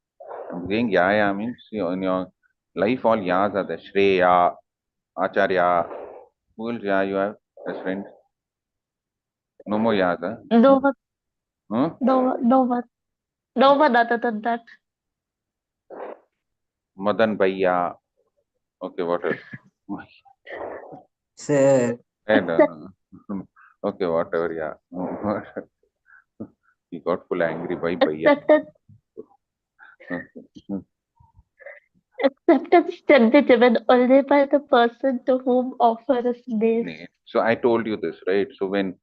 I'm saying yeah means in your life all ya's are there. Shreya, Acharya. Who else you have as friends? No more ya's, huh? No one. Huh? No one other than that. Madan Bhaiya. Okay, what else? Sir. And, Okay, whatever, yeah. He got full angry by Bhaiya. Acceptance can be given only by the person to whom offer is made. So I told you this, right? So when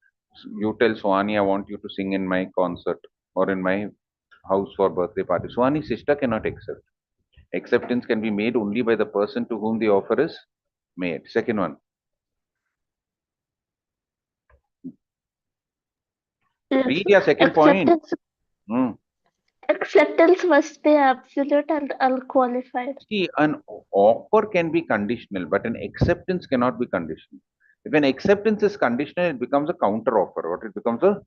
you tell Swani, I want you to sing in my concert or in my house for birthday party, Swani's sister cannot accept. Acceptance can be made only by the person to whom the offer is made. Second one. Read your second point. Acceptance must be absolute and unqualified. See, an offer can be conditional, but an acceptance cannot be conditional. If an acceptance is conditional, it becomes a counter offer. What it becomes a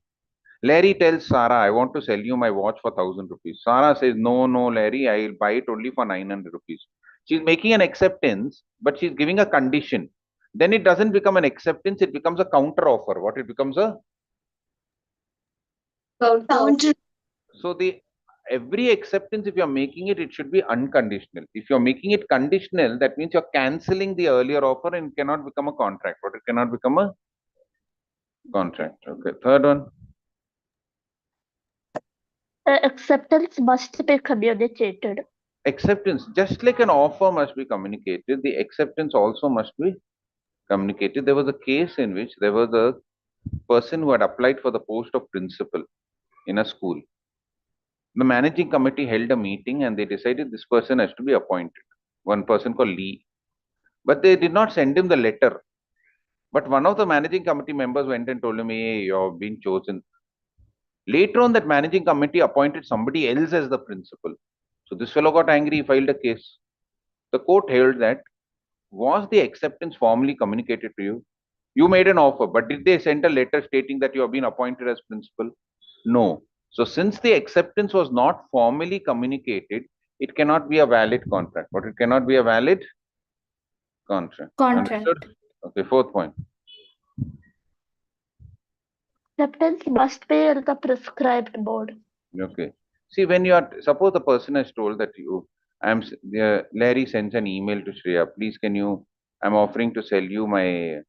Larry tells Sarah, I want to sell you my watch for 1,000 rupees. Sarah says, no, Larry, I'll buy it only for 900 rupees. She's making an acceptance, but she's giving a condition. Then it doesn't become an acceptance, it becomes a counter offer. What it becomes a counter. So every acceptance, if you're making it, it should be unconditional. If you're making it conditional, that means you're canceling the earlier offer and cannot become a contract. But it cannot become a contract. Okay. Third one. Acceptance must be communicated. Acceptance, just like an offer must be communicated, the acceptance also must be communicated. There was a case in which there was a person who had applied for the post of principal in a school. The managing committee held a meeting and they decided this person has to be appointed. One person called Lee. But they did not send him the letter. But one of the managing committee members went and told him, hey, you've been chosen. Later on, that managing committee appointed somebody else as the principal. So this fellow got angry, he filed a case. The court held that, was the acceptance formally communicated to you? You made an offer, but did they send a letter stating that you have been appointed as principal? No. So since the acceptance was not formally communicated, it cannot be a valid contract. But it cannot be a valid contract. Understood? Okay, fourth point. Acceptance must be in the prescribed mode. Okay. See, when you are, suppose the person has told that Larry sends an email to Shreya, please can you, I'm offering to sell you my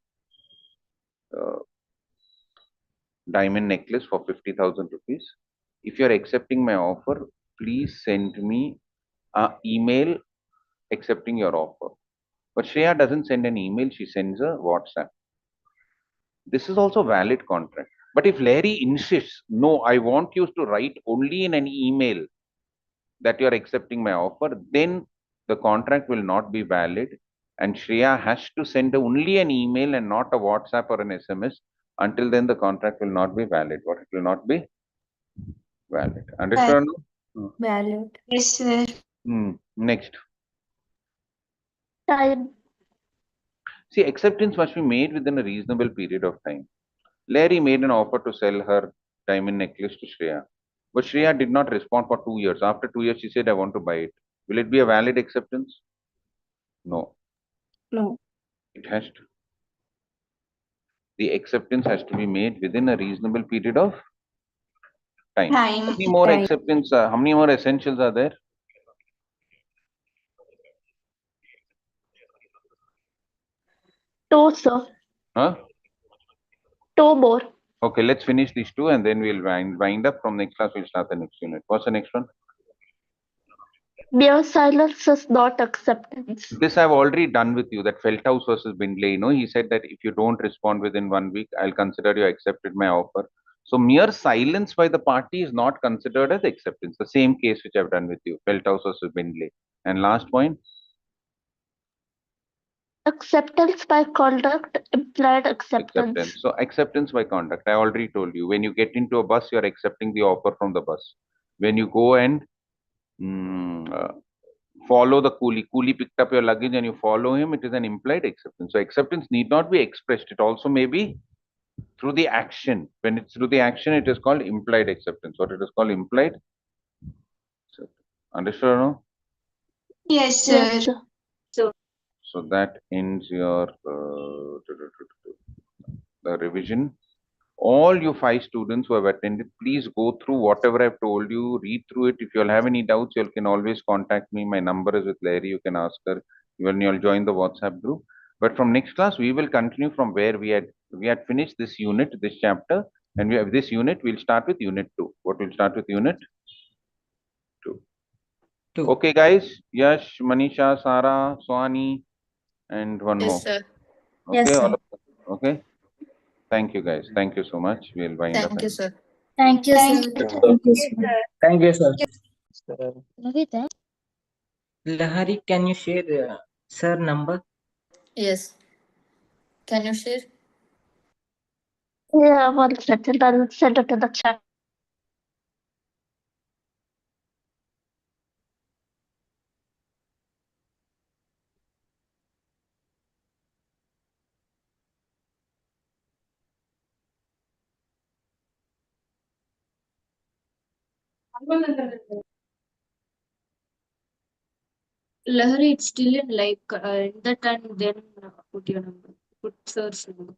diamond necklace for 50,000 rupees. If you're accepting my offer, please send me an email accepting your offer. But Shreya doesn't send an email, she sends a WhatsApp. This is also valid contract. But if Larry insists, no, I want you to write only in an email that you are accepting my offer, then the contract will not be valid. And Shreya has to send only an email and not a WhatsApp or an SMS. Until then, the contract will not be valid. What it will not be valid. Understand? Valid. Yes, sir. Next. Time. See, acceptance must be made within a reasonable period of time. Larry made an offer to sell her diamond necklace to Shreya. But Shreya did not respond for 2 years. After 2 years, she said, I want to buy it. Will it be a valid acceptance? No. No. It has to. The acceptance has to be made within a reasonable period of time. How many more acceptance, how many more essentials are there? Two, sir. Huh? Two more. Okay, let's finish these two and then we'll wind up. From next class, we'll start the next unit. What's the next one? Mere silence is not acceptance. This I've already done with you, that Feldhaus versus Bindley. He said that if you don't respond within 1 week, I'll consider you accepted my offer. So mere silence by the party is not considered as acceptance. The same case which I've done with you, Feldhaus versus Bindley. And last point? Acceptance by conduct implied acceptance. So acceptance by conduct, I already told you. When you get into a bus, you're accepting the offer from the bus. When you go and follow the coolie picked up your luggage and you follow him, it is an implied acceptance. So acceptance need not be expressed. It also may be through the action. When it's through the action, it is called implied acceptance. What it is called implied? Understood or no? Yes, sir. Yes, sir. So that ends your the revision. All you 5 students who have attended, please go through whatever I've told you, read through it. If you'll have any doubts, you can always contact me. My number is with Larry. You can ask her when you'll join the WhatsApp group. But from next class, we will continue from where we had finished this unit, this chapter, and we have this unit. We'll start with unit 2. What will start with unit 2? Two. Okay, guys. Yash, Manisha, Sara, Swani, and one more. Yes, sir. Okay, Yes, sir. all of them. Okay. Thank you, guys. Thank you so much. We'll wind up. Thank you, sir. Thank you, Thank sir. you. Thank you, sir. Thank you, sir. Sir. Navita? Lahari, can you share sir number? Yes. Can you share? Yeah, 1 second. I'll send it to the chat. Lahari, it's still in like in that and then put your number. Put sir's number.